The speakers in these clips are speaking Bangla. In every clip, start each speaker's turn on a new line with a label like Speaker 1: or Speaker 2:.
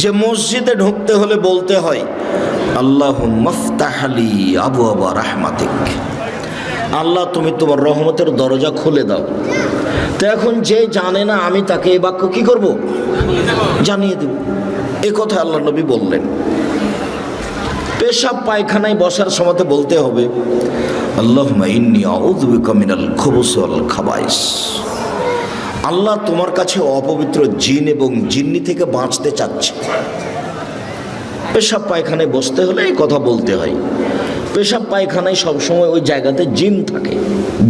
Speaker 1: যে মসজিদে ঢুকতে হলে বলতে হয় আল্লাহুম্মা ফতাহলি আবওয়াবা রাহমাতিক, আল্লাহ তুমি তোমার রহমতের দরজা খুলে দাও। তো এখন যে জানে না আমি তাকে এই বাক্য কি করব? জানিয়ে দেব। এ কথা আল্লাহ নবী বললেন। পেশাব পায়খানায় বসার সময় বলতে হবে আল্লাহুম্মা ইন্নী আউযু বিকা মিনাল খুবুসি ওয়াল খাবাইস, আল্লাহ তোমার কাছে অপবিত্র জিন এবং জিন্নি থেকে বাঁচতে চাচ্ছে। পেশাব পায়খানায় বসতে হলে এই কথা বলতে হয়। পেশাব পায়খানায় সবসময় ওই জায়গাতে জিন থাকে,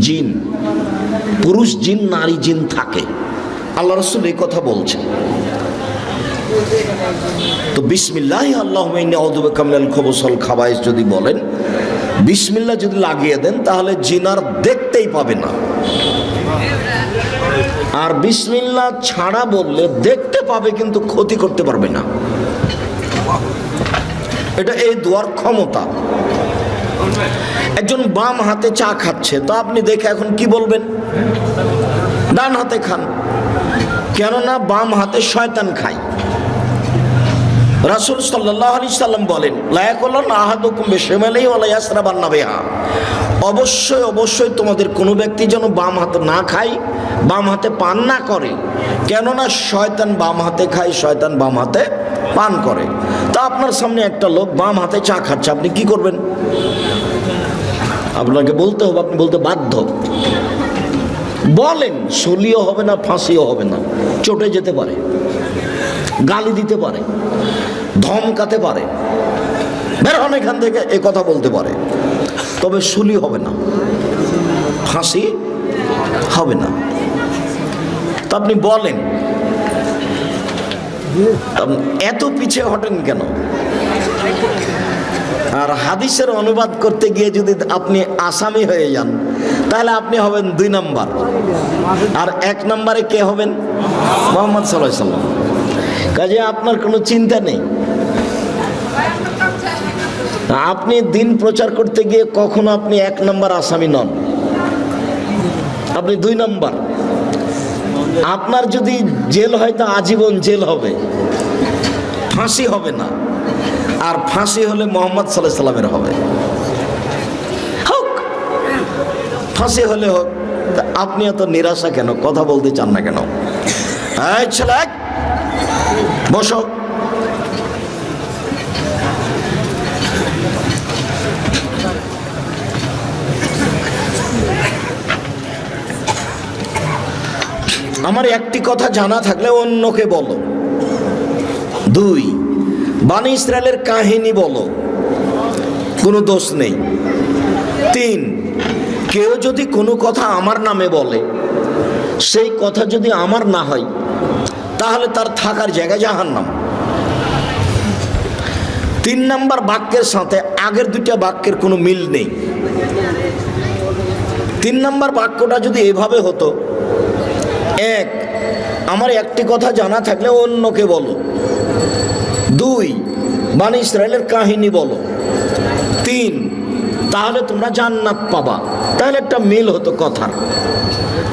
Speaker 1: জিন, পুরুষ জিন নারী জিন থাকে। আল্লাহ রাসূল এই কথা বলছেন। তো বিসমিল্লাহ আল্লাহুম্মা ইন্নী আউযু বিকা মিনাল খুবুসি ওয়াল খাবাইস যদি বলেন, বিসমিল্লাহ যদি লাগিয়ে দেন, তাহলে জিন আর দেখতেই পাবে না। আর বিসমিল্লাহ ছাড়া বললে দেখতে পাবে কিন্তু ক্ষতি করতে পারবে না। এটা এই দোয়ার ক্ষমতা। একজন বাম হাতে চা খাচ্ছে, তো আপনি দেখে এখন কি বলবেন? ডান হাতে খান, কেননা বাম হাতে শয়তান খায়। রাসূল সাল্লাল্লাহু আলাইহি সাল্লাম বলেন লা ইয়াকুলুনা আহাদুকুম বিশিমালিহি ওয়া লা ইয়াসরাবান্না বিহা, অবশ্যই অবশ্যই তোমাদের কোনো ব্যক্তি যেন বাম হাতে না খায়, বাম হাতে পান না করে, কেননা শয়তান বাম হাতে খায়, শয়তান বাম হাতে পান করে। তা আপনার সামনে একটা লোক বাম হাতে চা খাচ্ছে, আপনি কি করবেন? আপনাকে বলতে হবে, আপনি বলতে বাধ্য। বলেন, সলিও হবে না, ফাঁসিও হবে না, চটে যেতে পারে, গালি দিতে পারে, ধমকাতে পারে, বের হন এখান থেকে, এ কথা বলতে পারে, তবে সুলি হবে না, ফাঁসি হবে না। তা আপনি বলেন, এত পিছিয়ে হটেন কেন? আর হাদিসের অনুবাদ করতে গিয়ে যদি আপনি আসামি হয়ে যান, তাহলে আপনি হবেন 2 নাম্বার, আর 1 নম্বরে কে হবেন? মুহাম্মদ সাল্লাল্লাহু আলাইহি সাল্লাম। কাজে আপনার কোনো চিন্তা নেই। আপনি দিন প্রচার করতে গিয়ে কখনো আপনি 1 নম্বর আসামি নন, আপনি 2 নম্বর। আপনার যদি জেল হয় তা আজীবন জেল হবে, ফাঁসি হবে না। আর ফাঁসি হলে মুহাম্মদ সাল্লাল্লাহু আলাইহি সাল্লামের হবে। হোক, ফাঁসি হলে হোক। আপনি এত নিরাশা কেন? কথা বলতে চান না কেন? এই ছেলে, বসো। আমার একটি কথা জানা থাকলে অন্যকে বলো। 2, বনি ইসরায়েলের কাহিনী বলো, কোনো দোষ নেই। 3, কেউ যদি কোনো কথা আমার নামে বলে, সেই কথা যদি আমার না হয়, তাহলে তার থাকার জায়গা জাহান্নাম। 3 নম্বর বাক্যের সাথে আগের 2টা বাক্যের কোনো মিল নেই। 3 নম্বর বাক্যটা যদি এভাবে হতো, 1, আমার একটি কথা জানা থাকলে অন্যকে বলো। 2, বনি ইসরায়েলের কাহিনী বলো। 3, তাহলে তোমরা জান্নাত পাবা। তাহলে একটা মিল হতো কথার।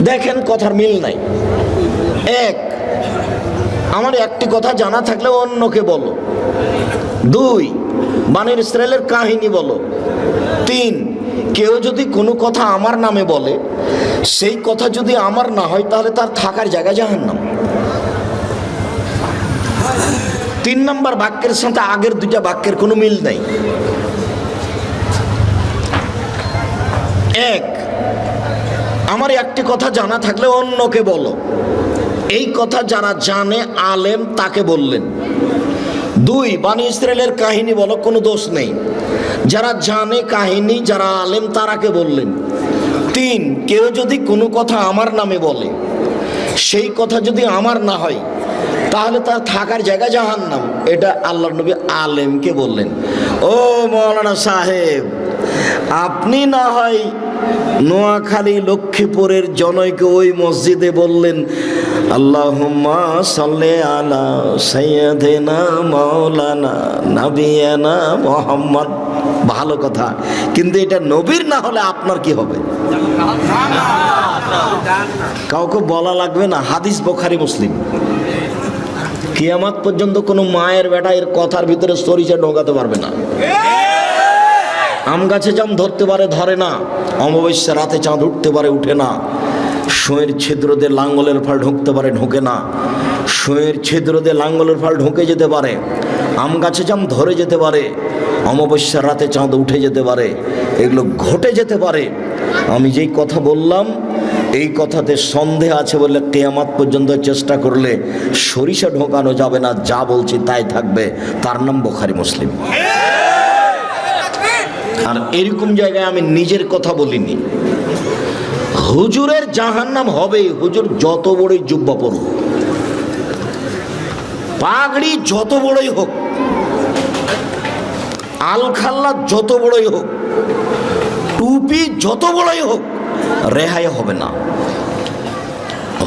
Speaker 1: দেখেন কথার মিল নাই। 1, আমার একটি কথা জানা থাকলে অন্যকে বলো। 2, বনি ইসরায়েলের কাহিনী বলো। 3, কেউ যদি কোনো কথা আমার নামে বলে, সেই কথা যদি আমার না হয়, তাহলে তার থাকার জায়গা জাহান্নাম। 3 নম্বর বাক্যের সাথে আগের 2টা বাক্যের কোনো মিল নাই। 1, আমার একটি কথা জানা থাকলে অন্যকে বলো। এই কথা যারা জানে আলেম তাকে বললেন। 2, বনি ইসরায়েলের কাহিনী বলো, কোনো দোষ নেই, যারা জানে কাহিনী, যারা আলেম তারাকে বললেন। 3, কেউ যদি কোনো কথা আমার নামে বলে, সেই কথা যদি আমার না হয়, তাহলে তার থাকার জায়গা জাহান্নাম। এটা আল্লাহর নবী আলেমকে বললেন। ও মাওলানা সাহেব, আপনি না হয় নোয়াখালী লক্ষ্মীপুরের জনৈকে ওই মসজিদে বললেন আল্লাহুম্মা সাল্লি আলা সাইয়্যিদিনা মাওলানা নাবিয়ানা মুহাম্মদ, ভালো কথা, কিন্তু এটা নবীর না হলে আপনার কি হবে? কাউকে বলা লাগবে না, হাদিস বুখারী মুসলিম। কিয়ামত পর্যন্ত কোনো মায়ের বেটা এর কথার ভিতরে সরিষা ঢোকাতে পারবে না। আম গাছে জাম ধরতে পারে, ধরে না। অমাবস্যা রাতে চাঁদ উঠতে পারে, উঠে না। সুঁয়ের ছিদ্র দিয়ে লাঙ্গলের ফাল ঢুকতে পারে, ঢোকে না। সুঁয়ের ছিদ্র দিয়ে লাঙ্গলের ফাল ঢুকে যেতে পারে। আম গাছে জাম ধরে যেতে পারে, অমাবস্যার রাতে চাঁদ উঠে যেতে পারে, এগুলো ঘটে যেতে পারে। আমি যেই কথা বললাম এই কথাতে সন্দেহ আছে বলে কিয়ামত পর্যন্ত চেষ্টা করলে সরিষা ঢোকানো যাবে না। যা বলছি তাই থাকবে। তার নাম বুখারী মুসলিম। আর এরকম জায়গায় আমি নিজের কথা বলিনি। হুজুরের জাহান্নাম হবে। হুজুর যত বড়ই জুব্বা পড়ুক, পাগড়ি যত বড়ই হোক, আলখাল্লা যত বড়ই হোক, টুপি যত বড়ই হোক, রেহাই হবে না।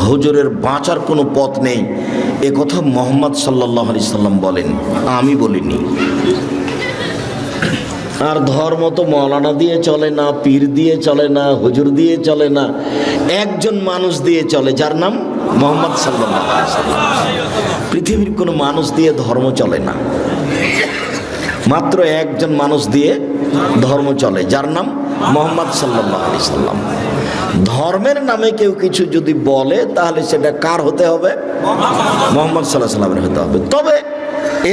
Speaker 1: হুজুরের বাঁচার কোনো পথ নেই। এ কথা মুহাম্মদ সাল্লাল্লাহু আলাইহি সাল্লাম বলেন, আমি বলিনি। আর ধর্ম তো মৌলানা দিয়ে চলে না, পীর দিয়ে চলে না, হুজুর দিয়ে চলে না, একজন মানুষ দিয়ে চলে, যার নাম মুহাম্মদ সাল্লাল্লাহু আলাইহি সাল্লাম। পৃথিবীর কোনো মানুষ দিয়ে ধর্ম চলে না, মাত্র একজন মানুষ দিয়ে ধর্ম চলে, যার নাম মুহাম্মদ সাল্লাল্লাহু আলাইহি সাল্লাম। ধর্মের নামে কেউ কিছু যদি বলে তাহলে সেটা কার হতে হবে? মুহাম্মদ সাল্লাল্লাহু আলাইহি সাল্লামের হতে হবে। তবে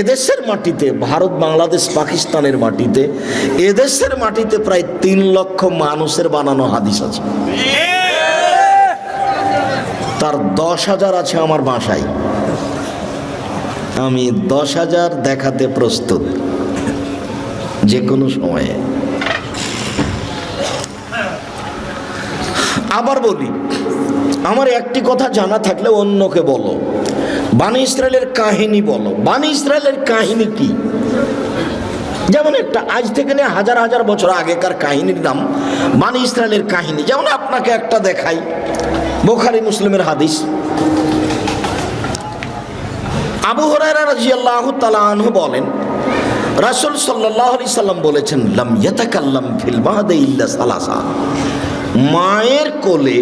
Speaker 1: এদেশের মাটিতে, ভারত, বাংলাদেশ, পাকিস্তানের মাটিতে, এদেশের মাটিতে প্রায় 3 লক্ষ মানুষের বানানো হাদিস আছে। তার 10,000 আছে আমার বাসায়। আমি 10,000 দেখাতে প্রস্তুত যে কোনো সময়ে। আবার বলি, আমার একটি কথা জানা থাকলে অন্যকে বলো। বানি ইসরায়েলের কাহিনী বলো। বানি ইসরায়েলের কাহিনী কি? যেমন একটা আজ থেকে নিয়ে হাজার হাজার বছর আগেকার কাহিনীর নাম বানি ইসরায়েলের কাহিনী। যেমন আপনাকে একটা দেখাই, বুখারী মুসলিমের হাদিস। আবু হুরায়রা রাদিয়াল্লাহু তাআলা আনহু বলেন, রাসূল সাল্লাল্লাহু আলাইহি সাল্লাম বলেছেন, লাম ইয়াতাকাল্লাম ফিল মাহদি ইল্লা সালাসা। মায়ের কোলে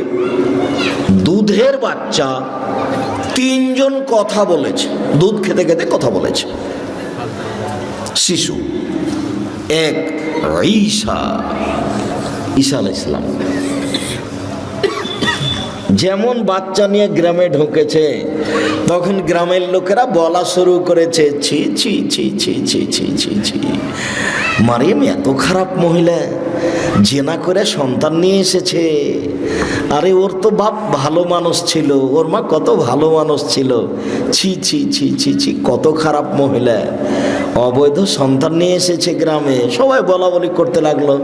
Speaker 1: দুধের বাচ্চা 3 জন কথা বলেছে, দুধ খেতে খেতে কথা বলেছে। শিশু এক, ঈসা আলাইহিস সালাম। যেমন বাচ্চা নিয়ে গ্রামে ঢুকেছে, তখন গ্রামের লোকেরা বলা শুরু করেছে, ছি ছি ছি ছি ছি ছি ছি ছি, মারিয়াম এত খারাপ মহিলা, জেনা করে সন্তান নিয়ে এসেছে। আরে ওর তো বাপ ভালো মানুষ ছিল, ওর মা কত ভালো মানুষ ছিল, ছি ছি ছি ছি ছি, কত খারাপ মহিলা, অবৈধ সন্তান নিয়ে এসেছে গ্রামে। সবাই বলা বলি করতে লাগলো।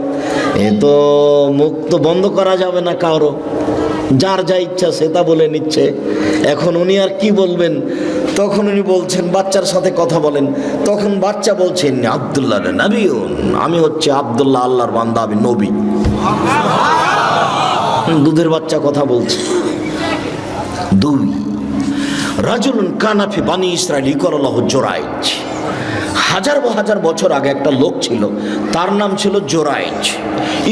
Speaker 1: এ তো মুখ তো বন্ধ করা যাবে না কারো, যার যা ইচ্ছা সে তা বলে নিচ্ছে। এখন উনি আর কি বলবেন? তখন উনি বলছেন, বাচ্চার সাথে কথা বলেন। তখন বাচ্চা বলছেন, আব্দুল্লাহ নবী, আমি হচ্ছে আব্দুল্লাহ, আল্লাহর বান্দা, আমি নবী। দুধের বাচ্চা কথা বলছে। 2, রাজুলুন কানা ফি বানি ইসরাইল ইউকালু লাহু জুরাইজ। হাজার বছর আগে একটা লোক ছিল, তার নাম ছিল জুরাইজ।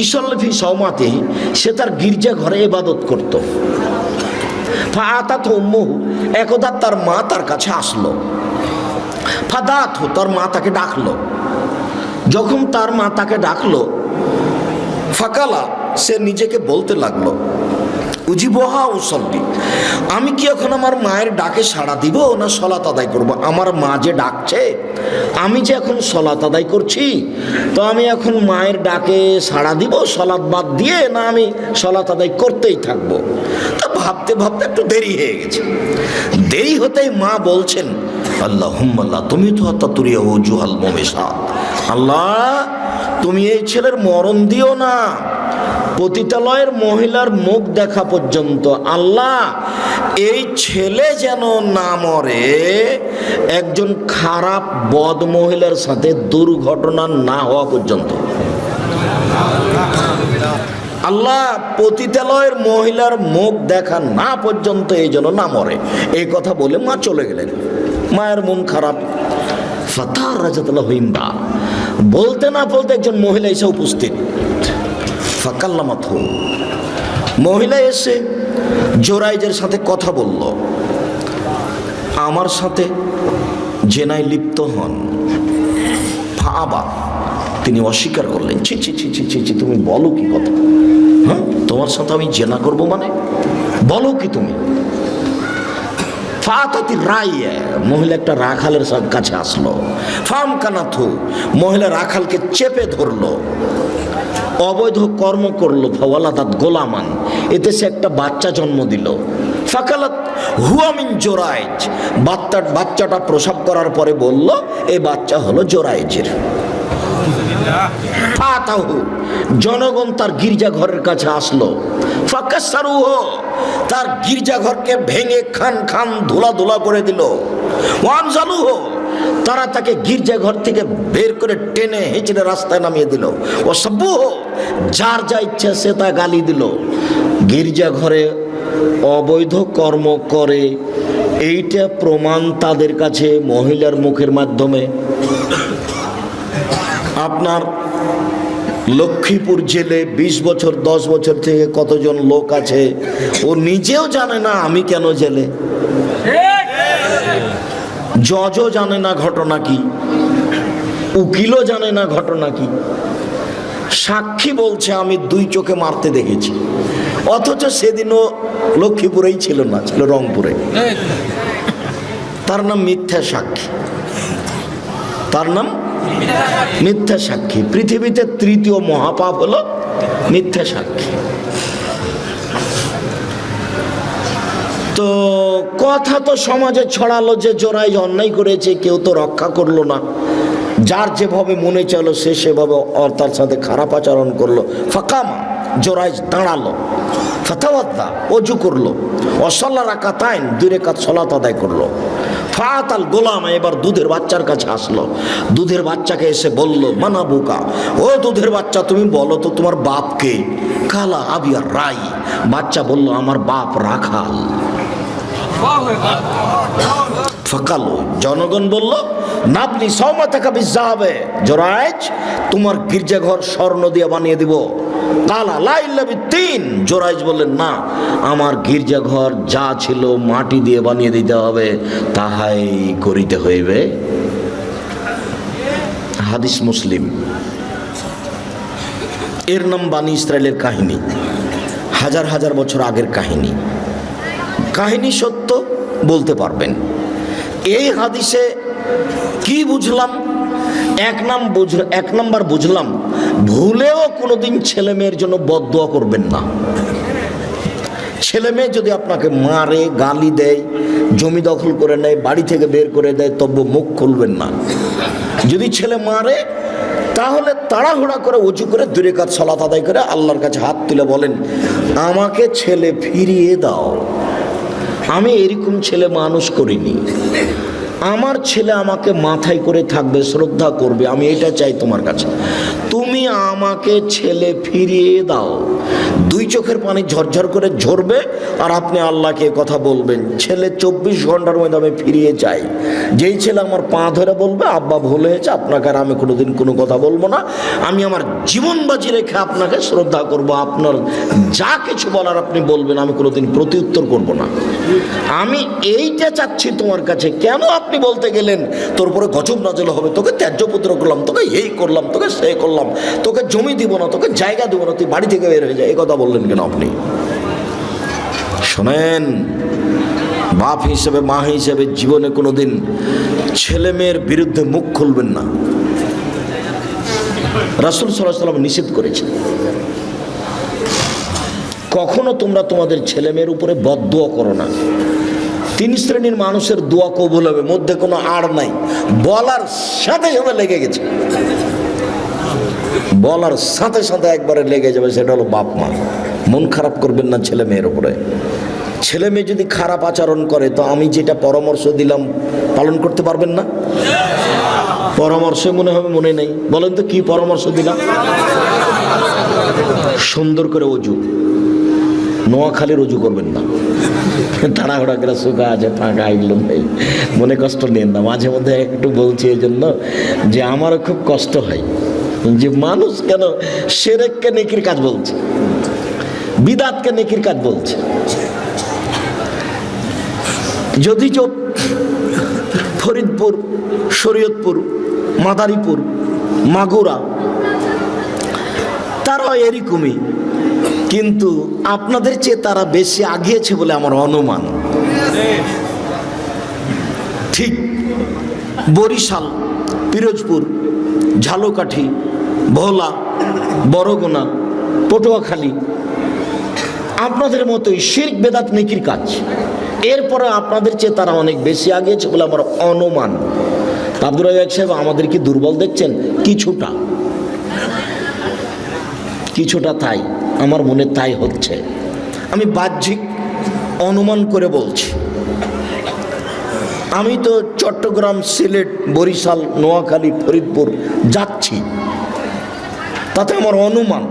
Speaker 1: ইসাল্লি ফি সাওমাতিহি, সে তার গির্জা ঘরে ইবাদত করত। ফাআতাতহু উম্মুহু, একদা তার মা তার কাছে আসলো। ফাদাতহু, তার মা তাকে ডাকলো। যখন তার মা তাকে ডাকলো, ফাকালা, সে নিজেকে বলতে লাগলো, উজিবহা উসল্লি, আমি কি এখন আমার মায়ের ডাকে সাড়া দিব না সলাত আদায় করব? আমার মা যে ডাকছে, আমি যে এখন সলাত আদায় করছি, তো আমি এখন মায়ের ডাকে সাড়া দিব সলাত বাদ দিয়ে, না আমি সলাত আদায় করতেই থাকবো? তা ভাবতে ভাবতে একটু দেরি হয়ে গেছে। দেরি হতেই মা বলছেন, আল্লাহুম্মা, তুমি তো তাতুরিয়া ওজুহাল মুমিসাত, আল্লাহ তুমি এই ছেলের মরণ দিও না, পতিতালয়ের মহিলার মুখ দেখা পর্যন্ত। আল্লাহ, এই ছেলে যেন না মরে একজন খারাপ বদ মহিলার সাথে দুর্ঘটনা না হওয়া পর্যন্ত। আল্লাহ, পতিতালয়ের মহিলার মুখ দেখা না পর্যন্ত এই যেন না মরে। এই কথা বলে মা চলে গেলেন। মায়ের মন খারাপ। ফাতার রাজাতুল্লাহ হিন্দা, বলতে না বলতে একজন মহিলা এসে উপস্থিত। ফাকাল্লামাতহু, মহিলা এসে জোরাইজের সাথে কথা বলল। আমার সাথে জেনায় লিপ্ত হন। ফাআবা, তিনি অস্বীকার করলেন। ছি ছি ছি ছি ছি ছি, তুমি বলো কি কথা? হ্যাঁ, তোমার সাথে আমি জেনা করব মানে? বলো কি তুমি? ফাতাতি রাইয়া, মহিলা একটা রাখালের কাছে আসলো। ফাম কানাথু, মহিলা রাখালকে চেপে ধরলো, অবৈধ কর্ম করলো। ফাওয়ালাদাত গোলামান, এতে সে একটা বাচ্চা জন্ম দিল। ফাকালাত হুয়া মিন জোরাইজ, বাচ্চাটা প্রসব করার পরে বলল এই বাচ্চা হলো জোরাইজের। ফাতাহু, জনগণ তার গির্জাঘরের কাছে আসলো। ফাকাসসারুহু, তার গির্জাঘরকে ভেঙে খান খান ধুলা ধুলা করে দিল। ওয়ানজালুহু, তারা তাকে গির্জাঘর থেকে বের করে টেনে হেঁচড়ে রাস্তায় নামিয়ে দিল। ও সাব্বুহু, যার যা ইচ্ছা সে তা গালি দিল। গির্জাঘরে অবৈধ কর্ম করে এইটা প্রমাণ তাদের কাছে মহিলার মুখের মাধ্যমে। আপনার লক্ষ্মীপুর জেলে 20 বছর 10 বছর থেকে কতজন লোক আছে, ও নিজেও জানে না আমি কেন জেলে। জজও জানে না ঘটনা কি, উকিলও জানে না ঘটনা কি। সাক্ষী বলছে আমি 2 চোখে মারতে দেখেছি, অথচ সেদিনও লক্ষ্মীপুরেই ছিল না, ছিল রংপুরে। তার নাম মিথ্যা সাক্ষী, তার নাম মিথ্যা সাক্ষী। পৃথিবীতে 3য় মহাপাপ হলো মিথ্যা সাক্ষী। তো কথা তো সমাজে ছড়ালো যে জোরাইজ অন্যায় করেছে, কেউ তো রক্ষা করলো না। যার যেভাবে মনে চলো সে সেভাবে তার সাথে খারাপ আচরণ করলো। ফাকামা, জোরাইজ দাঁড়ালো। ফাতাওয়াদ্দা, অজু করলো। অসল্লা রাকাতাইন, 2 রাকাত সালাত আদায় করলো। ফাতাল গোলাম, এবার দুধের বাচ্চার কাছে আসলো। দুধের বাচ্চাকে এসে বলল মানাবুকা, ও দুধের বাচ্চা তুমি বলো তো তোমার বাপকে? কালা আবিয়া রাই, বাচ্চা বলল আমার বাপ রাখাল। ফাকালো, জনগণ বলল নাবনি সওমাতাকা বিযাবে, জোরাইজ তোমার গির্জাঘর স্বর্ণ দিয়ে বানিয়ে দিব। কালা লা ইল্লা বিত্তিন, জোরাইজ বললেন না, আমার গির্জাঘর যা ছিল মাটি দিয়ে বানিয়ে দিতে হবে, তাহাই করিতে হইবে। হাদিস মুসলিম। এর নাম বানি ইসরায়েলের কাহিনী, হাজার হাজার বছর আগের কাহিনী। কাহিনী সত্য, বলতে পারবেন। এই হাদিসে কি বুঝলাম? এক নাম্বার বুঝলাম, ভুলেও কোনোদিন ছেলে মেয়ের জন্য বদদুয়া করবেন না। ছেলে মেয়ে যদি আপনাকে মারে, গালি দেয়, জমি দখল করে নেয়, বাড়ি থেকে বের করে দেয়, তবু মুখ খুলবেন না। যদি ছেলে মারে তাহলে তাড়াহুড়া করে উঁচু করে 2 রাকাত সালাত আদায় করে আল্লাহর কাছে হাত তুলে বলেন আমাকে ছেলে ফিরিয়ে দাও। আমি এরকম ছেলে মানুষ করিনি, আমার ছেলে আমাকে মাথায় করে থাকবে, শ্রদ্ধা করবে, আমি এটা চাই তোমার কাছে। তুমি আমাকে ছেলে ফিরিয়ে দাও। 2 চোখের পানি ঝরঝর করে ঝরবে আর আপনি আল্লাহকে কথা বলবেন, ছেলে 24 ঘন্টার মধ্যে আমি ফিরিয়ে চাই। যেই ছেলে আমার পা ধরে বলবে আব্বা ভুল হয়েছে, আপনাকে আর আমি কোনোদিন কোনো কথা বলবো না, আমি আমার জীবন বাজি রেখে আপনাকে শ্রদ্ধা করব, আপনার যা কিছু বলার আপনি বলবেন, আমি কোনোদিন প্রত্যুত্তর করব না। আমি এইটা চাচ্ছি তোমার কাছে। কেন আপনি বলতে গেলেন তোর উপরে গজব নাজল হবে, তোকে ত্যায্যপুত্র করলাম, তোকে এই করলাম, তোকে সে করলাম, তোকে জমি দিব না, তোকে জায়গা দিব না, তুই বাড়ি থেকে বের হয়ে যায়, এই কথা বললেন কেন আপনি? শোনেন, বাপ হিসেবে, মা হিসেবে জীবনে কোনোদিন ছেলে মেয়ের বিরুদ্ধে মুখ খুলবেন না। রাসূল সাল্লাল্লাহু আলাইহি ওয়াসাল্লাম নিষেধ করেছেন, কখনো তোমরা তোমাদের ছেলে মেয়ের উপরে বদদুয়া করো না। 3 শ্রেণীর মানুষের দোয়া কবুল হবে, মধ্যে কোনো আড় নাই। বলার সাথে সাথে লেগে গেছে, বলার সাথে সাথে একবারে লেগে যাবে, সেটা হলো বাপ মা। মন খারাপ করবেন না ছেলে মেয়ের উপরে। ছেলে মেয়ে যদি খারাপ আচরণ করে তো আমি যেটা পরামর্শ দিলাম পালন করতে পারবেন না? পরামর্শ মনে হবে মনে নেই, বলেন তো কি পরামর্শ দিলাম? সুন্দর করে অজু, নোয়াখালীর অজু করবেন না, তাড়াহুড়া করে শুকা আছে ফাঁকা এগুলো নেই, মনে কষ্ট নেন না। মাঝে মধ্যে একটু বলছি এই জন্য যে আমারও খুব কষ্ট হয় যে মানুষ কেন শিরককে নেকির কাজ বলছে, বিদআতকে নেকির কাজ বলছে। যদি ফরিদপুর, শরীয়তপুর, মাদারীপুর, মাগুরা তারাও এরকমই, কিন্তু আপনাদের চেয়ে তারা বেশি আগিয়েছে বলে আমার অনুমান। ঠিক বরিশাল, পিরোজপুর, ঝালকাঠি, ভোলা, বরগুনা, পটুয়াখালী আপনাদের মতোই শিরক বেদাত নেকির কাজ। এরপরে আপনাদের চেয়ে তারা অনেক বেশি আগিয়েছে বলে আমার অনুমান। আব্দুর রাজ্জাক সাহেব আমাদের কি দুর্বল দেখছেন? কিছুটা তাই আমার মনে তাই হচ্ছে। আমি বাহ্যিক অনুমান করে বলছি। আমি তো চট্টগ্রাম, সিলেট, বরিশাল, নোয়াখালী, ফরিদপুর যাচ্ছি, তাতে আমার অনুমান।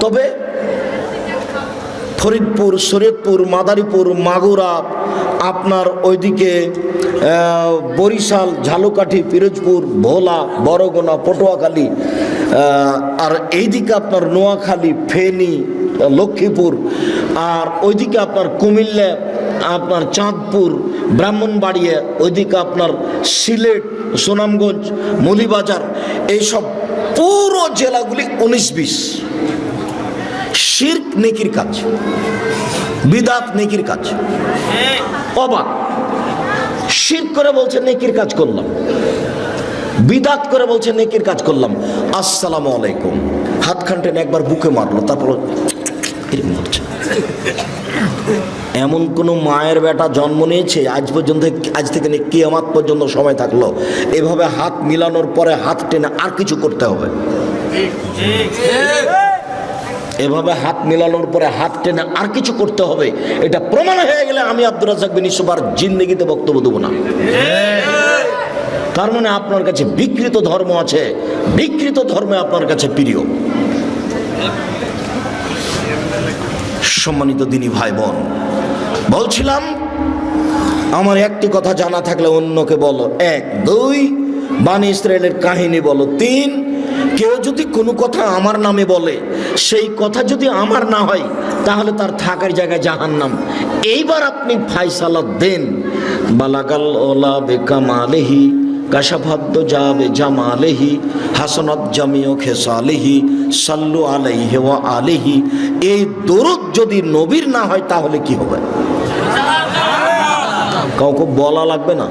Speaker 1: তবে ফরিদপুর, শরীয়তপুর, মাদারীপুর, মাগুরা, আপনার ওইদিকে বরিশাল, ঝালকাঠি, পিরোজপুর, ভোলা, বরগুনা, পটুয়াখালী, আর এইদিকে আপনার নোয়াখালী, ফেনী, লক্ষ্মীপুর, আর ওইদিকে আপনার কুমিল্লা, আপনার চাঁদপুর, ব্রাহ্মণবাড়িয়া, ওইদিকে আপনার সিলেট, সুনামগঞ্জ, মৌলভীবাজার, এইসব পুরো জেলাগুলি 19-20 শিরক নেকির কাজ, বিদাত নেকির কাজ। অবাক, শিরক করে বলছে নেকির কাজ করলাম, বিদাত করে বলছে নেকির কাজ করলাম। আসসালামু আলাইকুম, হাত খানটেন একবার বুকে মারলো, তারপর মরছে। এমন কোন মায়ের বেটা জন্ম নিয়েছে আজ পর্যন্ত, আজ থেকে কিয়ামত পর্যন্ত সময় থাকলো এভাবে হাত মিলানোর পরে হাত টেনে আর কিছু করতে হবে? এভাবে হাত মিলানোর পরে হাত টেনে আর কিছু করতে হবে, এটা প্রমাণ হয়ে গেলে আমি আব্দুর রাজ্জাক বিন ইউসুফ আর জিন্দেগিতে বক্তব্য দেবো না। তার মানে আপনার কাছে বিকৃত ধর্ম আছে, বিকৃত ধর্মে আপনার কাছে প্রিয়। সম্মানিত দিনী ভাই বোন, বলছিলাম আমার একটি কথা জানা থাকলে অন্যকে বলো। 1, 2 বানি ইসরায়েলের কাহিনী বলো। 3 কেউ যদি কোনো কথা আমার নামে বলে, সেই কথা যদি আমার না হয় তাহলে তার থাকার জায়গায় জাহান্নাম। এইবার আপনি ফায়সালা দেন। বালাগাল ওলা বেকামালেহি কাশাফাদ্দ যাবে জামালেহি হাসনাত জামিও খেসালেহি সাল্লু আলাইহি ওয়া আলিহি। এই দরুদ যদি নবীর না হয় তাহলে কি হবে? কাউকে বলা লাগবে না,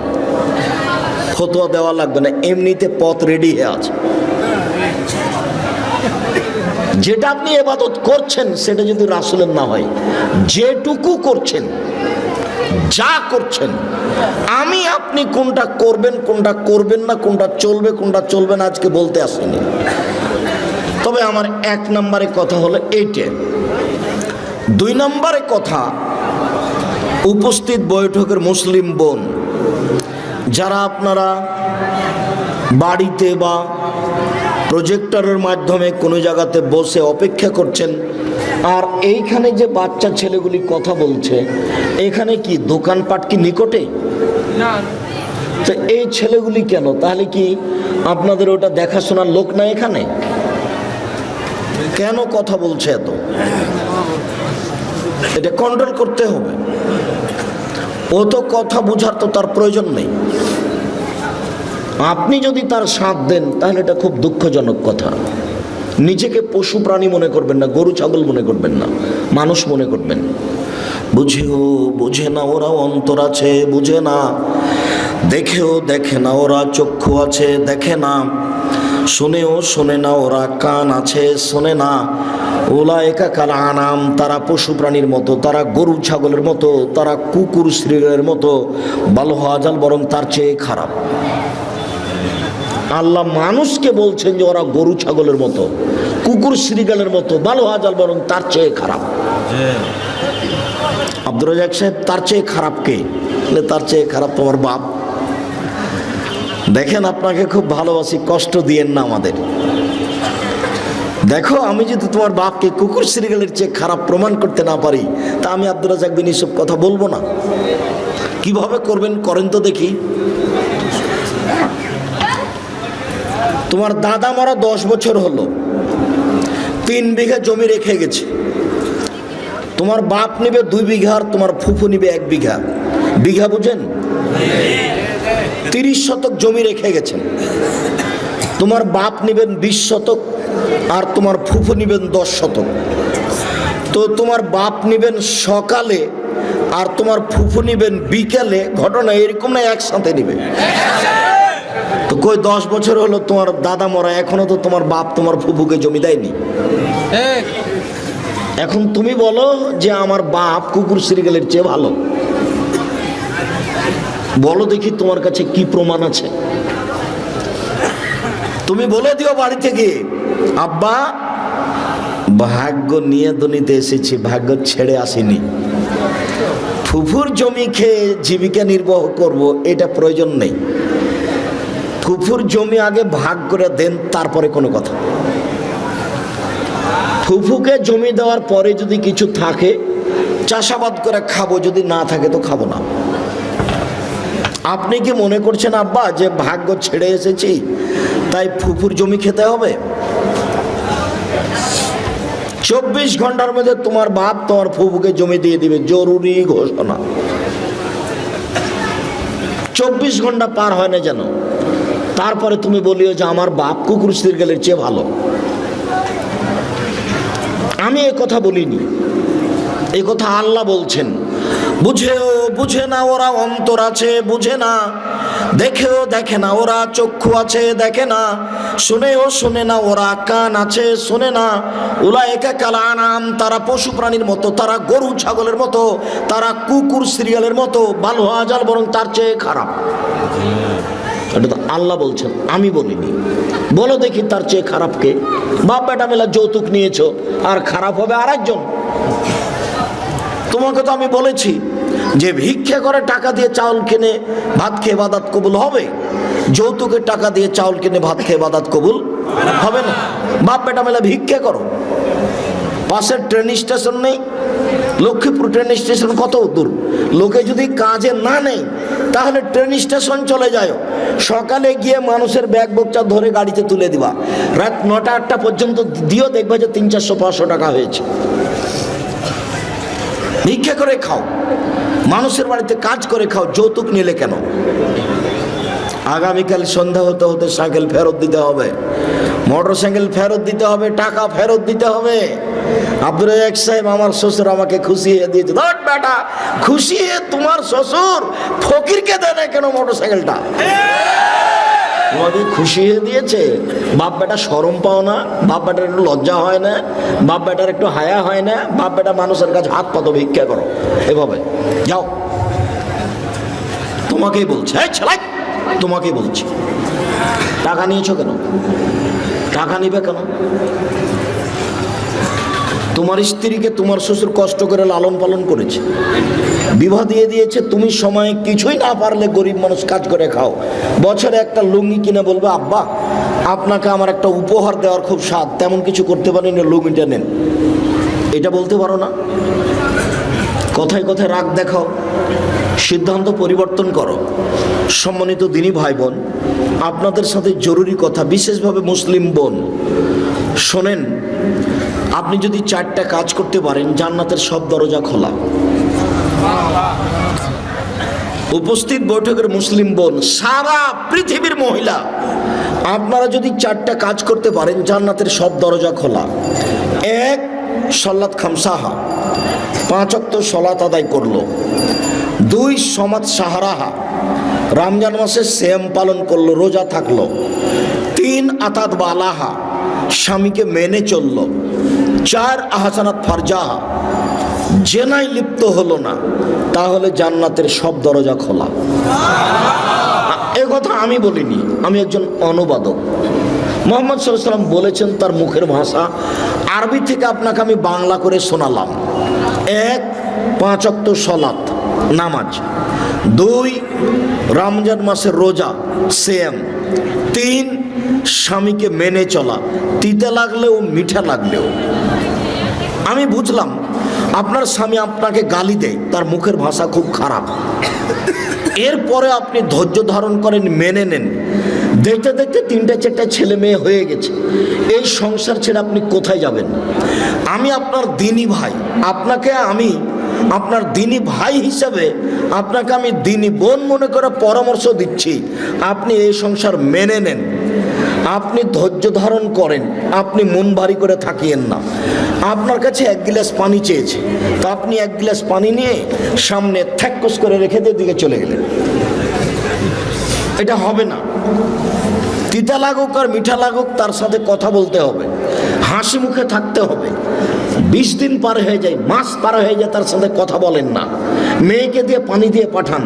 Speaker 1: ফতোয়া দেওয়া লাগবে না, এমনিতে পথ রেডি হয়ে আছে। যেটা আপনি ইবাদত করছেন সেটা যদি রাসূলের না হয়, যেটুকু করছেন, যা করছেন, আমি আপনি কোনটা করবেন কোনটা করবেন না, কোনটা চলবে কোনটা চলবে না আজকে বলতে আসেনি। তবে আমার 1 নম্বরে কথা হলো এইটা। 2 নম্বরে কথা, উপস্থিত বৈঠকের মুসলিম বোন যারা আপনারা বাড়িতে বা প্রজেক্টরের মাধ্যমে কোনো জায়গাতে বসে অপেক্ষা করছেন, আর এইখানে যে বাচ্চা ছেলেগুলি কথা বলছে, এখানে কি দোকানপাট কি নিকটে? না। তো এই ছেলেগুলি কেন? তাহলে কি আপনাদের ওটা দেখাশোনার লোক না এখানে? কেন কথা বলছে এত? এটা কন্ট্রোল করতে হবে। ও তো কথা বোঝার তো তার প্রয়োজন নেই। আপনি যদি তার সাথ দেন তাহলে এটা খুব দুঃখজনক কথা। নিজেকে পশু প্রাণী মনে করবেন না, গরু ছাগল মনে করবেন না, মানুষ মনে করবেন। বুঝেও বুঝে না ওরা অন্তর আছে, বুঝে না। দেখেও দেখে না ওরা চক্ষু আছে, দেখে না। শুনেও শোনে না ওরা কান আছে, শোনে না। উলাইকা কাল আনাম, তারা পশু প্রাণীর মতো, তারা গরু ছাগলের মতো, তারা কুকুর শ্রীলের মতো। বাল হাজাল, বরং তার চেয়ে খারাপ। আল্লাহ মানুষকে বলছেন যে ওরা গরু ছাগলের মতো, কুকুর শ্রীগালের মতো, বালো হাজাল, বরং তার চেয়ে খারাপ। আব্দুর রাজ্জাক সাহেব, তার চেয়ে খারাপ কে? তার চেয়ে খারাপ তোমার বাপ। দেখেন, আপনাকে খুব ভালোবাসি, কষ্ট দিয়েন না আমাদের। দেখো, আমি যদি তোমার বাপকে কুকুর শ্রীগালের চেয়ে খারাপ প্রমাণ করতে না পারি, তা আমি আব্দুর রাজ্জাক বিন ইউসুফ কথা বলবো না। কিভাবে করবেন করেন তো দেখি। তোমার দাদা মারা 10 বছর হলো, 3 বিঘা জমি রেখে গেছে। তোমার বাপ নিবে 2 বিঘা, আর তোমার ফুফু নিবে 1 বিঘা। বিঘা বুঝেন? 30 শতক জমি রেখে গেছেন। তোমার বাপ নেবেন 20 শতক আর তোমার ফুফু নেবেন 10 শতক। তো তোমার বাপ নেবেন সকালে আর তোমার ফুফু নেবেন বিকেলে, ঘটনা এরকম না একসাথে নেবে? তো কই 10 বছর হলো তোমার দাদা মরা, এখনো তো তোমার বাপ তোমার ফুফুকে জমি দেয়নি। এখন তুমি বলো যে আমার বাপ কুকুর শ্রীগালের চেয়ে ভালো। বলো দেখি তোমার কাছে কি প্রমাণ আছে? তুমি বলে দিও বাড়ি থেকে, আব্বা ভাগ্য নিয়ে দুনিতে এসেছি, ভাগ্য ছেড়ে আসিনি। ফুফুর জমি খেয়ে জীবিকা নির্বাহ করব এটা প্রয়োজন নেই। ফুফুর জমি আগে ভাগ করে দেন, তারপরে কোনো কথা। ফুফুকে জমি দেওয়ার পরে যদি কিছু থাকে চাষাবাদ করে খাবো, যদি না থাকে তো খাবো না। আপনি কি মনে করছেন আব্বা যে ভাগ্য ছেড়ে এসেছি তাই ফুফুর জমি খেতে হবে? 24 ঘন্টার মধ্যে তোমার বাপ তোমার ফুফুকে জমি দিয়ে দিবে, জরুরি ঘোষণা। 24 ঘন্টা পার হয় না যেন, তারপরে তুমি বলিও যে আমার বাপ কুকুর শ্রীগালের চেয়ে ভালো। আমি এ কথা বলিনি, এই কথা আল্লাহ বলছেন। বুঝেও বুঝে না ওরা অন্তর আছে, বুঝে না। দেখেও দেখে না ওরা চক্ষু আছে, দেখে না। শুনেও শুনে না ওরা কান আছে, শুনে না। উলাইকা কাল আনাম, তারা পশু প্রাণীর মতো, তারা গরু ছাগলের মতো, তারা কুকুর শ্রীগালের মতো, ভালো আজাল বরং তার চেয়ে খারাপ। এটা তো আল্লাহ বলছেন, আমি বলিনি। বলো দেখি তার চেয়ে খারাপ কে? বাপ বেটা মেলা যৌতুক নিয়েছো, আর খারাপ হবে আরেকজন। তোমাকে তো আমি বলেছি যে ভিক্ষা করে টাকা দিয়ে চাউল কিনে ভাত খেয়ে ইবাদত কবুল হবে, যৌতুকের টাকা দিয়ে চাউল কিনে ভাত খেয়ে ইবাদত কবুল হবে না। বাপ বেটা মেলা ভিক্ষা করো। পাশের ট্রেন স্টেশন নেই, লক্ষ্মীপুর ট্রেন স্টেশন কত দূর। লোকে যদি কাজে না নেই তাহলে ট্রেন স্টেশন চলে যায়, সকালে গিয়ে মানুষের ব্যাগ বোকচা ধরে গাড়িতে তুলে দিবা, রাত 9টা 8টা পর্যন্ত দিও, দেখবা যে 300 400 500 টাকা হয়েছে। ভিক্ষা করে খাও, মানুষের বাড়িতে কাজ করে খাও, যৌতুক নিলে কেন? আগামীকাল সন্ধ্যা হতে হতে সাইকেল ফেরত দিতে হবে, মোটর সাইকেল ফেরত দিতে হবে, টাকা ফেরত দিতে হবে। আব্দুর রাজ্জাক সাহেব, আমার শ্বশুর আমাকে খুশিয়ে দিয়েছে। ধর বেটা, খুশিয়ে তোমার শ্বশুর ফকিরকে দেয় না কেন মোটর সাইকেলটা? তোমাকে খুশিয়ে দিয়েছে। বাপ বেটা শরম পাও না? বাপ বেটার একটু লজ্জা হয় না? বাপ বেটার একটু হায়া হয় না? বাপ বেটা মানুষের কাছে হাত পাতো, ভিক্ষা করো, এভাবে যাও। তোমাকেই বলছে, এই ছেলাই, তোমাকেই বলছি। টাকা নিয়েছো কেন? টাকা নিবে কেন? তোমার স্ত্রীকে তোমার শ্বশুর কষ্ট করে লালন পালন করেছে, বিবাহ দিয়ে দিয়েছে। তুমি সময়ে কিছুই না পারলে গরিব মানুষ কাজ করে খাও, বছরে একটা লুঙ্গি কিনে বলবে আব্বা আপনাকে আমার একটা উপহার দেওয়ার খুব স্বাদ, তেমন কিছু করতে পারি না, লুঙ্গিটা নেন। এটা বলতে পারো না? কথায় কথায় রাগ দেখাও, সিদ্ধান্ত পরিবর্তন করো। সম্মানিত দিনী ভাই বোন, আপনাদের সাথে জরুরি কথা, বিশেষভাবে মুসলিম বোন শোনেন। আপনি যদি 4টা কাজ করতে পারেন, জান্নাতের সব দরজা খোলা। উপস্থিত বৈঠকের মুসলিম বোন, সারা পৃথিবীর মহিলা, আপনারা যদি 4টা কাজ করতে পারেন, জান্নাতের সব দরজা খোলা। 1, সলাত খামসাহা, 5 ওয়াক্ত সলাত আদায় করলো। 2, সমাত সাহারাহা, রমজান মাসে সিয়াম পালন করলো, রোজা থাকলো। 3, আতাত বালাহা, স্বামীকে মেনে চললো। 4, আহসানাত ফারজাহা, জেনায় লিপ্ত হলো না, তাহলে জান্নাতের সব দরজা খোলা। এ কথা আমি বলিনি, আমি একজন অনুবাদক। মুহাম্মদ সাল্লাল্লাহু আলাইহি ওয়াসাল্লাম বলেছেন, তার মুখের ভাষা আরবি থেকে আপনাকে আমি বাংলা করে শোনালাম। 1, 5 ওয়াক্ত সলাত নামাজ। 2, রমজান মাসের রোজা সিয়াম। 3, স্বামীকে মেনে চলা, তিতে লাগলেও মিঠা লাগলেও। আমি বুঝলাম আপনার স্বামী আপনাকে গালি দেয়, তার মুখের ভাষা খুব খারাপ, এরপরে আপনি ধৈর্য ধারণ করেন, মেনে নেন। দেখতে দেখতে 3টা 4টা ছেলে মেয়ে হয়ে গেছে, এই সংসার ছেড়ে আপনি কোথায় যাবেন? আমি আপনার দিনী ভাই, আপনাকে আমি আপনার দিনী ভাই হিসাবে আপনাকে আমি দিনী বোন মনে করে পরামর্শ দিচ্ছি, আপনি এই সংসার মেনে নেন, আপনি ধৈর্য ধারণ করেন, আপনি মন ভারী করে থাকিয়েন না। আপনার কাছে এক গ্লাস পানি চেয়েছে, তো আপনি এক গ্লাস পানি নিয়ে সামনে থ্যাক্কস করে রেখে দিয়ে দিকে চলে গেলেন, এটা হবে না। তিতা লাগুক আর মিঠা লাগুক তার সাথে কথা বলতে হবে, হাসি মুখে থাকতে হবে। 20 দিন পার হয়ে যায়, মাস পার হয়ে যায়, তার সাথে কথা বলেন না। মেয়েকে দিয়ে পানি দিয়ে পাঠান,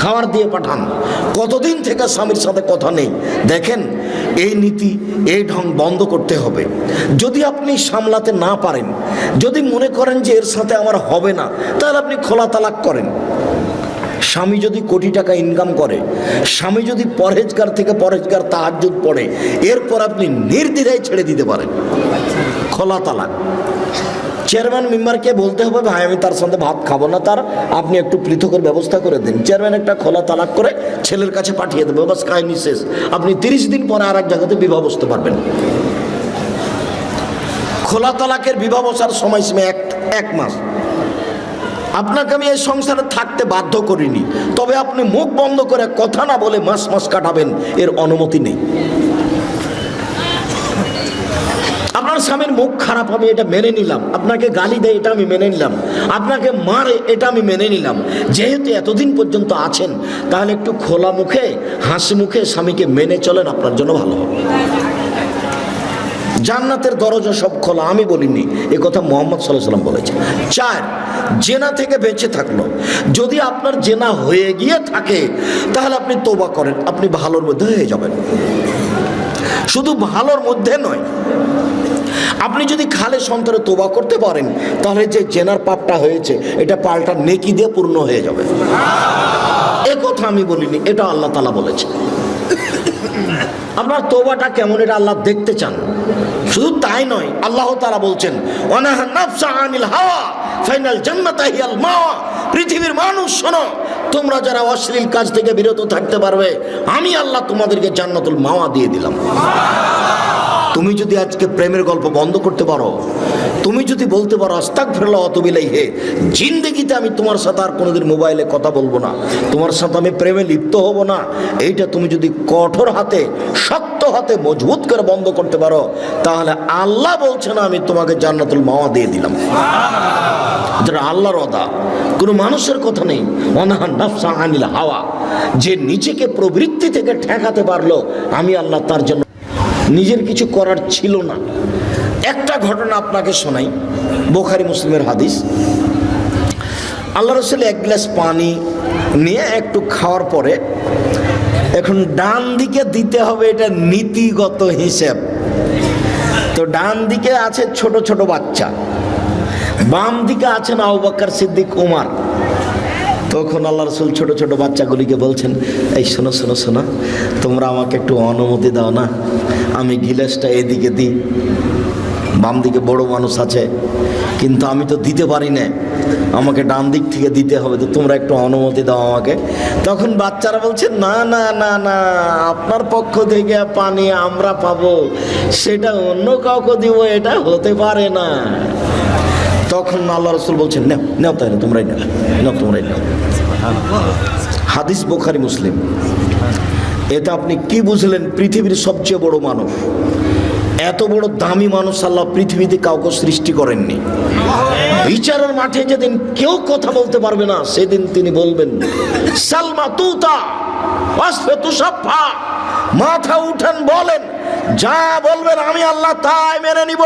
Speaker 1: খাবার দিয়ে পাঠান, কতদিন থেকে স্বামীর সাথে কথা নেই। দেখেন, এই নীতি এই ঢং বন্ধ করতে হবে। যদি আপনি সামলাতে না পারেন, যদি মনে করেন যে এর সাথে আমার হবে না, তাহলে আপনি খোলা তালাক করেন। স্বামী যদি কোটি টাকা ইনকাম করে, স্বামী যদি পরহেজগার থেকে পরহেজগার তাহাজ্জুদ পড়ে, এরপর আপনি নির্দ্বিধায় ছেড়ে দিতে পারেন, খোলা তালাক। চেয়ারম্যান মেম্বারকে বলতে হবে, ভাই আমি তার সাথে ভাত খাবো না, তার আপনি একটু পৃথকের ব্যবস্থা করে দিন। চেয়ারম্যান একটা খোলা তালাক করে ছেলের কাছে পাঠিয়ে দেবে, বাস কাহিনী শেষ। আপনি 30 দিন পরে আর এক জায়গাতে বিবাহ বসতে পারবেন। খোলা তালাকের বিবাহ বসার সময়সীমা এক মাস। আপনাকে আমি এই সংসারে থাকতে বাধ্য করিনি, তবে আপনি মুখ বন্ধ করে কথা না বলে মাস মাস কাটাবেন, এর অনুমতি নেই। আপনার স্বামীর মুখ খারাপ হবে, এটা মেনে নিলাম। আপনাকে গালি দেয়, এটা আমি মেনে নিলাম। আপনাকে মারে, এটা আমি মেনে নিলাম। যেহেতু এতদিন পর্যন্ত আছেন, তাহলে একটু খোলা মুখে হাসি মুখে স্বামীকে মেনে চলেন, আপনার জন্য ভালো হবে। জান্নাতের দরজা সব খোলা, আমি বলিনি, এ কথা মুহাম্মদ সাল্লাল্লাহু আলাইহি ওয়াসাল্লাম বলেছেন। 4, জেনা থেকে বেঁচে থাকলো। যদি আপনার জেনা হয়ে গিয়ে থাকে, তাহলে আপনি তওবা করেন, আপনি ভালোর মধ্যে হয়ে যাবেন। শুধু ভালোর মধ্যে নয়, আপনি যদি খালে সন্তরে তওবা করতে পারেন, তাহলে যে জেনার পাপটা হয়েছে এটা পাল্টা নেকি দিয়ে পূর্ণ হয়ে যাবে। এ কথা আমি বলিনি, এটা আল্লাহ তাআলা বলেছে। আপনার তওবাটা কেমন, এটা আল্লাহ দেখতে চান। শুধু তাই নয়, আল্লাহ তাআলা বলছেন, ওয়ানাহা নাফসা আনিল হাওয়া ফাইনাল জান্নাতা হিয়াল মাওয়া। পৃথিবীর মানুষ শোনো, তোমরা যারা অশ্লীল কাজ থেকে বিরত থাকতে পারবে, আমি আল্লাহ তোমাদেরকে জান্নাতুল মাওয়া দিয়ে দিলাম। তুমি যদি আজকে প্রেমের গল্প বন্ধ করতে পারো, তুমি যদি বলতে পারো আস্তাগফিরুল্লাহ ওয়া আতুবু ইলাইহি, জিন্দেগিতে আমি তোমার সাথে আর কোনোদিন মোবাইলে কথা বলবো না, তোমার সাথে আমি প্রেমে লিপ্ত হব না, এইটা তুমি যদি কঠোর হাতে শক্ত হাতে মজবুত করে বন্ধ করতে পারো, তাহলে আল্লাহ বলছেন আমি তোমাকে জান্নাতুল মাওয়া দিয়ে দিলাম। এটা আল্লাহর ওয়াদা, কোনো মানুষের কথা নেই। ওয়ানাহা নাফসা আনিল হাওয়া, যে নিজেকে প্রবৃত্তি থেকে ঠেকাতে পারলো, আমি আল্লাহ তার জন্য নিজের কিছু করার ছিল না। একটা ঘটনা আপনাকে শোনাই, বুখারী মুসলিমের হাদিস। আল্লাহ রাসূল এক গ্লাস পানি নিয়ে একটু খাওয়ার পরে, এখন ডান দিকে দিতে হবে, এটা নীতিগত হিসেব। তো ডান দিকে আছে ছোট ছোট বাচ্চা, বাম দিকে আছেন আবু বকর সিদ্দিক, উমর। তখন আল্লাহ রাসূল ছোট ছোট বাচ্চাগুলিকে বলছেন, এই শোনো শোনো শোনো, তোমরা আমাকে একটু অনুমতি দাও না, আমি গিলাসটা এদিকে দিই। বাম দিকে বড় মানুষ আছে, কিন্তু আমি তো দিতে পারি না, আমাকে ডান দিক থেকে দিতে হবে, তো তোমরা একটু অনুমতি দাও আমাকে। তখন বাচ্চারা বলছে, না না না না, আপনার পক্ষ থেকে পানি আমরা পাবো, সেটা অন্য কাউকে দিব, এটা হতে পারে না। তখন আল্লাহ রাসূল বলছেন, নাও নাও, তাহলে তোমরাই নাও, নাও তোমরাই নাও। হাদিস বুখারী মুসলিম। এটা আপনি কি বুঝলেন? পৃথিবীর সবচেয়ে বড় মানুষ, এত বড় দামি মানুষ আল্লাহ পৃথিবীতে কাউকে সৃষ্টি করেননি। বিচারের মাঠে যেদিন কেউ কথা বলতে পারবে না, সেদিন তিনি বলবেন, সালমা তুতা ওয়াসফাতু সাফা, মাথা উঠান বলেন, যা বলবেন আমি আল্লাহ তাই মেনে নিব,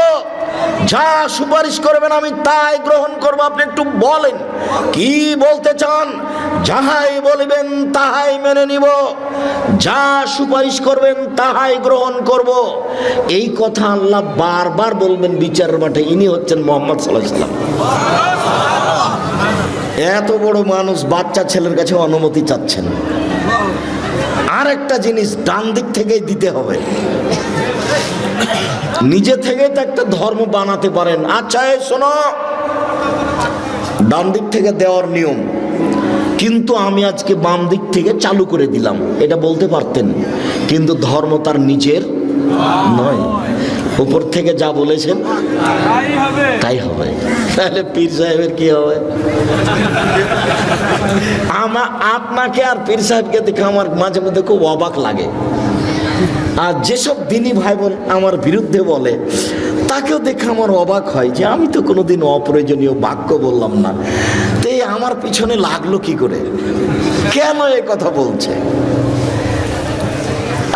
Speaker 1: যা সুপারিশ করবেন আমি তাই গ্রহণ করব। আপনি একটু বলেন কি বলতে চান, যাহাই বলবেন তাহাই মেনে নিব, যা সুপারিশ করবেন তাহাই গ্রহণ করব। এই কথা আল্লাহ বারবার বলবেন বিচারের মাঠে। ইনি হচ্ছেন মুহাম্মদ সাল্লাল্লাহু আলাইহি ওয়াসাল্লাম। এত বড় মানুষ বাচ্চা ছেলের কাছে অনুমতি চাচ্ছেন। আর একটা জিনিস, ডান দিক থেকেই দিতে হবে। নিজে থেকে তো একটা ধর্ম বানাতে পারেন। আচ্ছা এই শোনো, ডান দিক থেকে দেওয়ার নিয়ম, কিন্তু আমি আজকে বাম দিক থেকে চালু করে দিলাম, এটা বলতে পারতেন। কিন্তু ধর্ম তার নিজের নয়, উপর থেকে যা বলেছেন তাই হবে। তাহলে পীর সাহেবের কি হবে? আপনাকে আর পীর সাহেবকে দেখে আমার মাঝে মধ্যে খুব অবাক লাগে। আর যেসব দিনী ভাই বোন আমার বিরুদ্ধে বলে তাকেও দেখে আমার অবাক হয় যে আমি তো কোনোদিন অপ্রয়োজনীয় বাক্য বললাম না, তো আমার পিছনে লাগলো কি করে, কেন এ কথা বলছে?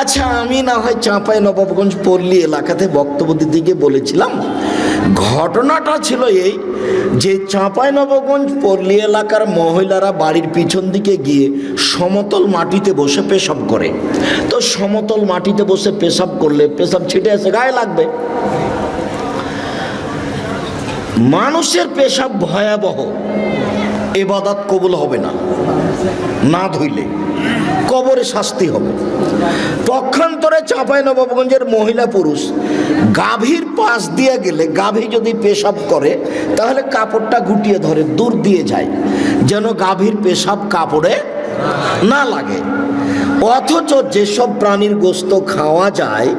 Speaker 1: আচ্ছা, আমি না হয় চাঁপাইনবাবগঞ্জ পল্লী এলাকাতে বক্তব্য দিতে গিয়ে বলেছিলাম, ঘটনাটা ছিল এই যে চাঁপাইনবাবগঞ্জ পল্লী এলাকার মহিলারা বাড়ির পিছন দিকে গিয়ে সমতল মাটিতে বসে পেশাব করে। তো সমতল মাটিতে বসে পেশাব করলে পেশাব ছিটে এসে গায়ে লাগবে। মানুষের পেশাব ভয়াবহ, ইবাদত কবুল হবে না, না ধুইলে কবরে শাস্তি হবে। পক্ষান্তরে চাঁপাইনবাবগঞ্জের মহিলা পুরুষ গাভীর পাশ দিয়ে গেলে, গাভী যদি পেশাব করে তাহলে কাপড়টা গুটিয়ে ধরে দূর দিয়ে যায়, যেন গাভীর পেশাব কাপড়ে না লাগে। অথচ যেসব প্রাণীর গোশত খাওয়া যায়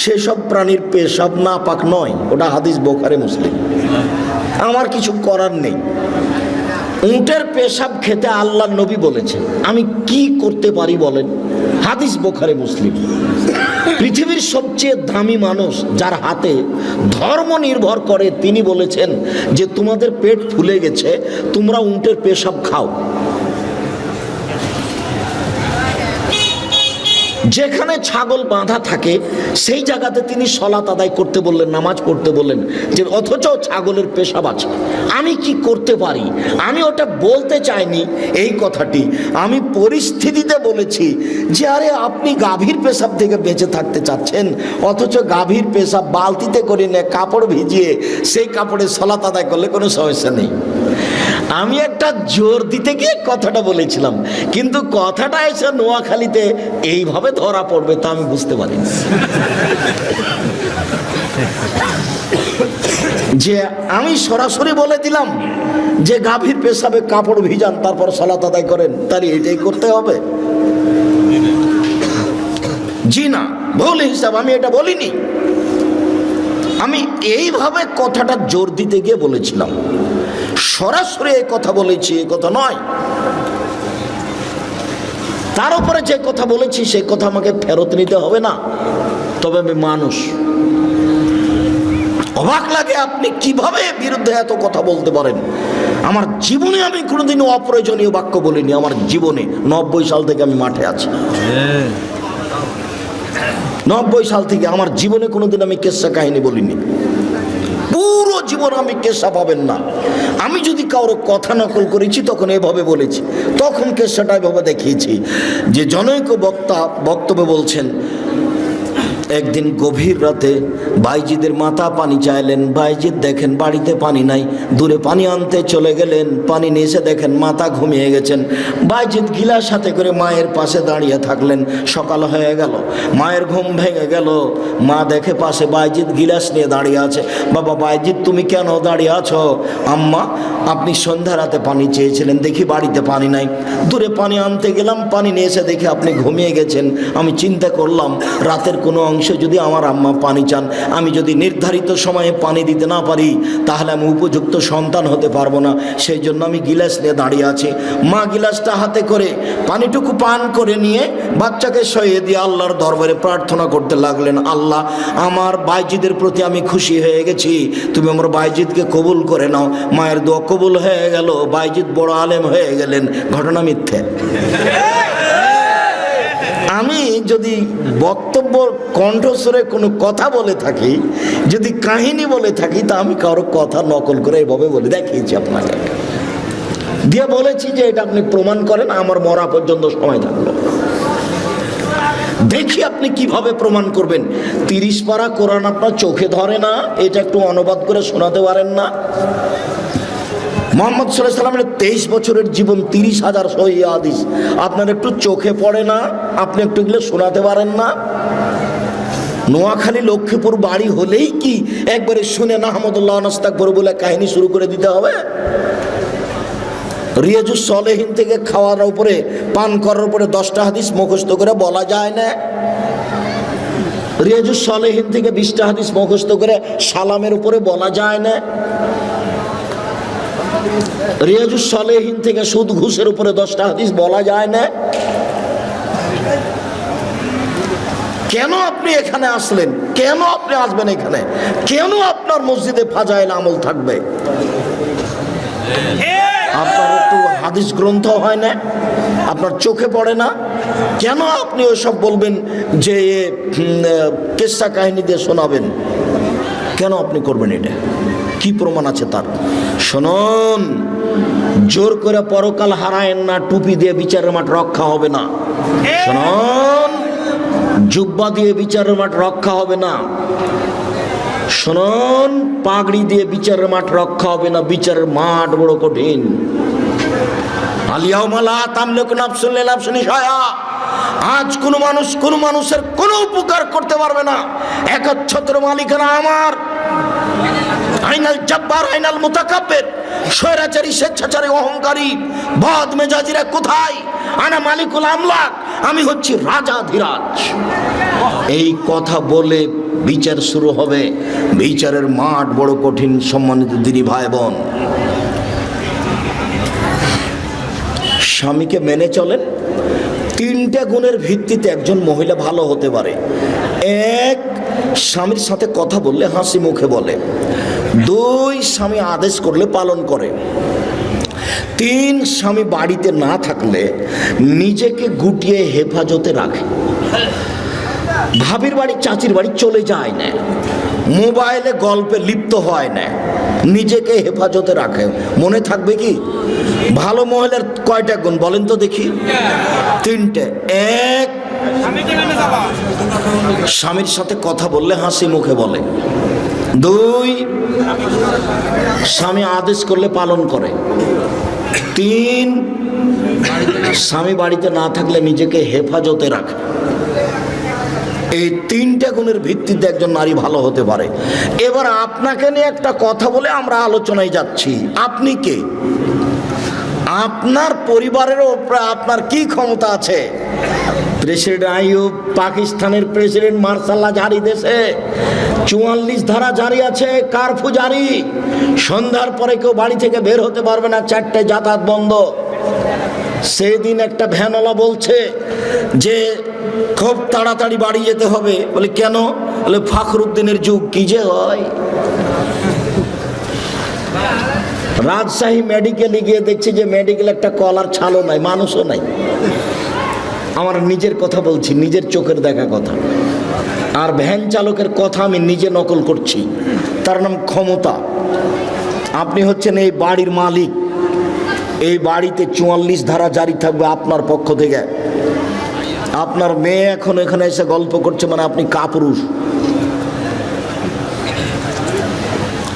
Speaker 1: সেসব প্রাণীর পেশাব নাপাক নয়, ওটা হাদিস বুখারী মুসলিম। আমার কিছু করার নেই। উটের পেশাব খেতে আল্লাহর নবী বলেছেন, আমি কি করতে পারি বলেন? হাদিস বুখারী মুসলিম। পৃথিবীর সবচেয়ে দামি মানুষ যার হাতে ধর্ম নির্ভর করে, তিনি বলেছেন যে তোমাদের পেট ফুলে গেছে, তোমরা উটের পেশাব খাও। যেখানে ছাগল বাঁধা থাকে সেই জায়গাতে তিনি সলাত আদায় করতে বললেন, নামাজ পড়তে বললেন, যে অথচ ছাগলের পেশাব আছে। আমি কি করতে পারি? আমি ওটা বলতে চাইনি এই কথাটি, আমি পরিস্থিতিতে বলেছি যে আরে আপনি গাভীর পেশাব থেকে বেঁচে থাকতে চাচ্ছেন, অথচ গাভীর পেশাব বালতিতে করে নিয়ে কাপড় ভিজিয়ে সেই কাপড়ে সলাত আদায় করলে কোনো সমস্যা নেই। আমি একটা জোর দিতে গিয়ে কথাটা বলেছিলাম, কিন্তু কথাটা এসে নোয়াখালীতে এইভাবে ধরা পড়বে তা আমি বুঝতে পারি। যে আমি সরাসরি বলে দিলাম যে গাভীর পেশাবে কাপড় ভিজান তারপর সালাত আদায় করেন, তাহলে এটাই করতে হবে? জি না, ভুল হিসাব, আমি এটা বলিনি। আমি এইভাবে কথাটা জোর দিতে গিয়ে বলেছিলাম, সরাসরি এই কথা বলেছি এই কথা নয়। তার উপরে যে কথা বলেছি সেই কথা আমাকে ফেরত নিতে হবে না। তবে আমি মানুষ, অবাক লাগে আপনি কিভাবে বিরুদ্ধে এত কথা বলতে পারেন। আমার জীবনে আমি কোনোদিনও অপ্রয়োজনীয় বাক্য বলিনি। আমার জীবনে 90 সাল থেকে আমি মাঠে আছি, 90 সাল থেকে আমার জীবনে কোনোদিন আমি কেসা কাহিনী বলিনি। পুরো জীবন আমি কেসা পাবেন না। আমি যদি কারো কথা নকল করেছি তখন এভাবে বলেছি, তখন কেসাটা এভাবে দেখিয়েছি। যে জনৈক বক্তা বক্তব্যে বলছেন, একদিন গভীর রাতে বাইজিদের মাথা পানি চাইলেন। বাইজিদ দেখেন বাড়িতে পানি নাই, দূরে পানি আনতে চলে গেলেন। পানি নিয়ে এসে দেখেন মাথা ঘুমিয়ে গেছেন। বাইজিদ গিলাস হাতে করে মায়ের পাশে দাঁড়িয়ে থাকলেন। সকাল হয়ে গেল, মায়ের ঘুম ভেঙে গেল। মা দেখে পাশে বাইজিদ গিলাস নিয়ে দাঁড়িয়ে আছে। বাবা বাইজিদ তুমি কেন দাঁড়িয়ে আছো? আম্মা আপনি সন্ধ্যা রাতে পানি চেয়েছিলেন, দেখি বাড়িতে পানি নাই, দূরে পানি আনতে গেলাম, পানি নিয়ে এসে দেখি আপনি ঘুমিয়ে গেছেন। আমি চিন্তা করলাম রাতের কোনো অংশে যদি আমার আম্মা পানি চান, আমি যদি নির্ধারিত সময়ে পানি দিতে না পারি তাহলে আমি উপযুক্ত সন্তান হতে পারবো না। সেই জন্য আমি গিলাস নিয়ে দাঁড়িয়ে আছি। মা গিলাসটা হাতে করে পানিটুকু পান করে নিয়ে বাচ্চাকে শুইয়ে দিয়ে আল্লাহর দরবারে প্রার্থনা করতে লাগলেন, আল্লাহ আমার বাইজিদের প্রতি আমি খুশি হয়ে গেছি, তুমি আমার বাইজিদকে কবুল করে নাও। মায়ের দোয়া কবুল হয়ে গেল, বাইজিদ বড় আলেম হয়ে গেলেন। ঘটনা মিথ্যে। আমি যদি বক্তব্য কণ্ঠস্বরে কোনো কথা বলে থাকি, যদি কাহিনী বলে থাকি, তা আমি কারো কথা নকল করে এভাবে বলে দেখিয়েছি আপনাকে, দিয়ে বলেছি যে এটা আপনি প্রমাণ করেন, আমার মরা পর্যন্ত সময় থাকলো। দেখি আপনি কিভাবে প্রমাণ করবেন। 30 পারা কোরআন আপনার চোখে ধরে না, এটা একটু অনুবাদ করে শোনাতে পারেন না? মুহাম্মদ সাল্লাল্লাহু আলাইহি ওয়াসাল্লামের 23 বছরের জীবন, 30,000 সহিহ হাদিস আপনার একটু চোখে পড়ে না? আপনি একটু এগুলো শোনাতে পারেন না? নোয়াখালী লক্ষ্মীপুর বাড়ি হলেই কি একবারে শুনে নাহমাদুল্লাহ নাস্তাগফির বলে কাহিনী শুরু করে দিতে হবে? রিয়াজুস সলেহিন থেকে খাওয়ার উপরে, পান করার উপরে 10টা হাদিস মুখস্থ করে বলা যায় না? রিয়াজুস সালেহীন থেকে 20টা হাদিস মুখস্থ করে সালামের উপরে বলা যায় না? রিয়াজুস সালেহীন থেকে সুদ ঘুষের উপরে 10টা হাদিস বলা যায় না? কেন আপনি এখানে আসলেন? কেন আপনি আসবেন এখানে? কেন আপনার মসজিদে ফাজাইল আমল থাকবে? আপনার একটু হাদিস গ্রন্থ হয় না? আপনার চোখে পড়ে না? কেন আপনি ওইসব বলবেন যে কিসসা কাহিনী দিয়ে শোনাবেন? কেন আপনি করবেন এটা? কি প্রমাণ আছে তার? শুনুন, জোর করে পরকাল হারায়েন না, টুপি দিয়ে বিচারের মাঠ রক্ষা হবে না। শুনুন, জুব্বা দিয়ে বিচারের মাঠ রক্ষা হবে না। শুনুন, পাগড়ি দিয়ে বিচারের মাঠ রক্ষা হবে না। বিচারের মাঠ বড় কঠিন। আজ কোন মানুষ কোন মানুষের কোন উপকার করতে পারবে না। একচ্ছত্র মালিকানা আমার। আইনাল জব্বার, আইনাল মুতাকাব্বির। স্বৈরাচারী, স্বেচ্ছাচারী, অহংকারী, বদ মেজাজিরা কোথায়? আনা মালিকুল আমলাক, আমি হচ্ছি রাজাধিরাজ। এই কথা বলে বিচার শুরু হবে। বিচারের মাঠ বড় কঠিন। সম্মানিত দিনী ভাই বোন, স্বামীকে মেনে চলেন। 3টে গুণের ভিত্তিতে একজন মহিলা ভালো হতে পারে। 1, স্বামীর সাথে কথা বললে হাসি মুখে বলে। 2, স্বামী আদেশ করলে পালন করে। 3, স্বামী বাড়িতে না থাকলে নিজেকে গুটিয়ে হেফাজতে রাখে। ভাবির বাড়ি, চাচির বাড়ি চলে যায় না, মোবাইলে গল্পে লিপ্ত হয় না, নিজেকে হেফাজতে রাখে। মনে থাকবে কি? ভালো মহিলার কয়টা গুণ বলেন তো দেখি? 3টে। 1, স্বামীর সাথে কথা বললে হাসি মুখে বলে। 2, স্বামী আদেশ করলে পালন করে। 3, স্বামী বাড়িতে না থাকলে নিজেকে হেফাজতে রাখে। এই 3টে গুণের ভিত্তিতে একজন নারী ভালো হতে পারে। এবার আপনাকে নিয়ে একটা কথা বলে আমরা আলোচনায় যাচ্ছি। আপনি কে? আপনার পরিবারের উপরে আপনার কি ক্ষমতা আছে? প্রেসিডেন্ট আইয়ুব, পাকিস্তানের প্রেসিডেন্ট মার্শাল্লাহ জারি দেশে 44 ধারা জারি আছে, কারফিউ জারি। সন্ধ্যার পরে কেউ বাড়ি থেকে বের হতে পারবে না, 4টায় যাতায়াত বন্ধ। সেই দিন একটা ভ্যানওয়ালা বলছে যে খুব তাড়াতাড়ি বাড়ি যেতে হবে। বলে কেন? বলে ফখরুদ্দিনের যুগ। কি যে হয়! রাজশাহী মেডিকেলে গিয়ে দেখছি যে মেডিকেল একটা কলার ছালও নাই, মানুষও নাই। আমার নিজের কথা বলছি, নিজের চোখের দেখা কথা। আর ভ্যান চালকের কথা আমি নিজে নকল করছি। তার নাম ক্ষমতা। আপনি হচ্ছেন এই বাড়ির মালিক। এই বাড়িতে 44 ধারা জারি থাকবে আপনার পক্ষ থেকে। আপনার মেয়ে এখন এখানে এসে গল্প করছে মানে আপনি কাপুরুষ।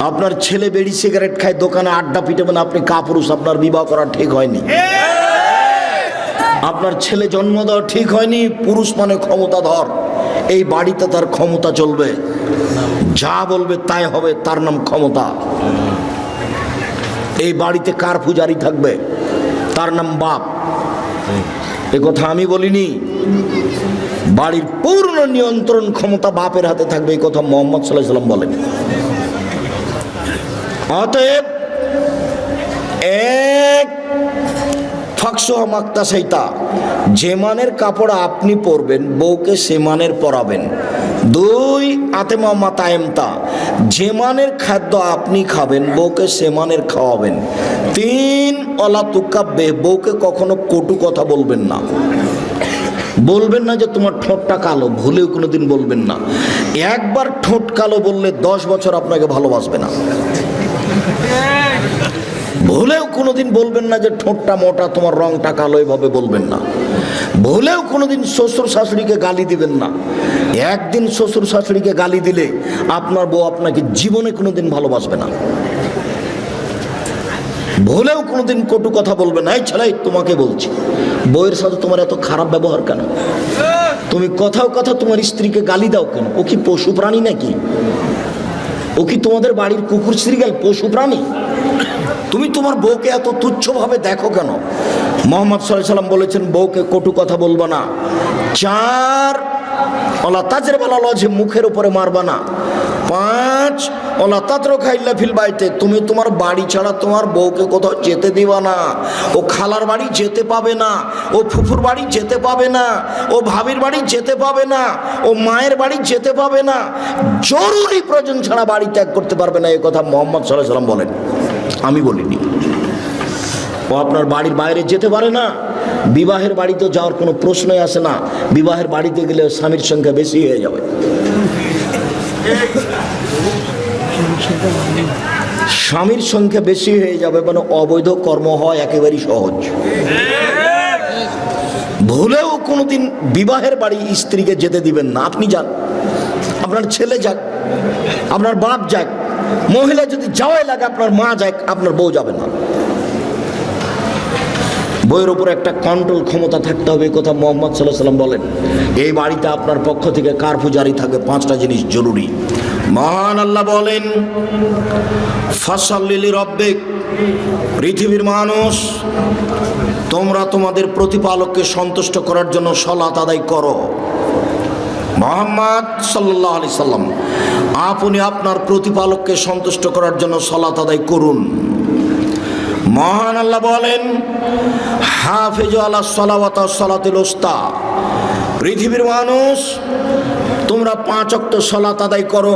Speaker 1: আপনার ছেলে বেড়ি সিগারেট খায়, দোকানে আড্ডা পিটে মানে আপনি কাপুরুষ। আপনার বিবাহ করা ঠিক হয়নি। আপনার ছেলে জন্ম দেওয়া ঠিক হয়নি। পুরুষ মানে ক্ষমতাধর। এই বাড়িতে তার ক্ষমতা চলবে, যা বলবে তাই হবে, তার নাম ক্ষমতা। এই বাড়িতে কারফিউ জারি থাকবে, তার নাম বাপ। এ কথা আমি বলিনি। বাড়ির পূর্ণ নিয়ন্ত্রণ ক্ষমতা বাপের হাতে থাকবে, এই কথা মুহাম্মদ সাল্লাল্লাহু আলাইহি ওয়াসাল্লাম বলেন। অতএব 1, ফাকসুহা মাক্তাসাইতা, যে মানের কাপড় আপনি পরবেন বউকে সে মানের পরাবেন। 2, আতেমা মাতায়েমতা, যে মানের খাদ্য আপনি খাবেন বউকে সে মানের খাওয়াবেন। 3, অলা তুকাব্বে, বউকে কখনো কটু কথা বলবেন না। বলবেন না যে তোমার ঠোঁটটা কালো, ভুলেও কোনোদিন বলবেন না। একবার ঠোঁট কালো বললে 10 বছর আপনাকে ভালোবাসবে না। ভুলেও কোনোদিন বলবেন না যে ঠোঁটটা মোটা, তোমার রংটা কালো, এভাবে বলবেন না। ভুলেও কোনোদিন শ্বশুর শাশুড়িকে গালি দিবেন না। একদিন শ্বশুর শাশুড়িকে গালি দিলে আপনার বউ আপনাকে জীবনে কোনোদিন ভালোবাসবে না। ভুলেও কোনোদিন কটু কথা বলবেন না। এই ছেলে, তোমাকে বলছি, বউয়ের সাথে তোমার এত খারাপ ব্যবহার কেন? তুমি কথাও কথা তোমার স্ত্রীকে গালি দাও কেন? ও কি পশু প্রাণী নাকি? ও কি তোমাদের বাড়ির কুকুর শ্রীগাল পশু প্রাণী? তুমি তোমার বউকে এত তুচ্ছভাবে দেখো কেন? মুহাম্মদ সাল্লাল্লাহু আলাইহি ওয়াসাল্লাম বলেছেন বউকে কটু কথা বলবো না। 4, ওলা তাজরিবাল আলা ওয়াজহি, মুখের উপরে মারবা না। 5 ওলা তাতরুকা ইল্লা ফিল বাইতে, তুমি তোমার বাড়ি ছাড়া তোমার বউকে কোথাও যেতে দিবা না। ও খালার বাড়ি যেতে পাবে না, ও ফুফুর বাড়ি যেতে পাবে না, ও ভাবির বাড়ি যেতে পাবে না, ও মায়ের বাড়ি যেতে পাবে না, জরুরি প্রয়োজন ছাড়া বাড়ি ত্যাগ করতে পারবে না। এই কথা মুহাম্মদ সাল্লাল্লাহু আলাইহি সাল্লাম বলেন, আমি বলিনি। ও আপনার বাড়ির বাইরে যেতে পারে না। বিবাহের বাড়িতে যাওয়ার কোনো প্রশ্নই আসে না। বিবাহের বাড়িতে গেলে স্বামীর সংখ্যা বেশি হয়ে যাবে। স্বামীর সংখ্যা বেশি হয়ে যাবে, মানে অবৈধ কর্ম হয় একেবারেই সহজ। ভুলেও কোনোদিন বিবাহের বাড়ি স্ত্রীকে যেতে দিবেন না। আপনি যান, আপনার ছেলে যাক, আপনার বাপ যাক, মহিলা যদি যাওয়াই লাগে আপনার মা যাক, আপনার বউ যাবে না। বইয়ের উপর একটা কন্ট্রোল ক্ষমতা থাকতে হবে, এই কথা মুহাম্মদ সাল্লাল্লাহু আলাইহি সাল্লাম বলেন। এই বাড়িতে আপনার পক্ষ থেকে কারফিউ জারি থাকবে, 5টা জিনিস জরুরি। মহান আল্লাহ বলেন, ফাসাল্লি লিরাব্বিক, পৃথিবীর মানুষ তোমরা তোমাদের প্রতিপালককে সন্তুষ্ট করার জন্য সালাত আদায় করো। মুহাম্মদ সাল্লাল্লাহু আলাইহি সাল্লাম, আপনি আপনার প্রতিপালককে সন্তুষ্ট করার জন্য সালাত আদায় করুন। মহান আল্লাহ বলেন, হাফিজু আলা সালাওয়াতি ওয়াস সালাতিল উস্তা, পৃথিবীর মানুষ তোমরা 5 ওয়াক্ত সালাত আদায় করো,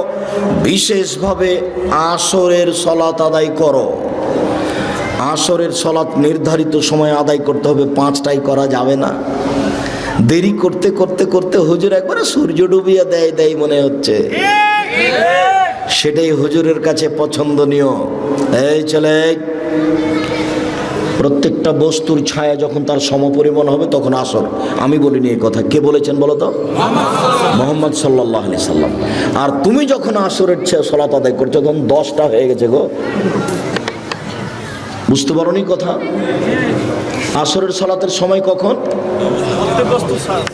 Speaker 1: বিশেষভাবে আসরের সালাত আদায় করো। আসরের সালাত নির্ধারিত সময়ে আদায় করতে হবে, 5টাই করা যাবে না। দেরি করতে করতে করতে হুজুর একবারে সূর্য ডুবিয়ে দেয় মনে হচ্ছে, সেটাই হুজুরের কাছে পছন্দনীয়। এই ছেলে, প্রত্যেকটা বস্তুর ছায়া যখন তার সমপরিমাণ হবে তখন আসর। আমি বলিনি এই কথা, কে বলেছেন বলো তো? মুহাম্মদ সাল্লাল্লাহু আলাইহি সাল্লাম। আর তুমি যখন আসরের সালাত আদায় করছো তখন 10টা হয়ে গেছে গো। বুঝতে পারোনি কথা? আসরের সালাতের সময় কখন?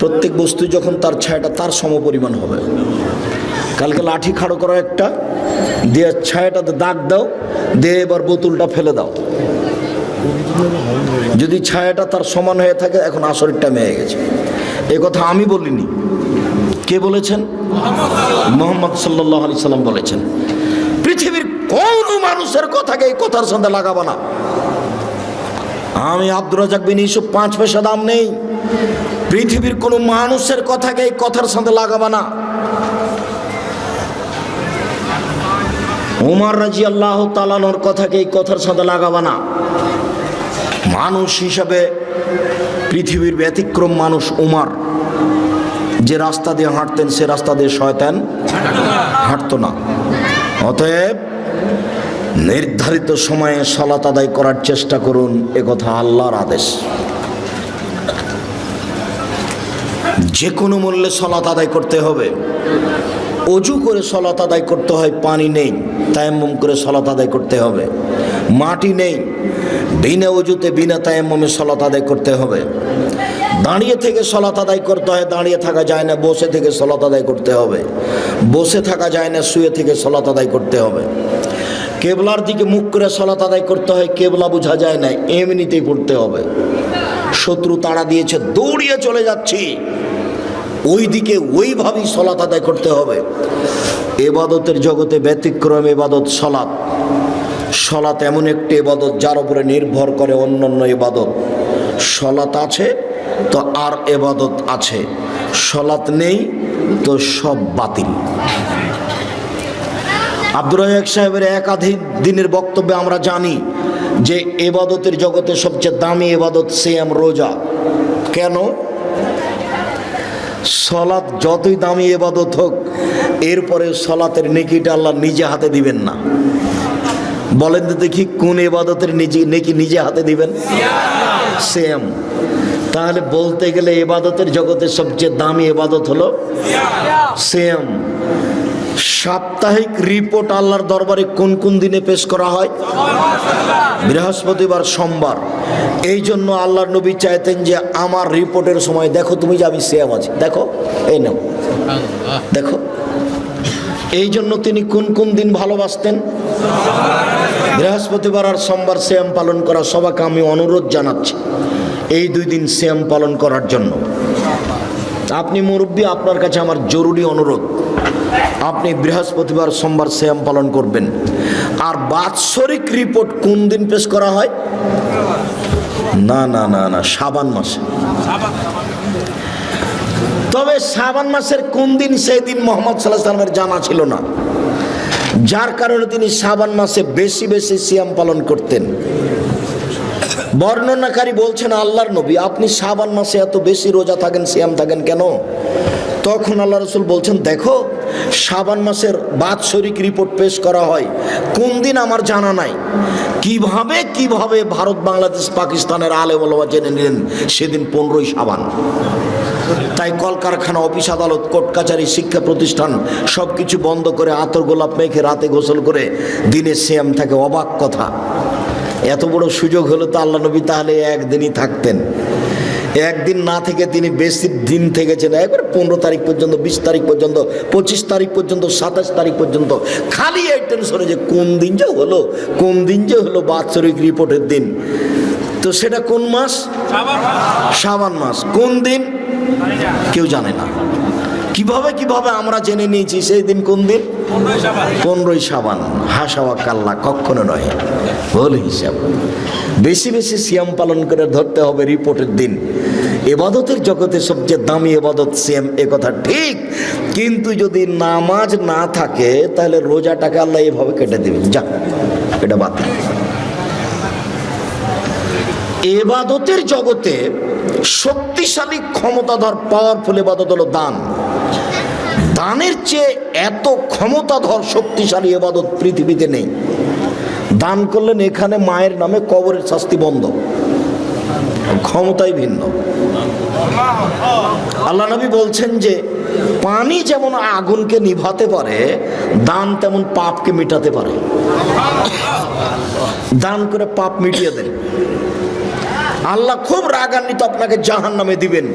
Speaker 1: প্রত্যেক বস্তু যখন তার ছায়াটা তার সমপরিমাণ হবে। কালকে লাঠি খাড়ো করো একটা দিয়ে, ছায়াটাতে দাগ দাও, দিয়ে এবার বোতলটা ফেলে দাও। যদি ছায়াটা তার সমান হয়ে থাকে, এখন আসরের টাইম হয়ে গেছে। এই কথা আমি বলিনি, কে বলেছেন? মুহাম্মদ সাল্লাল্লাহু আলাইহি সাল্লাম বলেছেন। পৃথিবীর কোন মানুষের কথাকে এই কথার সাথে লাগাবো না। আমি আব্দুর রাজ্জাক বিন ইউসুফ 5 পয়সা দাম নেই। পৃথিবীর কোন মানুষের কথাকে এই কথার সাথে লাগাবো না। উমর রাদিয়াল্লাহু তাআলা আনহুর কথাকে এই কথার সাথে লাগাবো না। মানুষ হিসাবে পৃথিবীর ব্যতিক্রম মানুষ উমর। যে রাস্তা দিয়ে হাঁটতেন সে রাস্তা দিয়ে শয়তান হাঁটতো না। অতএব নির্ধারিত সময়ে সালাত আদায় করার চেষ্টা করুন, এ কথা আল্লাহর আদেশ। যে কোনো মূল্যে সালাত আদায় করতে হবে। অজু করে সালাত আদায় করতে হয়, পানি নেই, তায়াম্মুম করে সালাত আদায় করতে হবে। মাটি নেই, বিনা অজুতে বিনা তায়াম্মুমে সালাত আদায় করতে হবে। দাঁড়িয়ে থেকে সালাত আদায় করতে হয়, দাঁড়িয়ে থাকা যায় না, বসে থেকে সালাত আদায় করতে হবে। বসে থাকা যায় না, শুয়ে থেকে সালাত আদায় করতে হবে। কেবলার দিকে মুখ করে সালাত আদায় করতে হয়, কেবলা বোঝা যায় না, এমনিতেই পড়তে হবে। শত্রু তাড়া দিয়েছে, দৌড়িয়ে চলে যাচ্ছি, ওই দিকে ওইভাবেই সালাত আদায় করতে হবে। ইবাদতের জগতে ব্যতিক্রম ইবাদত সালাত। সালাত এমন একটি ইবাদত যার উপরে নির্ভর করে অন্যান্য ইবাদত। সালাত আছে তো আর ইবাদত আছে, সালাত নেই তো সব বাতিল। আব্দুর রাজ্জাক সাহেবের একাধিক দিনের বক্তব্যে আমরা জানি যে ইবাদতের জগতে সবচেয়ে দামি ইবাদত সিয়াম, রোজা। কেন? সালাত যতই দামি ইবাদত হোক, এরপরে সালাতের নেকিটা আল্লাহ নিজে হাতে দিবেন না। বলেন তো দেখি, কোন ইবাদতের নেকি নিজে হাতে দিবেন? সিয়াম। তাহলে বলতে গেলে ইবাদতের জগতে সবচেয়ে দামি ইবাদত হলো সিয়াম। সাপ্তাহিক রিপোর্ট আল্লাহর দরবারে কোন কোন দিনে পেশ করা হয়? বৃহস্পতিবার, সোমবার। এই জন্য আল্লাহর নবী চাইতেন যে আমার রিপোর্টের সময় দেখো তুমি যে আমি সিয়াম আছি, দেখো এই নাও দেখো। এই জন্য তিনি কোন কোন দিন ভালোবাসতেন? বৃহস্পতিবার আর সোমবার সিয়াম পালন করা। সবাইকে আমি অনুরোধ জানাচ্ছি এই 2 দিন সিয়াম পালন করার জন্য। আপনি মুরব্বী, আপনার কাছে আমার জরুরি অনুরোধ, আপনি বৃহস্পতিবার সোমবার সিয়াম পালন করবেন। আর বাৎসরিক রিপোর্ট কোন দিন পেশ করা হয়? না না না না, শাবান মাসে। তবে শাবান মাসের কোন দিন সেই দিন মুহাম্মদ সাল্লাল্লাহু আলাইহি ওয়াসাল্লামের জানা ছিল না, যার কারণে তিনি শাবান মাসে বেশি বেশি সিয়াম পালন করতেন। বর্ণনাকারী বলছেন, আল্লাহর নবী আপনি শাবান মাসে এত বেশি রোজা থাকেন, সিয়াম থাকেন কেন? তখন আল্লাহ রাসূল বলছেন, দেখো শাবান মাসের বাৎসরিক রিপোর্ট পেশ করা হয়, কোন দিন আমার জানা নাই। কিভাবে ভারত, বাংলাদেশ, পাকিস্তানের আলেম ওলামা জেনে নিলেন সেদিন 15ই শাবান। তাই কলকারখানা, অফিস আদালত, কোর্ট কাচারি, শিক্ষা প্রতিষ্ঠান সব কিছু বন্ধ করে আতর গোলাপ মেখে রাতে গোসল করে দিনে সিয়াম থাকে। অবাক কথা, এত বড় সুযোগ হলো তো আল্লাহ নবী তাহলে একদিনই থাকতেন। একদিন না থেকে তিনি বেশি দিন থেকেছেন, একবার 15 তারিখ পর্যন্ত, 20 তারিখ পর্যন্ত, 25 তারিখ পর্যন্ত, 27 তারিখ পর্যন্ত। খালি এই টেনশনে যে কোন দিন যে হলো বাৎসরিক রিপোর্টের দিন। তো সেটা কোন মাস? শাবান মাস। কোন দিন কেউ জানে না। কিভাবে আমরা জেনে নিয়েছি সেই দিন কোন দিন? 15ই শাবান। হাসাওয়া কাল্লা, কখনো নয়, ভুল হিসাব। বেশি বেশি সিয়াম পালন করে ধরতে হবে রিপোর্টের দিন। ইবাদতের জগতে সবচেয়ে দামি ইবাদত সিয়াম, এ কথা ঠিক। কিন্তু যদি নামাজ না থাকে তাহলে রোজাটাকে আল্লাহ এভাবে কেটে দেবেন, যা এটা বাতিল। ইবাদতের জগতে শক্তিশালী, ক্ষমতাধর, পাওয়ারফুল ইবাদত হলো দান। দানের চেয়ে এত ক্ষমতাধর, শক্তিশালী ইবাদত পৃথিবীতে নেই। দান করলেন, এখানে মায়ের নামে কবরের শাস্তি বন্ধ, ক্ষমতাই ভিন্ন। আল্লাহ নবী বলছেন যে পানি যেমন আগুনকে নিভাতে পারে, দান তেমন পাপকে মিটাতে পারে। দান করে পাপ মিটিয়ে দেন। আল্লাহ খুব রাগান্বিত, আপনাকে জাহান্নামে দিবেন।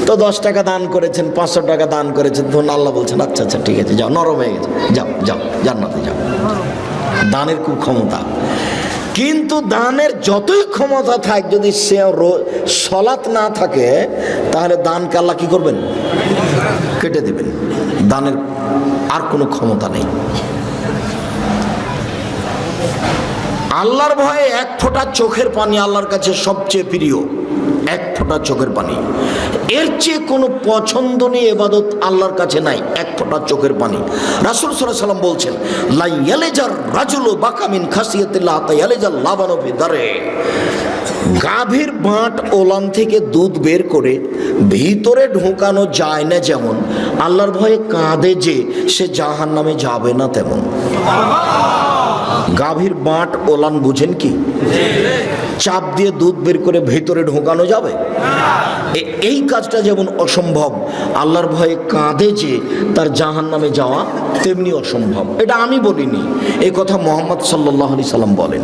Speaker 1: তো 10 টাকা দান করেছেন, 500 টাকা দান করেছেন, তখন আল্লাহ বলছেন আচ্ছা আচ্ছা ঠিক আছে, যাও, নরম হয়ে গেছে, যাও জান্নাতে যাও। দানের খুব ক্ষমতা। কিন্তু দানের যতই ক্ষমতা থাক, যদি সে সলাত না থাকে তাহলে দানকে আল্লাহ কি করবেন? কেটে দিবেন। দানের আর কোনো ক্ষমতা নেই। আল্লাহর ভয়ে এক ফোঁটা চোখের পানি আল্লাহর কাছে সবচেয়ে প্রিয়। এক ফোঁটা চোখের পানি, এর চেয়ে কোনো পছন্দনীয় ইবাদত আল্লাহর কাছে নাই। এক ফোঁটা চোখের পানি। রাসূল সাল্লাল্লাহু আলাইহি ওয়াসাল্লাম বলছেন, লা ইয়ালিজার রাজুলু বাকা মিন খাসিয়াতিল্লাহ তা ইয়ালিজাল লাবানু ফি দারে। গাভীর বাঁট ওলান থেকে দুধ বের করে ভিতরে ঢোকানো যায় না যেমন, আল্লাহর ভয়ে কাঁদে যে সে জাহান্নামে যাবে না তেমন। গাভীর বাঁট ওলান বুঝেন কি? চাপ দিয়ে দুধ বের করে ভেতরে ঢোকানো যাবে? এই কাজটা যেমন অসম্ভব, আল্লাহর ভয়ে কাঁদে যে তার জাহান্নামে যাওয়া তেমনি অসম্ভব। এটা আমি বলিনি, এই কথা মুহাম্মদ সাল্লাল্লাহু আলাইহি সাল্লাম বলেন।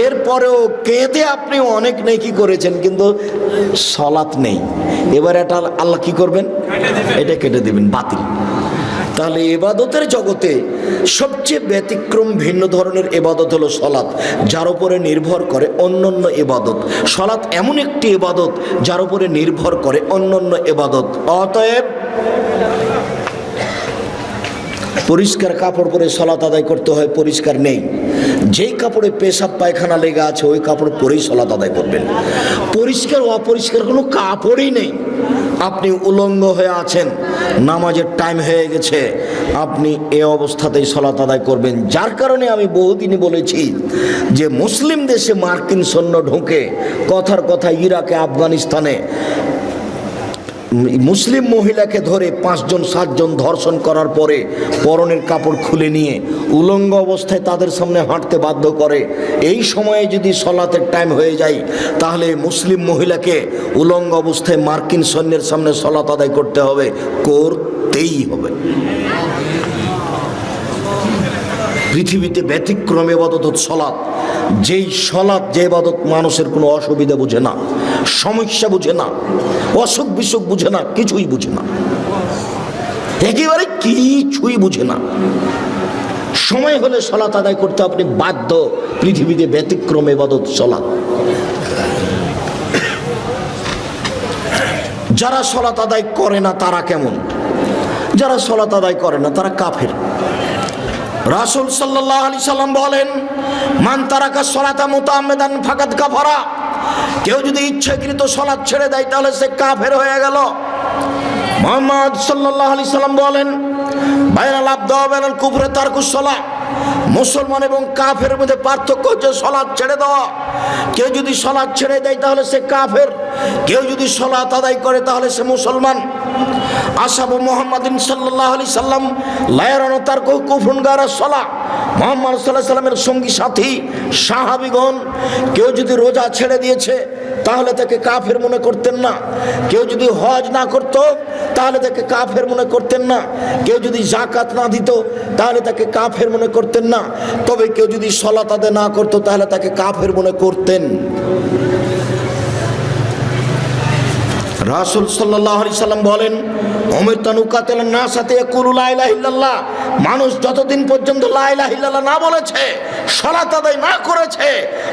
Speaker 1: এরপরেও কেঁদে আপনি অনেক নেকি করেছেন, কিন্তু সালাত নেই। এবার এটা আল্লাহ কি করবেন? এটা কেটে দেবেন, বাতিল। তাহলে ইবাদতের জগতে সবচেয়ে ব্যতিক্রম, ভিন্ন ধরনের ইবাদত হলো সালাত, যার উপরে নির্ভর করে অন্যান্য ইবাদত। সালাত এমন একটি ইবাদত যার উপরে নির্ভর করে অন্যান্য ইবাদত। অতএব পরিষ্কার কাপড় পরে সালাত আদায় করতে হয়, পরিষ্কার নেই, যেই কাপড়ে পেশাব পায়খানা লেগে আছে ওই কাপড় পরেই সালাত আদায় করবেন। পরিষ্কার অপরিষ্কার কোনো কাপড়ই নেই, আপনি উলঙ্গ হয়ে আছেন, নামাজের টাইম হয়ে গেছে, আপনি এ অবস্থাতেই সালাত আদায় করবেন। যার কারণে আমি বহুদিনই বলেছি যে মুসলিম দেশে মার্কিন সৈন্য ঢুকে, কথার কথা ইরাকে, আফগানিস্তানে মুসলিম মহিলাকে ধরে 5 জন 7 জন ধর্ষণ করার পরে পরনের কাপড় খুলে নিয়ে উলঙ্গ অবস্থায় তাদের সামনে হাঁটতে বাধ্য করে। এই সময়ে যদি সালাতের টাইম হয়ে যায় তাহলে মুসলিম মহিলাকে উলঙ্গ অবস্থায় মার্কিন সৈন্যের সামনে সালাত আদায় করতে হবে, করতেই হবে। পৃথিবীতে ব্যতিক্রম ইবাদত সালাত। যেই সালাত, যে ইবাদত মানুষের কোনো অসুবিধা বুঝে না, সমস্যা বুঝে না, অসুখ বিসুখ বুঝে না, কিছুই বুঝে না, একেবারে কিছুই বুঝে না। সময় হলে সালাত আদায় করতে আপনি বাধ্য। পৃথিবীতে ব্যতিক্রম ইবাদত সালাত। যারা সালাত আদায় করে না তারা কেমন? যারা সালাত আদায় করে না তারা কাফের। রাসূল সাল্লাল্লাহু আলাইহি সাল্লাম বলেন, মান তারাকা সালাতা মুতাআম্মিদান ফাকাদ কাফারা। কেউ যদি ইচ্ছাকৃত সালাত ছেড়ে দেয় তাহলে সে কাফের হয়ে গেল। মুহাম্মদ সাল্লাল্লাহু আলাইহি সাল্লাম বলেন, বাইনাল আবদি ওয়া বাইনাল কুফরি তারকুস সালাহ। মুসলমান এবং কাফের মধ্যে পার্থক্য হচ্ছে সালাত ছেড়ে দেওয়া। কেউ যদি সালাত ছেড়ে দেয় তাহলে সে কাফের, কেউ যদি সালাত আদায় করে তাহলে সে মুসলমান। আসহাবু মুহাম্মাদিন সাল্লাল্লাহু আলাইহি সাল্লাম লা ইয়ারাউনা তারকু কুফরুন গায়রা সালাহ। মুহাম্মদ সাল্লাল্লাহু আলাইহি সাল্লামের সঙ্গী সাথী সাহাবীগণ কেউ যদি রোজা ছেড়ে দিয়েছে তাহলে তাকে কাফের মনে করতেন না। কেউ যদি হজ না করত তাহলে তাকে কাফের মনে করতেন না। কেউ যদি যাকাত না দিত তাহলে তাকে কাফের মনে করতেন না। তবে কেউ যদি সালাত আদায় না করত তাহলে তাকে কাফের মনে করতেন। রাসূল সাল্লাল্লাহু আলাইহি সাল্লাম বলেন, উমিরতু আন উকাতিলান নাস হাত্তা ইয়াকুলু লা ইলাহা ইল্লাল্লাহ। মানুষ যতদিন পর্যন্ত লা ইলাহা ইল্লাল্লাহ না বলেছে, সালাত আদায় না করেছে,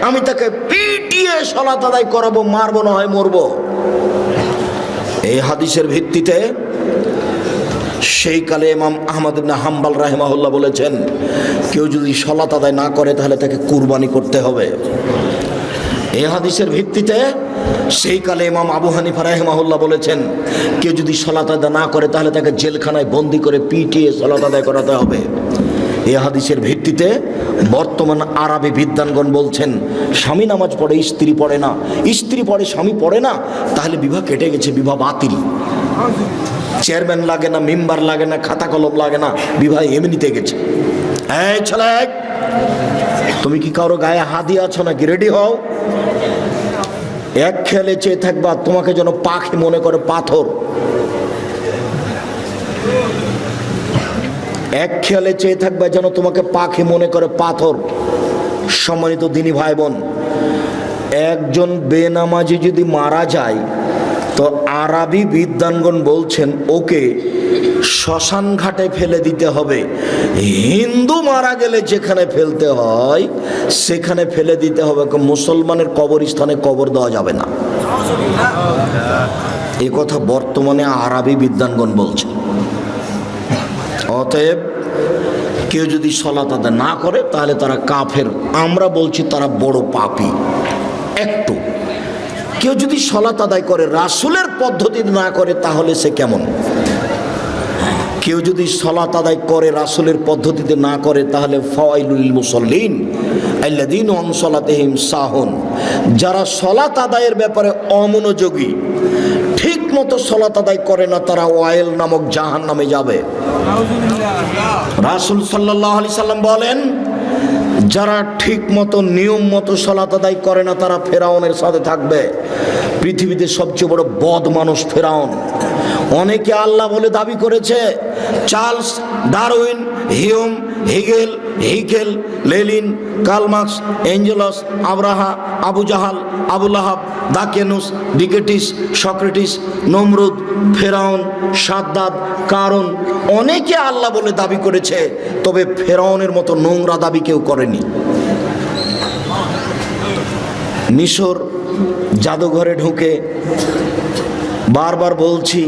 Speaker 1: আমি তাকে পিটিয়ে সালাত আদায় করাবো, মারবো না হয় মরবো। এই হাদিসের ভিত্তিতে সেই কালে ইমাম আহমদ ইবনে হাম্বল রাহিমাহুল্লাহ বলেছেন, কেউ যদি সালাত আদায় না করে তাহলে তাকে কুরবানি করতে হবে। এই হাদিসের ভিত্তিতে সেই কালে ইমাম আবু হানিফা রাহিমাহুল্লাহ বলেছেন, কেউ যদি সালাত আদায় না করে তাহলে তাকে জেলখানায় বন্দি করে পিটিয়ে সালাত আদায় করাতে হবে। এই হাদিসের ভিত্তিতে বর্তমান আরবি বিদ্বানগণ বলছেন, স্বামী নামাজ পড়ে স্ত্রী পড়ে না, স্ত্রী পড়ে স্বামী পড়ে না, তাহলে বিবাহ কেটে গেছে, বিবাহ বাতিল। চেয়ারম্যান লাগে না, মেম্বার লাগে না, খাতা কলম লাগে না, বিবাহ এমনিতে গেছে। এই ছেলে, তুমি কি কারো গায়ে হাত দিয়ে আছো নাকি? রেডি হও। এক খেলে চেয়ে থাকবা তোমাকে যেন পাখি মনে করে পাথর। এক খেয়ালে চেয়ে থাকবে যেন তোমাকে পাখি মনে করে পাথর। সম্মানিত দিনী ভাই বোন, একজন বেনামাজি যদি মারা যায় তো আরবি বিদ্বানগণ বলছেন ওকে শ্মশান ঘাটে ফেলে দিতে হবে। হিন্দু মারা গেলে যেখানে ফেলতে হয় সেখানে ফেলে দিতে হবে, মুসলমানের কবরস্থানে কবর দেওয়া যাবে না। এই কথা বর্তমানে আরবি বিদ্বানগণ বলছেন। অতএব কেউ যদি সালাত আদায় না করে তাহলে তারা কাফের। আমরা বলছি তারা বড় পাপী। একটু কেউ যদি সালাত আদায় করে রাসূলের পদ্ধতি না করে তাহলে সে কেমন? কেউ যদি সালাত আদায় করে রাসূলের পদ্ধতিতে না করে তাহলে ফাওয়াইলুল লিল মুসাল্লিন আল্লাযীনা আন সালাতিহিম সাহুন। যারা সালাত আদায়ের ব্যাপারে অমনোযোগী, ঠিক মতো সালাত আদায় করে না, তারা ওয়াইল নামক জাহান্নামে যাবে। রাসূল সাল্লাল্লাহু আলাইহি সাল্লাম বলেন, যারা ঠিক মতো নিয়ম মতো সালাত আদায় করে না তারা ফেরাউনের সাথে থাকবে। পৃথিবীতে সবচেয়ে বড় বদ মানুষ ফেরাউন। অনেকে আল্লাহ বলে দাবি করেছে। Charles Darwin, Hume, Hegel, Haeckel, Lenin, Karl Marx, Engels, Abraha, Abu Jahal, Abu Lahab, দাকেনুস, ডিকেটিস, সক্রেটিস, নমরুদ, ফেরাউন, সাদ্দাদ, কারুন, অনেকে আল্লাহ বলে দাবি করেছে, তবে ফেরাউনের মতো নোংরা দাবি কেউ করেনি। মিশর জাদুঘরে ঢুকে বারবার বলছি,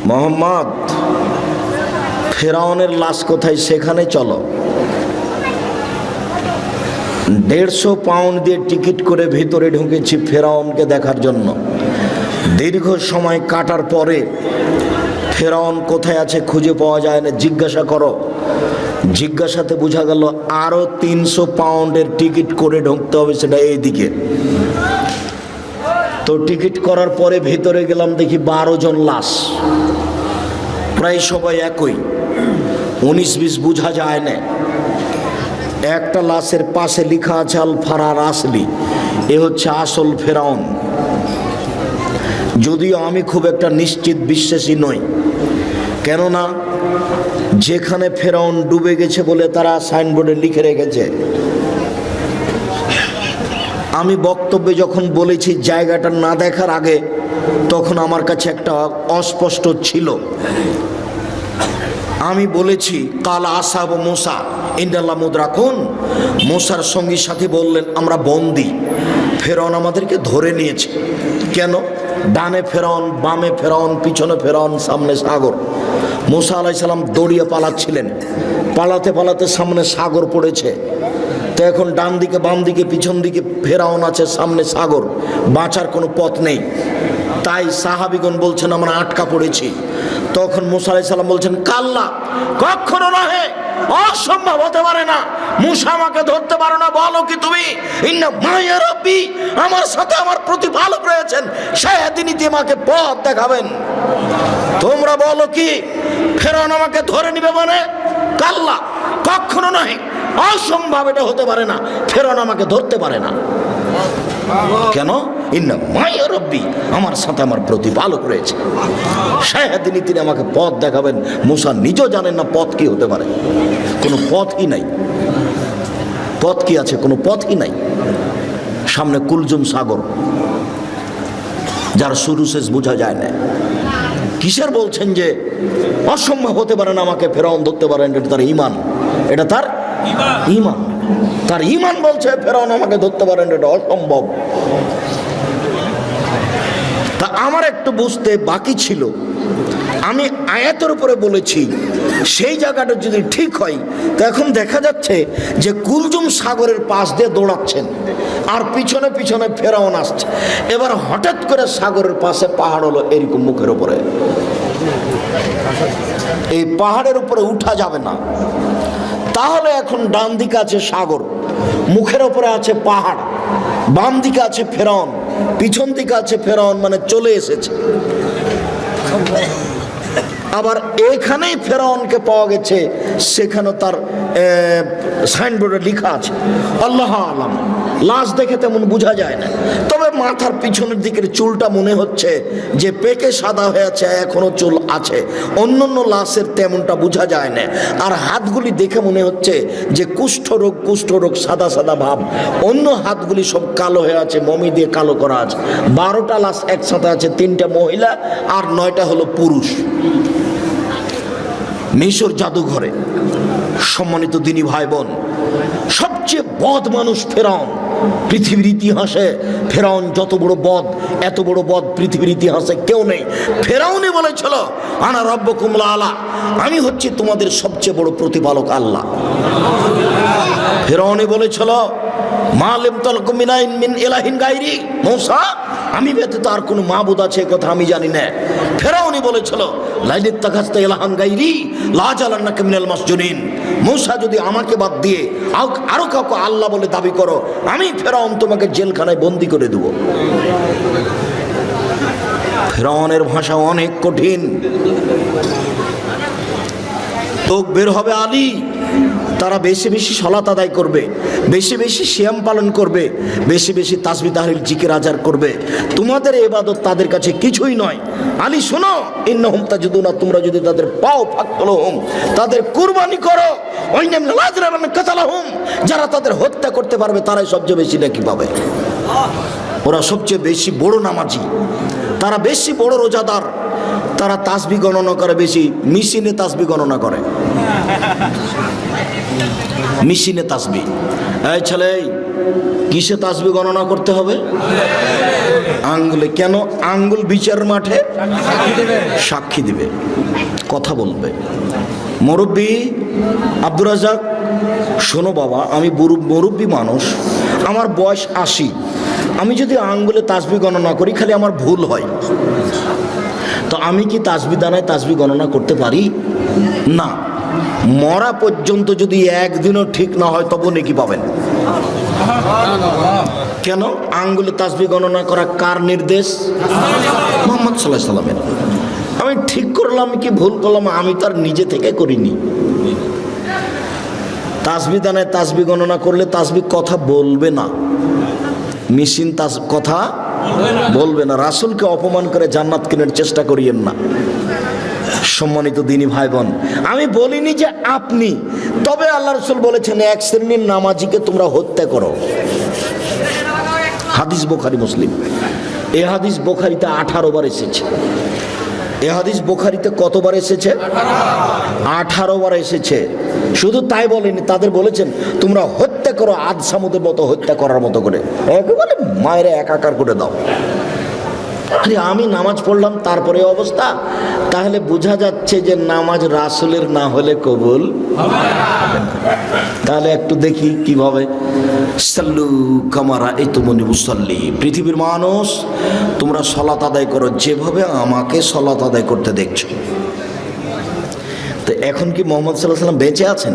Speaker 1: মোহাম্মদ ফেরাউনের লাশ কোথায় সেখানে চলো। 150 পাউন্ড দিয়ে টিকিট করে ভিতরে ঢুকেছি ফেরাউনকে দেখার জন্য। দীর্ঘ সময় কাটার পরে ফেরাউন কোথায় আছে খুঁজে পাওয়া যায় না। জিজ্ঞাসা করো, জিজ্ঞাসাতে বোঝা গেল আরো 300 পাউন্ডের টিকিট করে ঢুকতে হবে, সেটা এইদিকে। তো টিকিট করার পরে ভিতরে গেলাম, দেখি 12 জন লাশ, প্রায় সবাই একই, 19-20 বোঝা যায় না। একটা লাশের পাশে লেখা আছে আল ফারার আসলি, এ হচ্ছে আসল ফেরাউন। যদিও আমি খুব একটা নিশ্চিত বিশ্বাসী নই, কেননা যেখানে ফেরাউন ডুবে গেছে বলে তারা সাইনবোর্ডে লিখে রেখেছে। আমি বক্তব্যে যখন বলেছি জায়গাটা না দেখার আগে, তখন আমার কাছে একটা অস্পষ্ট ছিল। আমি বলেছি কাল আসহাব মুসা ইন্দাল্লাহ মুদরাকুন, মুসার সঙ্গী সাথী বললেন আমরা বন্দী, ফেরাউন আমাদেরকে ধরে নিয়েছে। কেন? ডানে ফেরাউন, বামে ফেরাউন, পিছনে ফেরাউন, সামনে সাগর। মুসা আলাইহিস সালাম দৌড়িয়ে পালাচ্ছিলেন, পালাতে পালাতে সামনে সাগর পড়েছে। তো এখন ডান দিকে বাম দিকে পিছন দিকে ফেরাউন আছে, সামনে সাগর, বাঁচার কোনো পথ নেই। তাই সাহাবীগণ বলছেন আমরা আটকা পড়েছি। তখন মুসা আলাইহিস সালাম বলছেন কাল্লা, কখনো নহে, অসম্ভব হতে পারে না, মুসা আমাকে ধরতে পারো না। বলো কি তুমি? ইন্না মায়া রাব্বি, আমার সাথে আমার প্রতিপালক রয়েছেন, সেদিনই তিনি আমাকে পথ দেখাবেন। তোমরা বলো কি ফেরাউন আমাকে ধরে নিবে? মানে কাল্লা, কখনো নহে, অসম্ভব, এটা হতে পারে না, ফেরাউন আমাকে ধরতে পারে না। কেন? ইন্না মায়া রাব্বি, আমার সাথে আমার প্রতিপালক রয়েছে, সেদিনই তিনি আমাকে পথ দেখাবেন। মুসা নিজেও জানেন না পথ কি হতে পারে, কোনো পথই নাই। পথ কি আছে? কোনো পথই নাই। সামনে কুলজুম সাগর, যার শুরু শেষ বোঝা যায় না। কিসের বলছেন যে অসম্ভব হতে পারে না আমাকে ফেরাউন ধরতে পারেন? এটা তার ঈমান, এটা তার ঈমান, তার ঈমান বলছে ফেরাউন আমাকে ধরতে পারেন, এটা অসম্ভব। তা আমার একটু বুঝতে বাকি ছিল। আমি আয়াতের উপরে বলেছি, সেই জায়গাটা যদি ঠিক হয়, তো এখন দেখা যাচ্ছে যে কুলজুম সাগরের পাশ দিয়ে দৌড়াচ্ছেন আর পিছনে পিছনে ফেরাউন আসছে। এবার হঠাৎ করে সাগরের পাশে পাহাড় হলো এরকম মুখের উপরে, এই পাহাড়ের উপরে উঠা যাবে না। তাহলে এখন ডান দিকে আছে সাগর, মুখের উপরে আছে পাহাড়, বাম দিকে আছে ফেরাউন, পিছন দিকে আছে ফেরাউন, মানে চলে এসেছে। আবার এখানেই ফেরাউনকে পাওয়া গেছে, সেখানে তার সাইনবোর্ডে লেখা আছে আল্লাহ আলাম। লাশ দেখে তেমন বোঝা যায় না, তবে মাথার পিছনের দিকের চুলটা মনে হচ্ছে যে পেকে সাদা হয়েছে, এখনো চুল আছে। অন্যান্য লাশের তেমনটা বোঝা যায় না। আর হাতগুলি দেখে মনে হচ্ছে যে কুষ্ঠরোগ সাদা সাদা ভাব। অন্য হাতগুলি সব কালো হয়ে আছে, মমি দিয়ে কালো করা আছে। 12টা লাশ একসাথে আছে, 3টা মহিলা আর 9টা হলো পুরুষ। মিশর জাদুঘরে। সম্মানিত দিনী ভাই বোন, সবচেয়ে বদ মানুষ ফেরাউন। পৃথিবীর ইতিহাসে ফেরাউন যত বড় বদ, এত বড় বদ পৃথিবীর ইতিহাসে কেউ নেই। ফেরাউনই বলেছিল আনা রব্বুকুম আলা, আমি হচ্ছি তোমাদের সবচেয়ে বড় প্রতিপালক আল্লাহ। ফেরাউনই বলেছিল মা লিম তালকুম মিন ইলাহিন গায়রি, মূসা আমি ব্যতীত আর কোনো মাবুদ আছে কথা আমি জানি না। ফেরাউনই বলেছিল লাইলিত তাখাস্তা ইলাহান গায়রি লা জালান্নাকা মিনাল মাসজুনিন, মূসা যদি আমাকে বাদ দিয়ে আরো কাউকে আল্লাহ বলে দাবি করো, আমি ফেরাউন তোমাকে জেলখানায় বন্দি করে দেব। ফেরাউনের ভাষা অনেক কঠিন। তোক বের হবে আলী, তারা বেশি বেশি সালাত আদায় করবে, বেশি বেশি সিয়াম পালন করবে, বেশি বেশি তাসবিহ তাহলিল জিকির আজকার করবে। তোমাদের ইবাদত তাদের কাছে কিছুই নয়। আলী শোনো, ইন্নাহুম তাজুদুনা, তোমরা যদি তাদের পাও ফাকতুলহুম, তাদের কুরবানি করো। ওয়াইনাম লাযরামান কাতালাহুম, যারা তাদের হত্যা করতে পারবে তারাই সবচেয়ে বেশি নেকি পাবে। ওরা সবচেয়ে বেশি বড় নামাজি, তারা বেশি বড় রোজাদার, তারা তাসবিহ গণনা করে বেশি, মেশিনে তাসবিহ গণনা করে, মেশিনে তাসবিহ। এই ছেলে, কিসে তাসবিহ গণনা করতে হবে? আঙ্গুলে। কেন? আঙ্গুল বিচার মাঠে সাক্ষী দিবে, কথা বলবে। মুরব্বী আব্দুর রাজ্জাক, শোনো বাবা, আমি মুরব্বী মানুষ, আমার বয়স 80, আমি যদি আঙ্গুলে তাসবিহ গণনা করি খালি আমার ভুল হয়, তো আমি কি তাসবিহ দানায় তাসবিহ গণনা করতে পারি? না। মরা পর্যন্ত যদি একদিনও ঠিক না হয় তবু নেকি পাবেন। কেন? আঙ্গুলে তাসবিহ গণনা করা কার নির্দেশ? মুহাম্মদ সাল্লাল্লাহু আলাইহি সাল্লামের। আমি ঠিক করলাম কি ভুল করলাম আমি তার নিজে থেকে করিনি। তাসবিহ দানায় তাসবিহ গণনা করলে তাসবিহ কথা বলবে না, মেশিন কথা বলবে না। রাসূলকে অপমান করে জান্নাত কেনার চেষ্টা করিয়েন না। সম্মানিত দিনী ভাই বোন, আমি বলিনি যে আপনি, তবে আল্লাহ রাসূল বলেছেন এক শ্রেণীর নামাজিকে তোমরা হত্যা করো। হাদিস বুখারী মুসলিম। এই হাদিস বুখারীতে 18 বার এসেছে। এই হাদিস বুখারীতে কতবার এসেছে? 18 বার এসেছে। শুধু তাই বলেনি, তাদের বলেছেন তোমরা হত্যা করো, আদ সামুদের মতো হত্যা করার মতো করে, একেবারে মায়েরা একাকার করে দাও। আরে আমি নামাজ পড়লাম তারপরে অবস্থা, তাহলে বোঝা যাচ্ছে যে নামাজ রাসূলের না হলে কবুল হবে না। তাহলে একটু দেখি কিভাবে। সাল্লু কামা রাআইতুমুনি উসাল্লি, পৃথিবীর মানুষ তোমরা সালাত আদায় করো যেভাবে আমাকে সালাত আদায় করতে দেখছো। তো এখন কি মুহাম্মদ সাল্লাল্লাহু আলাইহি ওয়াসাল্লাম বেঁচে আছেন?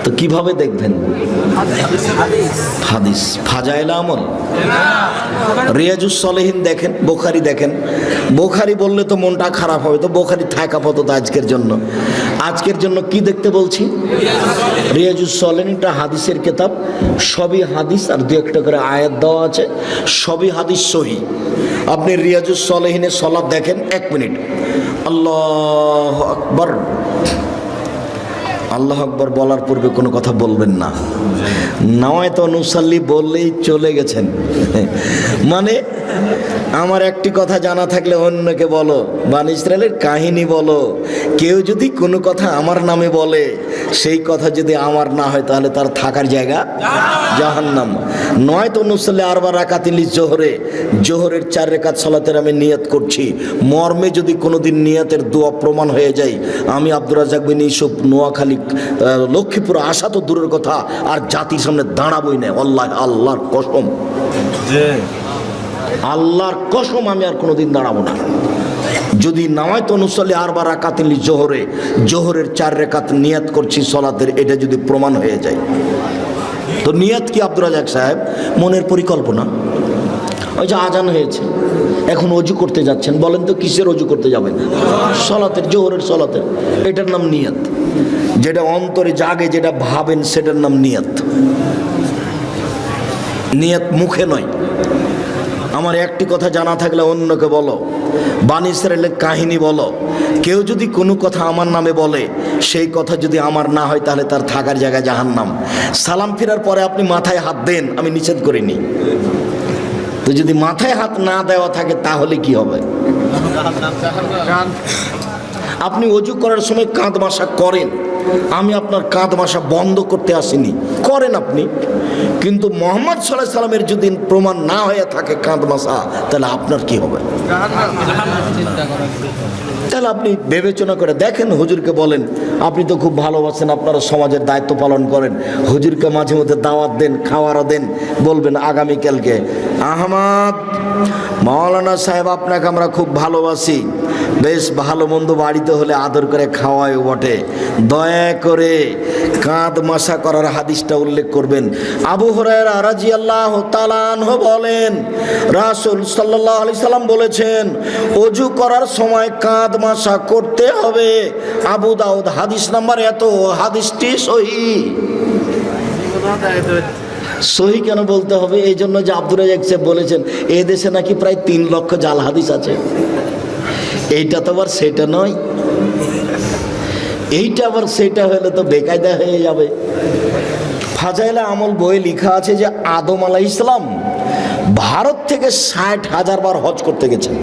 Speaker 1: তো কিভাবে দেখবেন? হাদিস, ফাজাইল আমল, রিয়াজুস সলিহিন দেখেন, বুখারী দেখেন। বুখারী বললে তো মনটা খারাপ হবে, তো বুখারী থাকা আপাতত আজকের জন্য। আজকের জন্য কি দেখতে বলছি? রিয়াজুস সলিহিন, এটা হাদিসের কিতাব, সবই হাদিস, আর দু একটা করে আয়াত দেওয়া আছে, সবই হাদিস সহিহ। আপনি রিয়াজুস সলিহিনের সালাত দেখেন, 1 মিনিট আল্লাহু আকবার, আল্লাহু আকবার বলার পূর্বে কোনো কথা বলবেন না। নাওয়াইতু নুসাল্লি বললেই চলে গেছেন। মানে আমার একটি কথা জানা থাকলে অন্যকে বলো, বনী ইসরাইলের কাহিনী বলো। কেউ যদি কোনো কথা আমার নামে বলে, সেই কথা যদি আমার না হয় তাহলে তার থাকার জায়গা জাহান্নাম। নয়তো নুসাল্লি আরবা রাকাতিল জোহরে, জোহরের 4 রাকাত সালাতের আমি নিয়ত করছি, মর্মে যদি কোনোদিন নিয়তের দোয়া প্রমাণ হয়ে যায়, আমি আব্দুর রাজ্জাক বিন ইউসুফ নোয়াখালী লক্ষ্মীপুর আসা তো দূরের কথা, আর জাতির সামনে দাঁড়াবই না। আল্লাহর কসম, আল্লাহর কসম, আমি আর কোনোদিন দাঁড়াবো না। যদি নাওয়াইতু নুসাল্লি আরবা রাকাতিল জোহরে, জোহরের 4 রাকাত নিয়ত করছি সলাতের, এটা যদি প্রমাণ হয়ে যায়। তো নিয়ত কি আব্দুর রাজ্জাক সাহেব? মনের পরিকল্পনা। ওই যে আজান হয়েছে, এখন অজু করতে যাচ্ছেন, বলেন তো কিসের অজু করতে যাবেন? সলাতের, জোহরের সলাতের। এটার নাম নিয়ত। যেটা অন্তরে জাগে, যেটা ভাবেন, সেটার নাম নিয়ত। নিয়ত মুখে নয়। আমার একটি কথা জানা থাকলে অন্যকে বলো, বনী ইসরাইলের কাহিনী বলো। কেউ যদি কোনো কথা আমার নামে বলে, সেই কথা যদি আমার না হয় তাহলে তার থাকার জায়গা জাহান্নাম। সালাম ফেরার পরে আপনি মাথায় হাত দেন, আমি নিষেধ করিনি। তো যদি মাথায় হাত না দেওয়া থাকে তাহলে কি হবে? আপনি অজু করার সময় কাঁধ মাসা করেন, আমি আপনার কাঁধ মাসা বন্ধ করতে আসিনি, করেন আপনি। কিন্তু মুহাম্মদ সাল্লাল্লাহু আলাইহি সাল্লামের যদি প্রমাণ না হয়ে থাকে কাঁধ মাসা, তাহলে আপনার কি হবে? তাহলে আপনি বিবেচনা করে দেখেন, হুজুরকে বলেন, আপনি তো খুব ভালোবাসেন, আপনারা সমাজের দায়িত্ব পালন করেন, হুজুরকে মাঝে মধ্যে দাওয়াত দেন, খাওয়ারও দেন। বলবেন আগামীকালকে, আহমদ মাওলানা সাহেব আপনাকে আমরা খুব ভালোবাসি, বেশ ভালো মন্দ বাড়িতে হলে আদর করে খাওয়ায় বটে, দয়া করে কাঁধ মাসা করার হাদিসটা উল্লেখ করবেন। আবু হুরায়রা রাদিয়াল্লাহু তাআলা আনহু বলেন, রাসূল সাল্লাল্লাহু আলাইহি সাল্লাম বলেছেন, ওযু করার সময় কাঁধ মাসা করতে হবে। আবু দাউদ হাদিস নাম্বার এত, হাদিসটি সহিহ। সহিহ কেন বলতে হবে? এই জন্য যে আব্দুর রাজ্জাক সাহেব বলেছেন এ দেশে নাকি প্রায় 3 লক্ষ জাল হাদিস আছে। এইটা তো আবার সেটা নয়, এইটা আবার সেটা হলে তো বেকায়দা হয়ে যাবে। ফাজাইলে আমল বইয়ে লেখা আছে যে আদম আলাইহিস সালাম ভারত থেকে 60,000 বার হজ করতে গেছেন।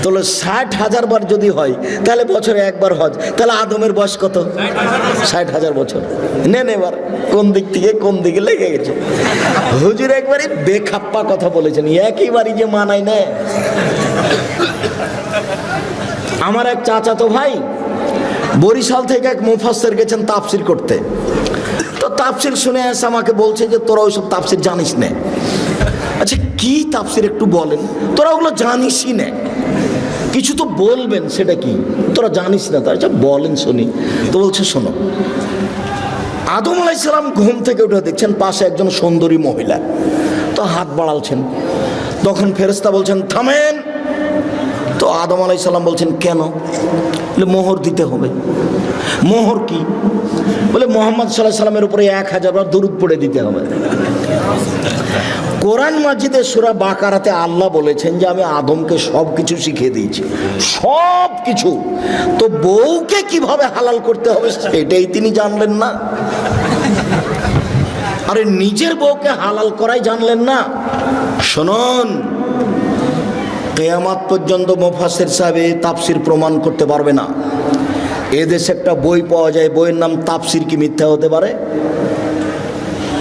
Speaker 1: তাহলে 60,000 বার যদি হয়, তাহলে বছরে একবার হজ, তাহলে আদমের বয়স কত? 60,000 বছর। নেন এবার কোন দিক থেকে কোন দিকে লেগে গেছে। হুজুর একবারই বেখাপ্পা কথা বলেছেন, একইবারই যে মানায় না। আমার এক চাচাতো ভাই বরিশাল থেকে এক মুফাসসির গেছেন তাফসীর করতে। তো তাফসীর শুনে এসে আমাকে বলছে যে তোরা ওইসব তাফসীর জানিস না। আচ্ছা কি তাফসীর একটু বলেন, তোরা ওগুলো জানিসই না, কিছু তো বলবেন, সেটা কি তোরা জানিস না? তাই আচ্ছা বলেন শুনি। তো বলছে শোনো, আদম আলাইহিস সালাম ঘুম থেকে উঠে দেখছেন পাশে একজন সুন্দরী মহিলা, তো হাত বাড়ালছেন। তখন ফেরেশতা বলছেন থামেন। তো আদম আলাইহিস সালাম বলছেন কেন? বলে মোহর দিতে হবে। মোহর কি? বলে মুহাম্মদ সাল্লাল্লাহু আলাইহি সাল্লামের উপরে 1000 বার দরুদ পড়ে দিতে হবে। কোরআন মাজিদে সূরা বাকারাতে আল্লাহ বলেছেন যে আমি আদমকে সব কিছু শিখিয়ে দিয়েছি, সব কিছু। তো বউকে কিভাবে হালাল করতে হবে সেটাই তিনি জানলেন না? আরে নিজের বউকে হালাল করাই জানলেন না? শুনুন, কিয়ামত পর্যন্ত মুফাসসির সাহেব এই তাফসীর প্রমাণ করতে পারবে না। এদেশে একটা বই পাওয়া যায়, বইয়ের নাম তাফসীর, কি মিথ্যা হতে পারে?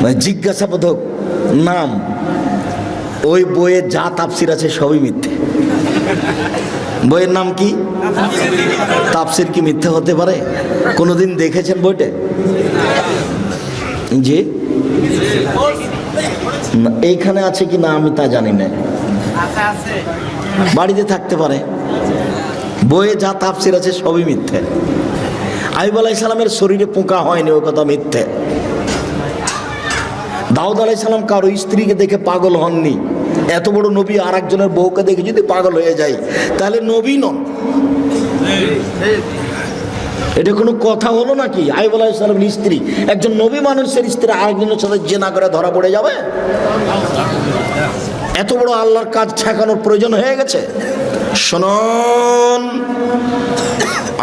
Speaker 1: মানে জিজ্ঞাসাবোধক নাম, ওই বইয়ে যা তাফসির আছে সবই মিথ্যে। বইয়ের নাম কি? তাফসির কি মিথ্যে হতে পারে? কোনোদিন দেখেছেন বইটা? জি, এইখানে আছে কি না আমি তা জানি না, বাড়িতে থাকতে পারে। বইয়ে যা তাফসির আছে সবই মিথ্যে। আইয়ুব আলাইহিস সালামের শরীরে পোকা হয়নি, ওই কথা মিথ্যে। দাউদ আলাইহিস সালাম কারো স্ত্রীকে দেখে পাগল হননি। এত বড় নবী আর একজনের বউকে দেখে যদি পাগল হয়ে যায় তাহলে নবী নন। এটা কোনো কথা হলো নাকি? আইয়ুব আলাইহিস সালামের স্ত্রী, একজন নবী মানুষের স্ত্রী আরেকজনের সাথে জিনা করে ধরা পড়ে যাবে? এত বড় আল্লাহর কাজ ঠেকানোর প্রয়োজন হয়ে গেছে? শুনুন,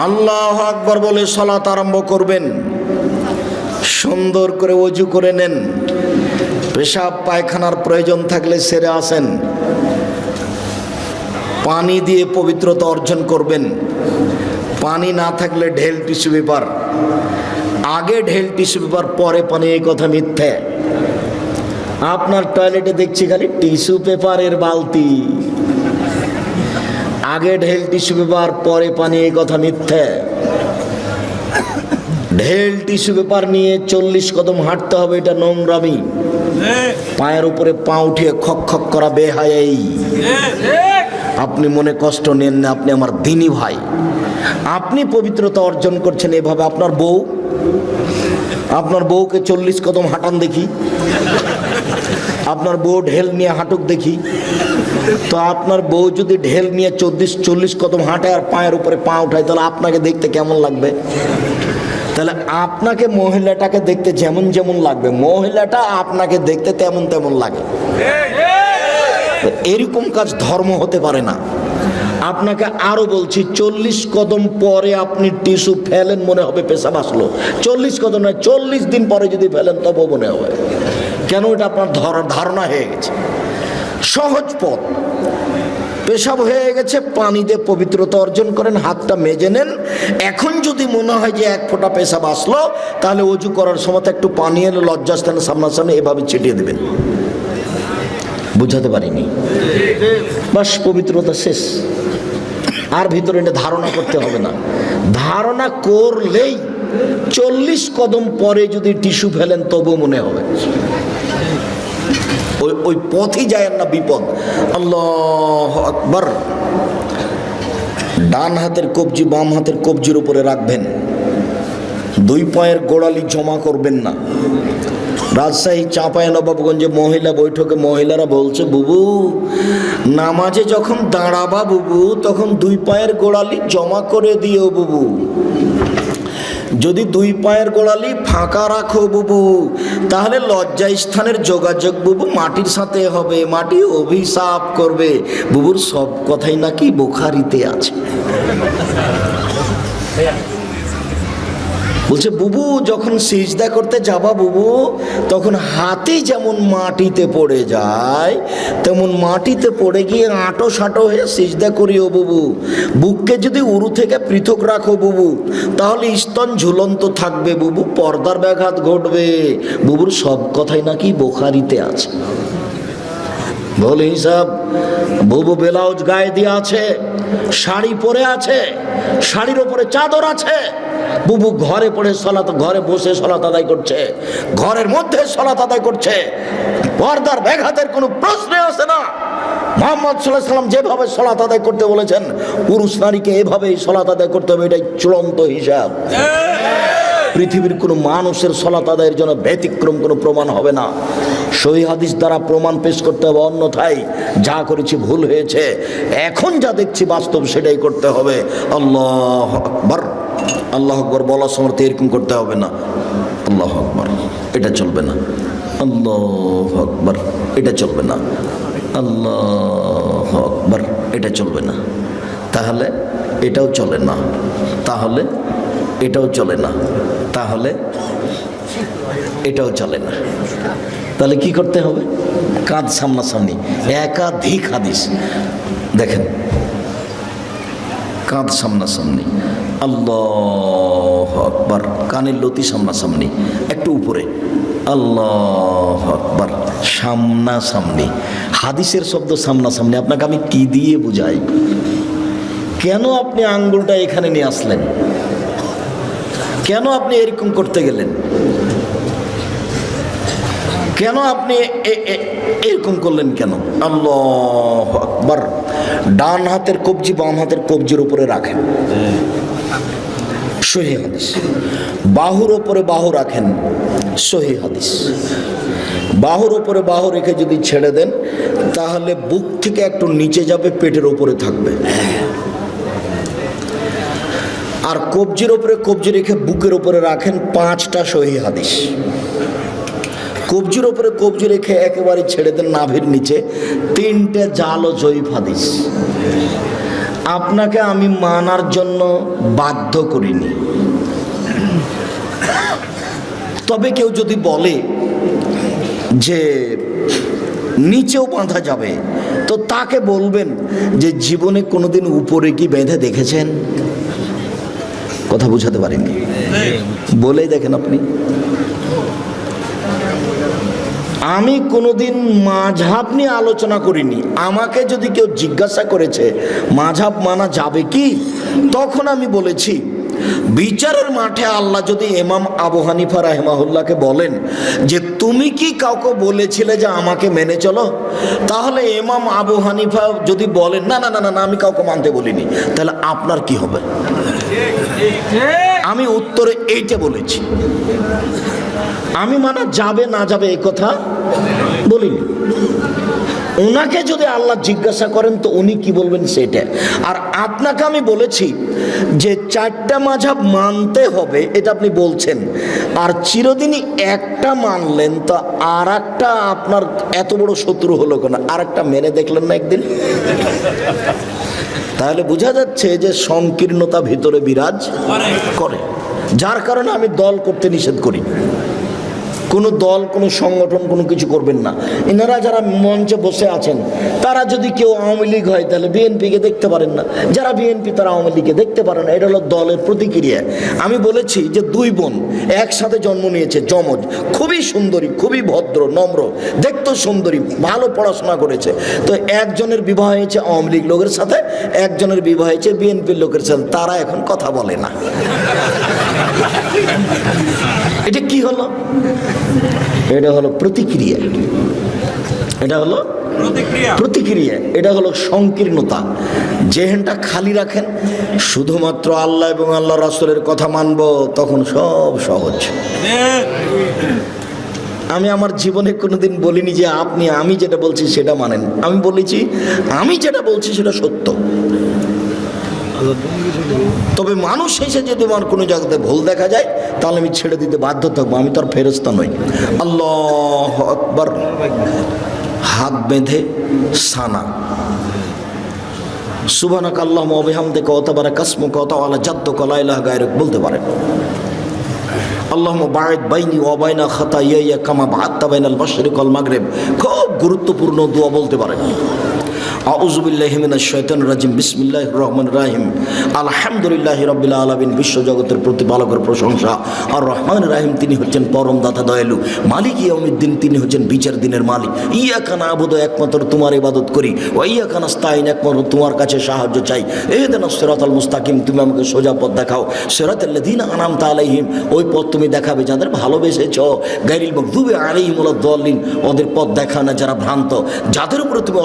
Speaker 1: আল্লাহু আকবার বলে সালাত আরম্ভ করবেন। সুন্দর করে ওযু করে নেন। পেশাব পায়খানার প্রয়োজন থাকলে সেরে আসেন। পানি দিয়ে পবিত্রতা অর্জন করবেন। পানি না থাকলে ঢেল টিস্যু পেপার। আগে ঢেল টিস্যু পেপার, পরে পানি, এই কথা মিথ্যে। আপনার টয়লেটে দেখছি খালি টিস্যু পেপারের বালতি। আগে ঢেল টিস্যু পেপার, পরে পানি, এই কথা মিথ্যে। ঢেল টিস্যু পেপার নিয়ে 40 কদম হাঁটতে হবে, এটা নোংরামি। পায়ের উপরে পা উঠিয়ে খক খক করা বেহায়াই। আপনি মনে কষ্ট নেন না, আপনি আমার দিনী ভাই। আপনি পবিত্রতা অর্জন করছেন এভাবে। আপনার বউকে 40 কদম হাঁটান দেখি। আপনার বউ ঢেল নিয়ে হাঁটুক দেখি। তো আপনার বউ যদি ঢেল নিয়ে 40 কদম হাঁটে আর পায়ের উপরে পা উঠায়, তাহলে আপনাকে দেখতে কেমন লাগবে? তাহলে আপনাকে, মহিলাটাকে দেখতে যেমন যেমন লাগবে, মহিলাটা আপনাকে দেখতে তেমন তেমন লাগে। এরকম কাজ ধর্ম হতে পারে না। আপনাকে আরো বলছি, 40 কদম পরে আপনি টিস্যু ফেলেন, মনে হবে পেশাব আসলো। 40 কদম নয়, 40 দিন পরে যদি ফেলেন তবুও মনে হবে। কেন? এটা আপনার ধারণা হয়ে গেছে। সহজ পথ। পেশাব হয়ে গেছে, পানি দিয়ে পবিত্রতা অর্জন করেন, হাতটা মেজে নেন। এখন যদি মনে হয় যে এক ফোঁটা পেশাব আসলো, তাহলে ওযু করার সময় একটু পানি এনে লজ্জাস্থানে সামনাসামনি এভাবে ছিটিয়ে দেবেন। বুঝাতে পারিনি? বাস, পবিত্রতা শেষ। আর ভিতরে এটা ধারণা করতে হবে না। ধারণা করলেই 40 কদম পরে যদি টিস্যু ফেলেন তবু মনে হবে। ওই পথই যায় না, বিপদ। আল্লাহু আকবার। ডান হাতের কবজি বাম হাতের কবজির উপরে রাখবেন। 2 পায়ের গোড়ালি জমা করবেন না। রাজশাহী চাঁপাইনবাবগঞ্জে মহিলা বৈঠকে মহিলারা বলছে, বুবু নামাজে যখন দাঁড়াবা বুবু, তখন 2 পায়ের গোড়ালি জমা করে দিও বুবু। যদি 2 পায়ের গোড়ালি ফাঁকা রাখো বুবু, তাহলে লজ্জা স্থানের যোগাযোগ বুবু মাটির সাথে হবে, মাটি অভিশাপ করবে। বুবুর সব কথাই নাকি বুখারীতে আছে। বলছে, বুবু যখন সিজদা করতে যাবা বুবু, তখন হাতে যেমন মাটিতে পড়ে যায়, তেমন মাটিতে পড়ে গিয়ে আঁটো সাঁটো হয়ে সিজদা করিও বুবু। বুককে যদি উরু থেকে পৃথক রাখো বুবু, তাহলে স্তন ঝুলন্ত থাকবে বুবু, পর্দার ব্যাঘাত ঘটবে। বুবুর সব কথাই নাকি বুখারীতে আছে। বলে হিসাব, বুবু ব্লাউজ গায়ে দিয়ে আছে, শাড়ি পরে আছে, শাড়ির ওপরে চাদর আছে। বুবু ঘরে পড়ে ঘরে বসে সলাত আদায় করছে, ঘরের মধ্যে সলাত আদায় করছে। পর্দার ব্যাঘাতের কোনো প্রশ্ন আসে না। মুহাম্মদ সাল্লাল্লাহু আলাইহি ওয়াসাল্লাম যেভাবে সলাত আদায় করতে বলেছেন, পুরুষ নারীকে এভাবেই সলাত আদায় করতে হবে। এটাই চূড়ান্ত হিসাব। পৃথিবীর কোনো মানুষের সলাত আদায়ের জন্য ব্যতিক্রম কোনো প্রমাণ হবে না। সহিহ হাদিস দ্বারা প্রমাণ পেশ করতে হবে, অন্যথায় যা করেছি ভুল হয়েছে। এখন যা দেখছি বাস্তব সেটাই করতে হবে। আল্লাহু আকবার। আল্লাহু আকবার বলার সময় এরকম করতে হবে না, আল্লাহু আকবার, এটা চলবে না। আল্লাহু আকবার, এটা চলবে না। আল্লাহু আকবার, এটা চলবে না। তাহলে এটাও চলে না, তাহলে এটাও চলে না, তাহলে এটাও চলে না। তাহলে কি করতে হবে? কাঁধ সামনাসামনি। একাধিক হাদিস দেখেন, কাঁধ সামনাসামনি, আল্লাহু আকবার, কানের লতি সামনাসামনি, একটু উপরে, আল্লাহু আকবার। সামনাসামনি, হাদিসের শব্দ সামনাসামনি। আপনাকে আমি কি দিয়ে বুঝাই? কেন আপনি আঙ্গুলটা এখানে নিয়ে আসলেন? কেন আপনি এরকম করতে গেলেন? কেন আপনি এরকম করলেন কেন? আল্লাহু আকবার। ডান হাতের কবজি বাম হাতের কবজির উপরে রাখেন, সহিহ হাদিস। বাহুর ওপরে বাহু রাখেন, সহিহ হাদিস। বাহুর ওপরে বাহু রেখে যদি ছেড়ে দেন তাহলে বুক থেকে একটু নিচে যাবে, পেটের ওপরে থাকবে। আর কবজির ওপরে কবজি রেখে বুকের ওপরে রাখেন, 5টা সহিহ হাদিস। কবজির ওপরে কবজি রেখে একেবারে ছেড়ে দেন নাভির নিচে, 3টে জাল ও জয়ীফ হাদিস। আপনাকে আমি মানার জন্য বাধ্য করিনি। তবে কেউ যদি বলে যে নিচেও বাঁধা যাবে, তো তাকে বলবেন যে জীবনে কোনোদিন উপরে কি বেঁধে দেখেছেন? কথা বুঝাতে পারেননি, বলেই দেখেন আপনি। আমি কোনোদিন মাঝহাব নিয়ে আলোচনা করিনি। আমাকে যদি কেউ জিজ্ঞাসা করেছে মাঝহাব মানা যাবে কি, তখন আমি বলেছি বিচারের মাঠে আল্লাহ যদি ইমাম আবু হানিফা রাহিমাহুল্লাহকে বলেন যে তুমি কি কাউকে বলেছিলে যে আমাকে মেনে চলো, তাহলে ইমাম আবু হানিফা যদি বলেন না না না না আমি কাউকে মানতে বলিনি, তাহলে আপনার কি হবে? আমি উত্তরে এইটা বলেছি। আমি মানা যাবে না যাবে এই কথা বলিনি। ওনাকে যদি আল্লাহ জিজ্ঞাসা করেন তো উনি কি বলবেন সেটা। আর আপনাকে আমি বলেছি যে 4টা মাযহাব মানতে হবে, এটা আপনি বলছেন, আর চিরদিনই একটা মানলেন, তো আর একটা আপনার এত বড় শত্রু হলো কেন? আর একটা মেনে দেখলেন না একদিন? তাহলে বোঝা যাচ্ছে যে সংকীর্ণতা ভিতরে বিরাজ করে, যার কারণে আমি দল করতে নিষেধ করি। কোনো দল, কোনো সংগঠন, কোনো কিছু করবেন না। এনারা যারা মঞ্চে বসে আছেন তারা যদি কেউ আওয়ামী লীগ হয় তাহলে বিএনপিকে দেখতে পারেন না, যারা বিএনপি তারা আওয়ামী লীগকে দেখতে পারেন না। এটা হলো দলের প্রতিক্রিয়া। আমি বলেছি যে 2 বোন একসাথে জন্ম নিয়েছে, যমজ, খুবই সুন্দরী, খুবই ভদ্র, নম্র, দেখতেও সুন্দরী, ভালো পড়াশোনা করেছে। তো একজনের বিবাহ হয়েছে আওয়ামী লীগ লোকের সাথে, একজনের বিবাহ হয়েছে বিএনপির লোকের সাথে। তারা এখন কথা বলে না। এটা কি হলো? এটা হলো প্রতিক্রিয়া। এটা হলো প্রতিক্রিয়া। এটা হলো সংকীর্ণতা। যেহেনটা খালি রাখেন শুধুমাত্র আল্লাহ এবং আল্লাহ রাসূলের কথা মানব, তখন সব সহজ। আমি আমার জীবনে কোনোদিন বলিনি যে আপনি আমি যেটা বলছি সেটা মানেন। আমি বলেছি আমি যেটা বলছি সেটা সত্য। তবে মানুষ এসে যদি আমার কোনো জায়গাতে ভুল দেখা যায় তাহলে আমি ছেড়ে দিতে বাধ্য থাকবো। আমি তার ফেরেশতা নই। আল্লাহু আকবার। হাত বেঁধে সানা সুবহানাকা আল্লাহুম্মা ওয়া বিহামদিকা ওয়া তাবারাকা ইসমুকা ওয়া তাআলা জাদ্দুকা লা ইলাহা গায়রুক বলতে পারেন। আল্লাহুম্মা বা'id বাইনি ওয়া বাইনা খাতায়ায়া কামা বা'আদতা বাইনাল মাশরিক ওয়াল মাগরিব। খুব গুরুত্বপূর্ণ দোয়া বলতে পারেন। আউযু বিল্লাহি মিনাশ শাইতানির রাজিম। বিসমিল্লাহির রহমানির রহিম। আলহামদুলিল্লাহি রাব্বিল আলামিন। বিশ্ব জগতের প্রতিপালকের প্রশংসা। আর রহমানির রহিম, তিনি হচ্ছেন পরম দাতা দয়ালু। মালিক ইয়াউমিদ্দিন, তিনি হচ্ছেন বিচার দিনের মালিক। ইয়াকা না'বুদু, একমাত্র তোমার ইবাদত করি। ওয়া ইয়াকা নাস্তাইন, একমাত্র তোমার কাছে সাহায্য চাই। ইহদিনাস সিরাতাল মুস্তাকিম, তুমি আমাকে সোজা পথ দেখাও। সিরাতাল লাযিনা আন'আমতা আলাইহিম, ওই পথ তুমি দেখাবে যাদের ভালোবেসেছো। গায়রিল মাগদুবি আলাইহিম ওয়ালাদ দাল্লিন, ওদের পথ দেখাও না যারা ভ্রান্ত। যাদের উপরে তুমি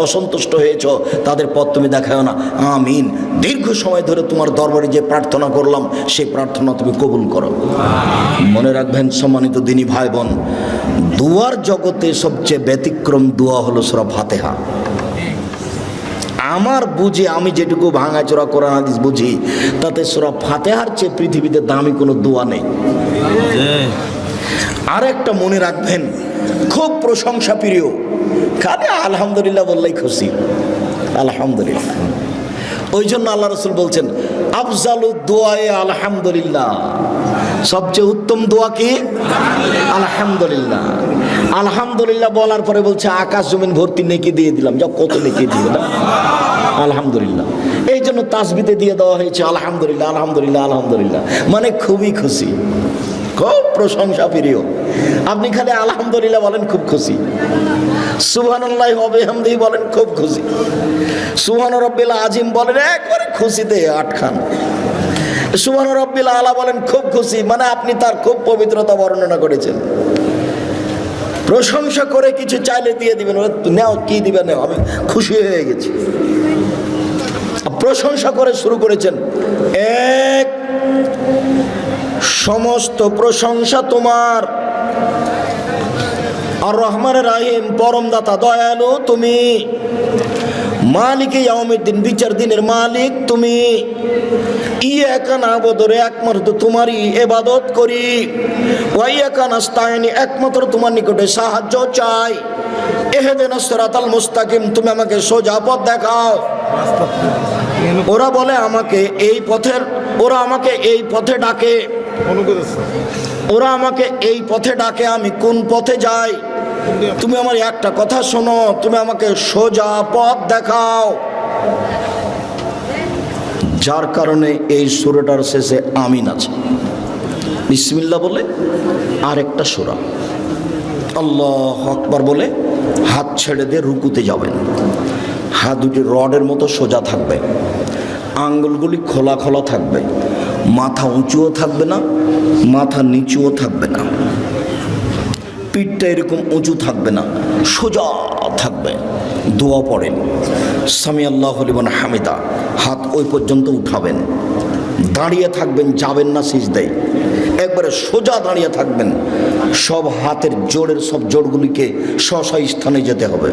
Speaker 1: অসন্তুষ্ট হয়েছ তাদের পথ তুমি দেখাও না। আমিন। দীর্ঘ সময় ধরে তোমার দরবারে যে প্রার্থনা করলাম সেই প্রার্থনা তুমি কবুল করো। মনে রাখবেন সম্মানিত দিনী ভাই বোন, দুয়ার জগতে সবচেয়ে ব্যতিক্রম দোয়া হলো সূরা ফাতিহা। আমার বুঝে, আমি যেটুকু ভাঙাচোরা কোরআন হাদিস বুঝি, তাতে সূরা ফাতিহার চেয়ে পৃথিবীতে দামি কোনো দোয়া নেই। আর একটা মনে রাখবেন, খুব প্রশংসা প্রিয়, খালি আলহামদুলিল্লাহ বললেই খুশি। আলহামদুলিল্লাহ। ওই জন্য আল্লাহ রাসূল বলছেন আফজালু দুআয়ে আলহামদুলিল্লাহ, সবচেয়ে উত্তম দোয়া কি? আলহামদুলিল্লাহ। আলহামদুলিল্লাহ বলার পরে বলছে আকাশ জমিন ভর্তি নেকি দিয়ে দিলাম। যা কত নেকি দিয়ে দিলাম আলহামদুলিল্লাহ। এই জন্য তাসবিতে দিয়ে দেওয়া হয়েছে আলহামদুলিল্লাহ আলহামদুলিল্লাহ আলহামদুলিল্লাহ, মানে খুবই খুশি। খুব প্রশংসা প্রিয়। আপনি খালি আলহামদুলিল্লাহ বলেন, খুব খুশি। সুবহানাল্লাহি ওয়া বিহামদিহি বলেন, খুব খুশি। সুবহান রাব্বিল আযীম বলেন, একবারে খুশিতে আটখান। সুবহান রাব্বিল আলা বলেন, খুব খুশি, মানে আপনি তার খুব পবিত্রতা বর্ণনা করেছেন। প্রশংসা করে কিছু চাইলে দিয়ে দিবেন, নাও কি দিবেন, নাও, আমি খুশি হয়ে গেছি। প্রশংসা করে শুরু করেছেন, এক সমস্ত প্রশংসা তোমার, আর রহমান রাহিম পরম দাতা দয়ালু তুমি, মালিকে ইয়াউমিদ্দিন বিচার দিনের মালিক তুমি, ইয়াকা না'বুদু একমাত্র তোমারই ইবাদত করি, ওয়া ইয়াকা নাস্তাইন একমাত্র তোমার নিকটে সাহায্য চাই, ইহদিনাস সিরাতাল মুস্তাকিম তুমি আমাকে সোজা পথ দেখাও। ওরা বলে আমাকে এই পথের, ওরা আমাকে এই পথে ডাকে, ওরা আমাকে এই পথে ডাকে, আমি কোন পথে যাই? তুমি আমার একটা কথা শোনো, তুমি আমাকে সোজা পথ দেখাও। যার কারণে এই সূরাটার শেষে আমিন আছে, বিসমিল্লাহ বলে আরেকটা সূরা, আল্লাহু আকবার বলে হাত ছেড়ে দিয়ে রুকুতে যাবেন। হাত দুটি রডের মতো সোজা থাকবে, আঙ্গুলগুলি খোলা খোলা থাকবে, মাথা উঁচুও থাকবে না, মাথা নিচুও থাকবে না, পিঠটা এরকম উঁচু থাকবে না, সোজা থাকবে। দোয়া পড়েন, সামি আল্লাহু লিমান হামিদা, হাত ওই পর্যন্ত উঠাবেন, দাঁড়িয়ে থাকবেন, যাবেন না সিজদায়, একবারে সোজা দাঁড়িয়ে থাকবেন। সব হাতের জোড়ের সব জোড়গুলিকে স্ব স্থানে যেতে হবে।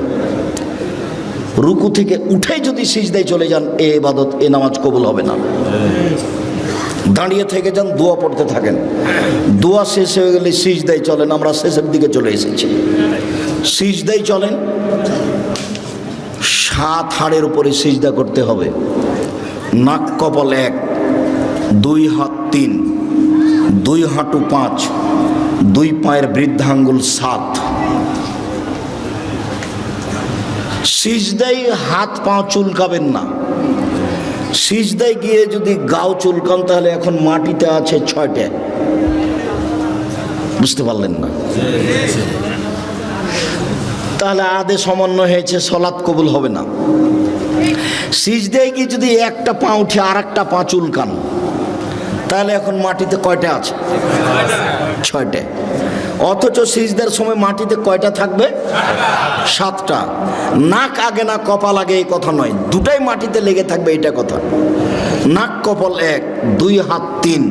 Speaker 1: রুকু থেকে উঠে যদি সিজদায় চলে যান, এ ইবাদত, এ নামাজ কবুল হবে না। দাঁড়িয়ে থেকে যান, দোয়া পড়তে থাকেন, দোয়া শেষ হয়ে গেলে সিজদায় চলেন। আমরা শেষের দিকে চলে এসেছি, সিজদায় চলেন। 7 হাড়ের উপরে সিজদা করতে হবে। নাক কপাল 1, 2 হাত 3, 2 হাঁটু 5, 2 পায়ের বৃদ্ধাঙ্গুল 7। সিজদায় হাত পা চুলকাবেন না। সিজদায় গিয়ে যদি গাও চুলকান, তাহলে এখন মাটিতে আছে 6টে। বুঝতে পারলেন না? তাহলে আদে সমন্বয় হয়েছে, সলাৎ কবুল হবে না। সিজদায় গিয়ে যদি একটা পা উঠে আর একটা পা চুলকান, তাহলে এখন মাটিতে কয়টা আছে? 6টে। অথচ সিজদার সময় মাটিতে কয়টা থাকবে? 7টা। নাক আগে না কপাল আগে, এই কথা নয়, দুটাই মাটিতে লেগে থাকবে, এটা কথা। নাক কপাল 1, 2 হাত 3,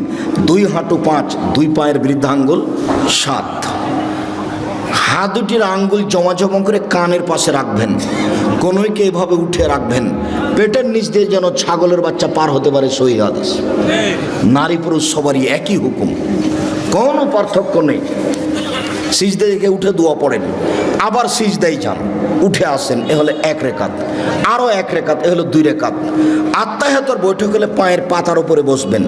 Speaker 1: 2 হাঁটু 5, 2 পায়ের বৃদ্ধাঙ্গুল 7। হাত দুটির আঙ্গুল জমা জমা করে কানের পাশে রাখবেন, কোনোইকে এভাবে উঠে রাখবেন। পেটের নিচ দিয়ে যেন ছাগলের বাচ্চা পার হতে পারে, সহিহ হাদিস। নারী পুরুষ সবারই একই হুকুম, কোনো পার্থক্য নেই। সিজদা থেকে উঠে দোয়া পড়েন, আবার সিজদায় যান, উঠে আসেন, এ হলে 1 রেকাত, আরও 1 রেকাত, এ হলো 2 রেকাত। আত্তাহিয়াতের বৈঠক হলে পায়ের পাতার উপরে বসবেন।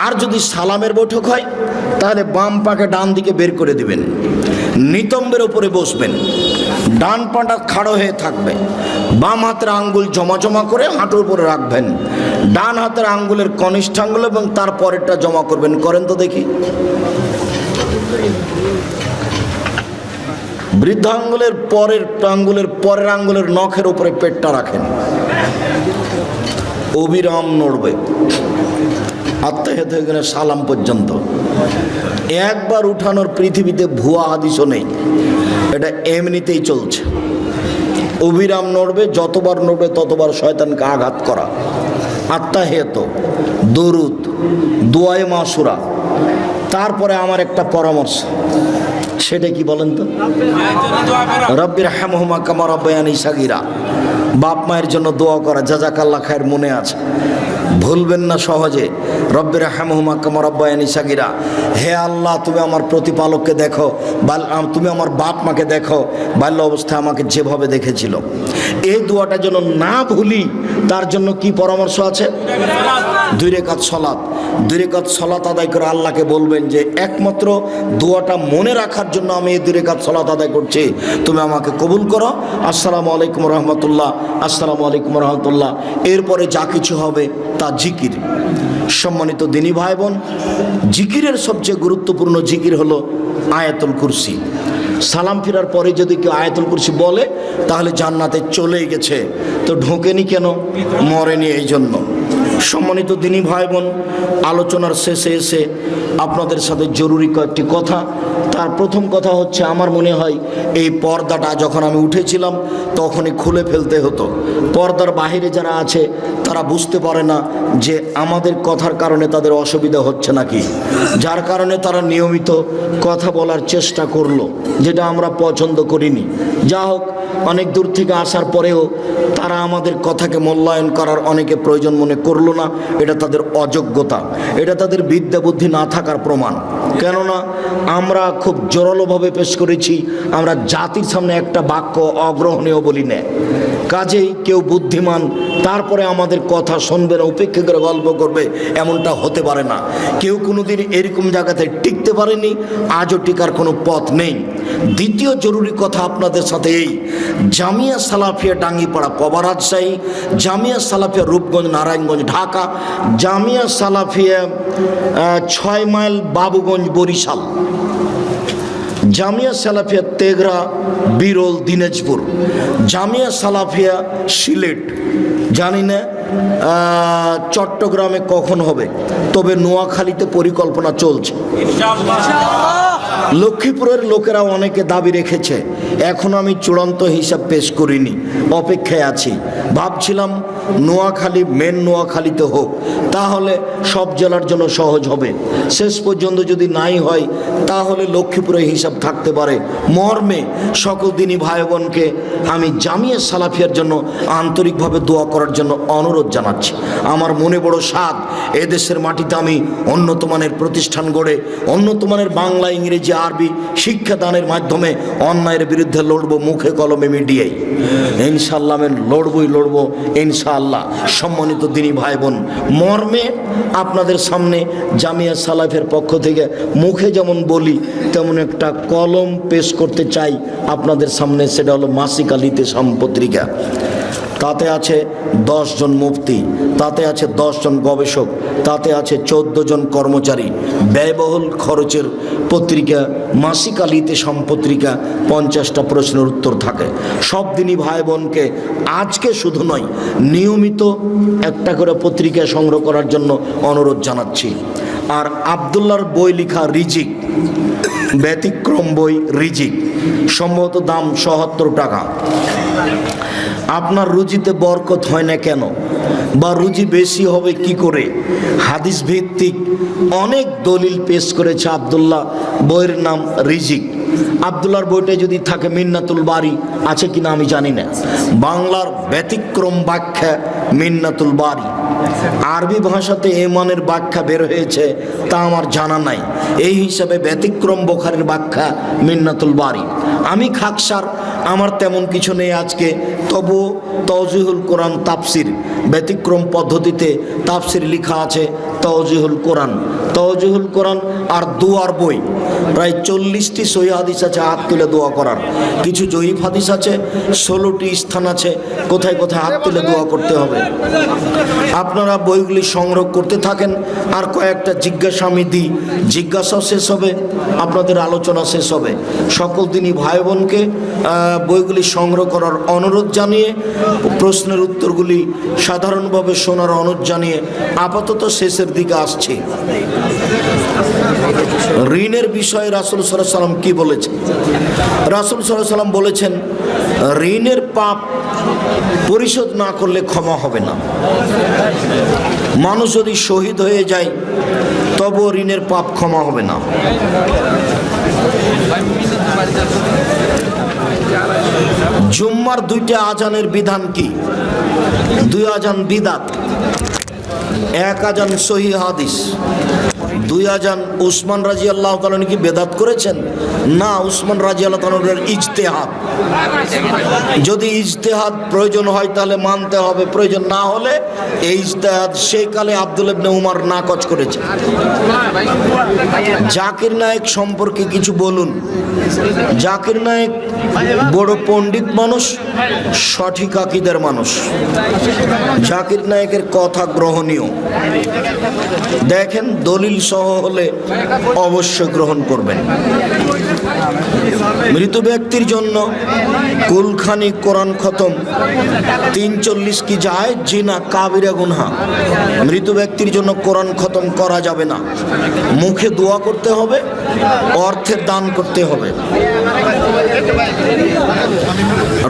Speaker 1: আর যদি সালামের বৈঠক হয়, তাহলে বাম পাকে ডান দিকে বের করে দিবেন, নিতম্বের উপরে বসবেন, ডান পাটা খাড়ো হয়ে থাকবে, বাম হাতের আঙ্গুল জমা জমা করে হাঁটুর উপরে রাখবেন, ডান হাতের আঙ্গুলের কনিষ্ঠ আঙ্গুল এবং তার পরেরটা জমা করবেন। করেন তো দেখি। বৃদ্ধাঙ্গুলের পরের আঙ্গুলের নখের উপরে পেটটা রাখেন, অবিরাম নড়বে আত্তাহিয়াত হয়ে গেলে সালাম পর্যন্ত। একবার উঠানোর পৃথিবীতে ভুয়া হাদিসও নেই, এটা এমনিতেই চলছে। অবিরাম নড়বে, যতবার নড়বে ততবার শয়তানকে আঘাত করা। আত্তাহিয়াত, দরুদ, দুআয়ে মাসুরা। তারপরে আমার একটা পরামর্শ, সেটা কি বলেন তো? রব্বির হামহুমা কামা রাব্বায়ানি সাগীরা। বাপ মায়ের জন্য দোয়া করা, জাযাকাল্লাহ খায়ের, মনে আছে, ভুলবেন না সহজে। রব্বির হামহুমা কামা রাব্বায়ানি সাগীরা। হে আল্লাহ, তুমি আমার প্রতিপালককে দেখো, তুমি আমার বাপ মাকে দেখো, বাল্য অবস্থায় আমাকে যেভাবে দেখেছিল। এই দোয়াটা যেন না ভুলি, তার জন্য কি পরামর্শ আছে? 2 রেকাত সলাত। 2 রেকাত সলাত আদায় করে আল্লাহকে বলবেন যে একমাত্র দোয়াটা মনে রাখার জন্য আমি এই 2 রেকাত সলাত আদায় করছি, তুমি আমাকে কবুল করো। আসসালামু আলাইকুম রহমতুল্লাহ, আসসালামু আলাইকুম রহমতুল্লাহ। এরপরে যা কিছু হবে তা জিকির। সম্মানিত দিনী ভাই বোন, জিকিরের সবচেয়ে গুরুত্বপূর্ণ জিকির হলো আয়াতুল কুরসি। সালাম ফেরার পরে যদি কেউ আয়াতুল কুরসি বলে তাহলে জান্নাতে চলেই গেছে, তো ঢোকেনি কেন? মরেনি এই জন্য। সম্মানিত দিনী ভাই বোন, আলোচনার শেষে এসে আপনাদের সাথে জরুরি কয়েকটি কথা। তার প্রথম কথা হচ্ছে, আমার মনে হয় এই পর্দাটা যখন আমি উঠেছিলাম তখনই খুলে ফেলতে হতো। পর্দার বাহিরে যারা আছে তারা বুঝতে পারে না যে আমাদের কথার কারণে তাদের অসুবিধা হচ্ছে নাকি, যার কারণে তারা নিয়মিত কথা বলার চেষ্টা করলো, যেটা আমরা পছন্দ করিনি। যা হোক, অনেক দূর থেকে আসার পরেও তারা আমাদের কথাকে মূল্যায়ন করার অনেকে প্রয়োজন মনে করলো না। এটা তাদের অযোগ্যতা, এটা তাদের বিদ্যা বুদ্ধি না থাকার প্রমাণ। কেননা আমরা খুব জোরালোভাবে পেশ করেছি, আমরা জাতির সামনে একটা বাক্য অগ্রহণীয় বলি না। কাজেই কেউ বুদ্ধিমান তারপরে আমাদের কথা শুনবে না, উপেক্ষা করে গল্প করবে, এমনটা হতে পারে না। কেউ কোনোদিন এরকম জায়গাতে টিকতে পারেনি, আজও টিকার কোনো পথ নেই। দ্বিতীয় জরুরি কথা আপনাদের সাথে এই, জামিয়া সালাফিয়া ডাঙ্গিপাড়া পবা রাজশাহী, জামিয়া সালাফিয়া রূপগঞ্জ নারায়ণগঞ্জ ঢাকা, জামিয়া সালাফিয়া 6 মাইল বাবুগঞ্জ বরিশাল, জামিয়া সালাফিয়া তেঘরা বিরল দিনাজপুর, জামিয়া সালাফিয়া সিলেট, জানি না চট্টগ্রামে কখন হবে, তবে নোয়াখালীতে পরিকল্পনা চলছে। লক্ষ্মীপুরের লোকেরা অনেকে দাবি রেখেছে, এখন আমি চূড়ান্ত হিসাব পেশ করিনি, অপেক্ষায় আছি। ভাবছিলাম নোয়াখালী মেন নোয়াখালীতে হোক, তাহলে সব জেলার জন্য সহজ হবে। শেষ পর্যন্ত যদি নাই হয় তাহলে লক্ষ্মীপুরে হিসাব থাকতে পারে। মর্মে সকল দিনী ভাই বোনকে আমি জামিয়া সালাফিয়ার জন্য আন্তরিকভাবে দোয়া করার জন্য অনুরোধ জানাচ্ছি। আমার মনে বড় স্বাদ, এদেশের মাটিতে আমি উন্নত মানের প্রতিষ্ঠান গড়ে উন্নত মানের বাংলা ইংরেজি আরবি শিক্ষাদানের মাধ্যমে অন্যায়ের বিরুদ্ধে লড়বো, মুখে কলমে মিডিয়ায় ইনশাআল্লাহ আমি লড়বো ইনশাআল্লাহ। সম্মানিত দিনী ভাই বোন, মর্মে আপনাদের সামনে জামিয়া সালাফের পক্ষ থেকে মুখে যেমন বলি তেমন একটা কলম পেশ করতে চাই আপনাদের সামনে। সেটা হলো মাসিক আলিতে পত্রিকা। তাতে আছে 10 জন মুফতি, তাতে আছে 10 জন গবেষক, তাতে আছে 14 জন কর্মচারী। ব্যয়বহুল খরচের পত্রিকা, মাসিক আলিতে পত্রিকা, 50টা প্রশ্নের উত্তর থাকে। সব দিনই ভাই বোনকে আজকে শুধু নয়, নিয়মিত একটা করে পত্রিকা সংগ্রহ করার জন্য অনুরোধ জানাচ্ছি। আর আবদুল্লাহর বই লেখা রিজিক, ব্যতিক্রম বই রিজিক, সম্ভবত দাম 77 টাকা। আপনার রুজিতে বরকত হয় না কেন, বা রুজি বেশি হবে কি করে? হাদিস ভিত্তিক অনেক দলিল পেশ করেছে আবদুল্লাহ, বইয়ের নাম রিজিক। আবদুল্লাহর বইটা যদি থাকে মিন্নাতুল বারি আছে কিনা আমি জানি না। বাংলার ব্যতিক্রম ব্যাখ্যা মিন্নাতুল বারি, আরবি ভাষাতে এমানের ব্যাখ্যা বের হয়েছে তা আমার জানা নাই। এই হিসাবে ব্যতিক্রম বুখারীর ব্যাখ্যা মিন্নাতুল বারি। আমি খাকসার, আমার তেমন কিছু নেই আজকে, তবু তাওজিহুল কোরআন তাফসির, ব্যতিক্রম পদ্ধতিতে তাফসির লেখা আছে তাওজিহুল কোরআন। তাওজিহুল কোরআন আর দুয়ার বই, প্রায় 40টি সহিহ হাদিস আছে হাত তুলে দোয়া করার, কিছু জয়ীফ হাদিস আছে, 16টি স্থান আছে কোথায় কোথায় হাত তুলে দোয়া করতে হবে। আপনারা বইগুলি সংগ্রহ করতে থাকেন, আর কয়েকটা জিজ্ঞাসা আমি দিই, জিজ্ঞাসাও শেষ হবে, আপনাদের আলোচনা শেষ হবে। সকল দিনই ভাই বোনকে বইগুলি সংগ্রহ করার অনুরোধ জানিয়ে, প্রশ্নের উত্তরগুলি সাধারণভাবে শোনার অনুরোধ জানিয়ে আপাতত শেষের দিকে আসছি। ঋণের বিষয়ে রাসূল সাল্লাল্লাহু আলাইহি ওয়াসাল্লাম কি বলেছেন? রাসূল সাল্লাল্লাহু আলাইহি ওয়াসাল্লাম বলেছেন, ঋণের পাপ পরিশোধ না করলে ক্ষমা হবে না। মানুষ যদি শহীদ হয়ে যায় তবুও ঋণের পাপ ক্ষমা হবে না। জুম্মার 2টা আজানের বিধান কি? 2 আজান বিদাত, 1 আজান সহিহ হাদিস, দুই আজান উসমান রাদিয়াল্লাহু তাআলা কি বেদাত করেছেন? না, উসমান রাদিয়াল্লাহু তাআলার ইজতিহাদ। যদি ইজতিহাদ প্রয়োজন হয় তাহলে মানতে হবে, প্রয়োজন না হলে এই ইজতিহাদ সেই কালে আব্দুল ইবনে উমর নাকচ করেছে। জাকির নায়েক সম্পর্কে কিছু বলুন। জাকির নায়েক বড় পণ্ডিত মানুষ, সঠিক আকীদার মানুষ। জাকির নায়েকের কথা গ্রহণীয়। দেখেন, দলিল সহ হলে অবশ্য গ্রহণ করবেন। মৃত ব্যক্তির জন্য কুলখানি, কোরআন খতম, 43 কি যায় জিনা কাবিরা গুনহা। মৃত ব্যক্তির জন্য কোরআন খতম করা যাবে না। মুখে দোয়া করতে হবে, অর্থের দান করতে হবে।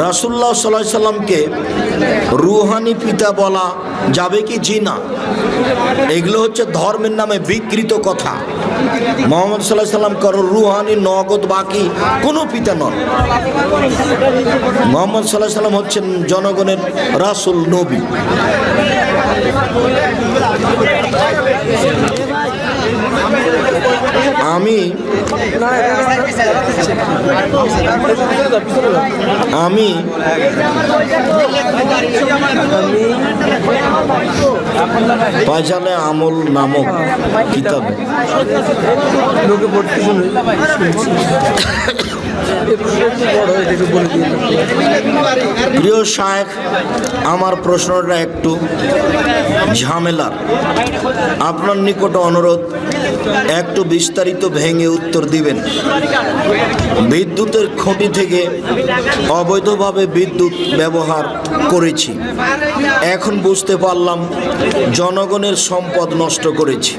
Speaker 1: রাসূলুল্লাহ সাল্লাল্লাহু আলাইহি সাল্লামকে রুহানি পিতা বলা যাবে কি? জি না। এগুলো হচ্ছে ধর্মের নামে বিকৃত কথা। মুহাম্মদ সাল্লাল্লাহু আলাইহি সাল্লাম কারো রুহানি, নগদ, বাকি কোনো পিতা নন। মুহাম্মদ সাল্লাল্লাহু আলাইহি সাল্লাম হচ্ছেন জনগণের রাসূল, নবী। আমি পাজালে আমল নামক কিতাবে প্রিয় শায়েখ, আমার প্রশ্নটা একটু ঝামেলার। আপনার নিকট অনুরোধ, একটু বিস্তারিত ভেঙে উত্তর দিবেন। বিদ্যুতের খুঁটি থেকে অবৈধভাবে বিদ্যুৎ ব্যবহার করেছি। এখন বুঝতে পারলাম জনগণের সম্পদ নষ্ট করেছি।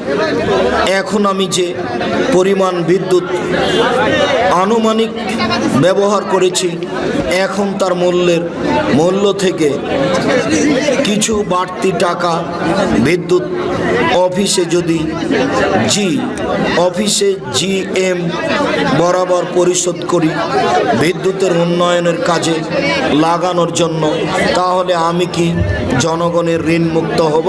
Speaker 1: এখন আমি যে পরিমাণ বিদ্যুৎ আনুমানিক ব্যবহার করেছি, এখন তার মূল্য থেকে কিছু বাড়তি টাকা বিদ্যুৎ অফিসে জিএম বরাবর পরিশোধ করি বিদ্যুতের উন্নয়নের কাজে লাগানোর জন্য, তাহলে আমি কি জনগণের ঋণ মুক্ত হব?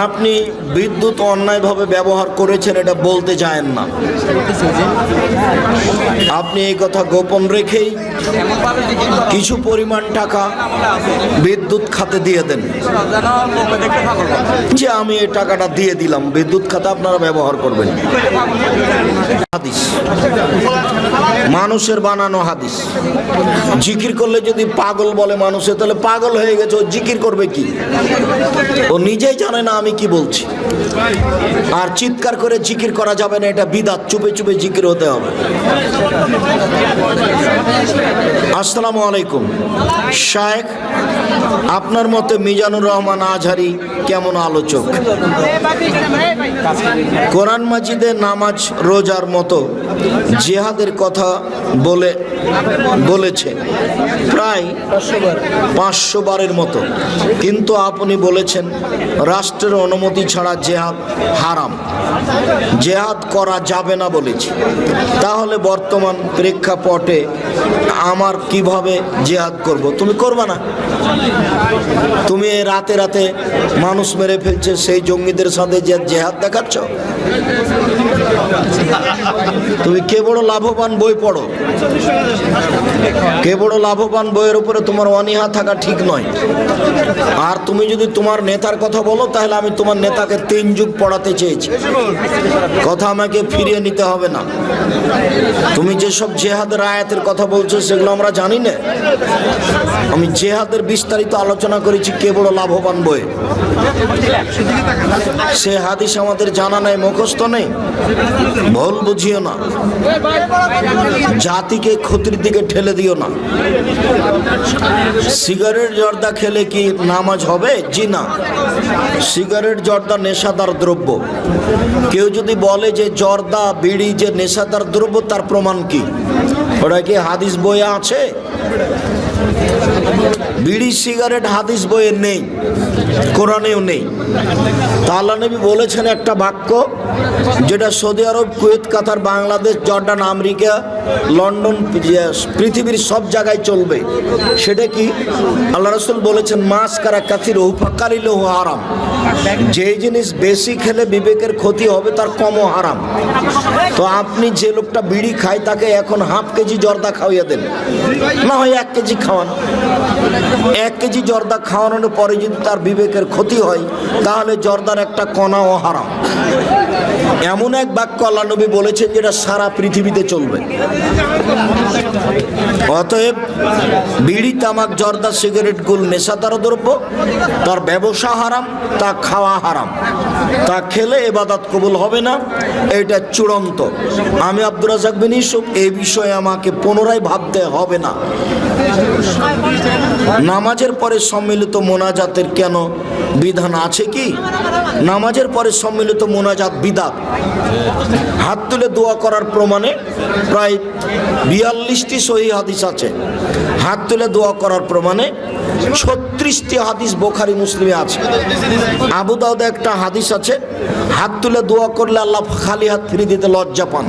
Speaker 1: আপনি বিদ্যুৎ অন্যায়ভাবে ব্যবহার করেছেন এটা বলতে চায়েন না। আপনি এই কথা গোপন রেখেই কিছু পরিমাণ টাকা বিদ্যুৎ খাতে দিয়ে দেন, যে আমি এই টাকাটা দিয়ে দিলাম, বিদ্যুৎ খাতে আপনারা ব্যবহার করবেন। হাদিস, মানুষের বানানো হাদিস। জিকির করলে যদি পাগল বলে মানুষে, তাহলে পাগল হয়ে গেছে, ও জিকির করবে কি? ও নিজেই জানে না আমি কি বলছি। আর চিৎকার করে জিকির করা যাবে না, এটা বিদআত। চুপে চুপে জিকির হতে হবে। আসসালামু আলাইকুম শায়েখ, আপনার মতে মিজানুর রহমান আজহারি কেমন আলোচক? কোরআন মাজিদে নামাজ, রোজার মতো জিহাদের কথা বলেছে প্রায় 500 বারের মতো, কিন্তু আপনি বলেছেন রাষ্ট্রের অনুমতি ছাড়া জেহাদ হারাম, জেহাদ করা যাবে না বলেছি। তাহলে বর্তমান প্রেক্ষাপটে আমার কিভাবে জেহাদ করব? তুমি করবা না। তুমি রাতে রাতে মানুষ মেরে ফেলছে, সেই জঙ্গিদের সাথে যে জেহাদ দেখাচ্ছ। তুমি কে বড় লাভবান বই পড়ো, কে বড় লাভবান বইয়ের উপরে তোমার অনীহা থাকা ঠিক নয়। আর তুমি যদি তোমার নেতার কথা বলো, তাহলে আমি তোমার নেতাকে 3 যুগ পড়াতে চেয়েছি। কথা আমাকে ফিরিয়ে নিতে হবে না। তুমি যেসব জেহাদের আয়াতের কথা বলছো সেগুলো আমরা জানি না। আমি জেহাদের বিস্তারিত আলোচনা করেছি কে বড় লাভবান বই। সে হাদিস আমাদের জানা নাই, মুখস্থ নেই। ভুল বুঝিও না, জাতিকে ক্ষতির দিকে ঠেলে দিও না। সিগারেট জর্দা খেলে কি নামাজ হবে? জি না। সিগারেট জর্দা নেশাদার দ্রব্য। কেউ যদি বলে যে জর্দা বিড়ি যে নেশাদার দ্রব্য, তার প্রমাণ কি? ওটা কি হাদিস বইয়ে আছে? বিড়ি সিগারেট হাদিস বইয়ে নেই, কোরআনেও নেই। তা আল্লাহ নবী বলেছেন একটা বাক্য, যেটা সৌদি আরব, কুয়েত, কাতার, বাংলাদেশ, জর্ডান, আমেরিকা, লন্ডন, পৃথিবীর সব জায়গায় চলবে। সেটা কি? আল্লাহ রাসূল বলেছেন, মাস কারা কাসির ফাকালিলহু হারাম। যে জিনিস বেশি খেলে বিবেকের ক্ষতি হবে তার কমও হারাম। তো আপনি যে লোকটা বিড়ি খায় তাকে এখন হাফ কেজি জর্দা খাওয়াইয়া দেন, না হয় 1 কেজি খাওয়ান। 1 কেজি জর্দা খাওয়ানোর পরে যদি তার বিবেকের ক্ষতি হয়, তাহলে জর্দার একটা কণাও হারাম। এমন এক বাক্য আল্লাহ নবী বলেছেন যেটা সারা পৃথিবীতে চলবে। অতএব বিড়ি, তামাক, জর্দা, সিগারেট গুল নেশাদার দ্রব্য, তার ব্যবসা হারাম, তা খাওয়া হারাম, তা খেলে ইবাদত কবুল হবে না, এটা চূড়ান্ত। আমি আব্দুর রাজ্জাক বিন ইউসুফ, এই বিষয়ে আমাকে পুনরায় ভাবতে হবে না। নামাজের পরে সম্মিলিত মোনাজাতের কেন বিধান আছে কি? নামাজের পরে সম্মিলিত মোনাজাত বিদআত। হাত তুলে দোয়া করার প্রমাণে প্রায় 42টি সহিহ হাদিস আছে। হাত তুলে দোয়া করার প্রমাণে 36টি হাদিস বুখারী মুসলিমে আছে। আবু দাউদে একটা হাদিস আছে, হাত তুলে দোয়া করলে আল্লাহ খালি হাত ফিরিয়ে দিতে লজ্জা পান।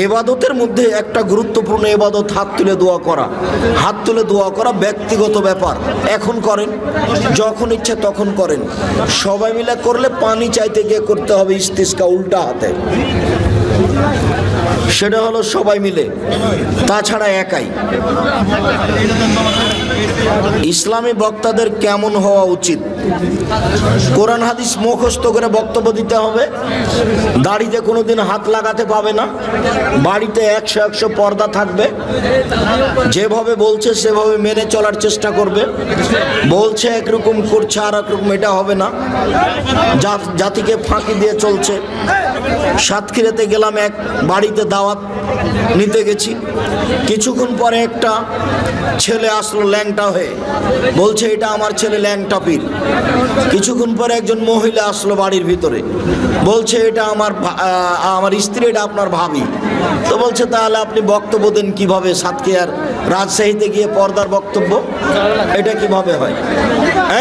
Speaker 1: ইবাদতের মধ্যে একটা গুরুত্বপূর্ণ ইবাদত হাত তুলে দোয়া করা। হাত তুলে দোয়া করা ব্যক্তিগত ব্যাপার, এখন করেন, যখন ইচ্ছে তখন করেন। সবাই মিলে করলে পানি চাইতে গিয়ে করতে হবে ইস্তিসকা উল্টা হাতে, সেটা হলো সবাই মিলে, তাছাড়া একাই। ইসলামী বক্তাদের কেমন হওয়া উচিত? কোরআন হাদিস মুখস্থ করে বক্তব্য দিতে হবে। দাড়িতে কোনোদিন হাত লাগাতে পাবে না। বাড়িতে 100 পর্দা থাকবে। যেভাবে বলছে সেভাবে মেনে চলার চেষ্টা করবে। বলছে একরকম, করছে আর একরকম, এটা হবে না। জাতিকে ফাঁকি দিয়ে চলছে। সাতক্ষীরাতে গেলাম, এক বাড়িতে দাওয়াত নিতে গেছি। কিছুক্ষণ পরে একটা ছেলে আসলো ল্যাংটা হয়ে, বলছে এটা আমার ছেলে ল্যাংটা পীর। কিছুক্ষণ পরে একজন মহিলা আসলো বাড়ির ভিতরে, বলছে এটা আমার স্ত্রী, এটা আপনার ভাবি। তো বলছে তাহলে আপনি বক্তব্য দেন কিভাবে? সাতক্ষীরার রাজশাহীতে গিয়ে পর্দার বক্তব্য, এটা কিভাবে হয়?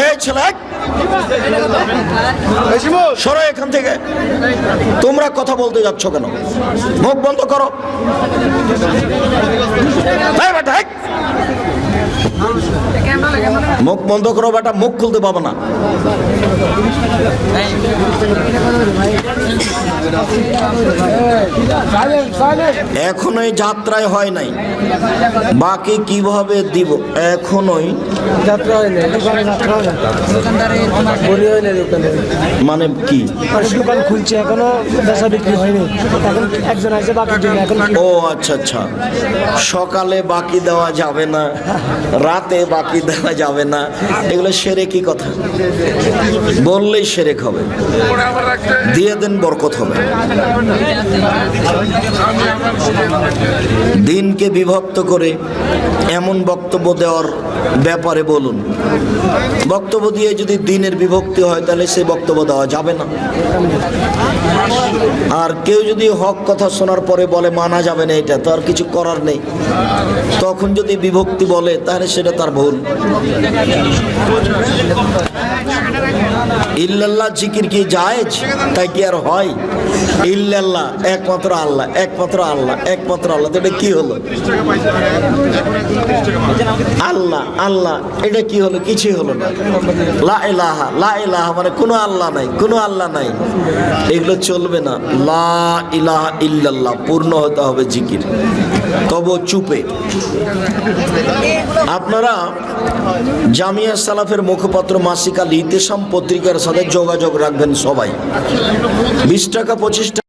Speaker 1: এই ছেলে, সরো এখান থেকে। তোমরা কথা বলতে যাচ্ছ কেন? মুখ বন্ধ করো। মুখ বন্ধ করো বেটা, মুখ খুলতে পাবো না। এখনোই যাত্রায় হয় নাই, বাকি কিভাবে দিব? এখনোই যাত্রা হয় নাই, মানে কি? দোকান খুলছে, এখনো বেচা বিক্রি হয়নি। এখন একজন আছে বাকি দিন। এখন ও আচ্ছা আচ্ছা, সকালে বাকি দেওয়া যাবে না, রাতে বাকি দেওয়া যাবে না, এগুলো সেরেকি কথা। বললেই সেরেক হবে, দিয়ে দেন বরকত হবে। দিনকে বিভক্ত করে এমন বক্তব্য দেওয়ার ব্যাপারে বলুন। বক্তব্য দিয়ে যদি দিনের বিভক্তি হয় তাহলে সেই বক্তব্য দেওয়া যাবে না। আর কেউ যদি হক কথা শোনার পরে বলে মানা যাবে না, এটা তো আর কিছু করার নেই। তখন যদি বিভক্তি বলে তাহলে সেটা তার ভুল। ইল্লাল্লাহ জিকির কি জায়েজ? তাই কি আর হয়? ইল্লাল্লাহ, একমাত্র আল্লাহ, একমাত্র আল্লাহ, একমাত্র আল্লাহ, এটা কি হলো? আল্লাহ আল্লাহ, এটা কি হলো? কিছুই হলো না। লা ইলাহা, লা ইলাহা মানে কোনো আল্লাহ নাই, কোনো আল্লাহ নাই, এগুলো চলবে না। লা ইলাহা ইল্লাল্লাহ পূর্ণ হতে হবে জিকির। তবু চুপে। আপনারা জামিয়া সালাফের মুখপাত্র মাসিক আল ইতিসাম পত্রিকার সাথে যোগাযোগ রাখবেন সবাই। 20 টাকা 25 টাকা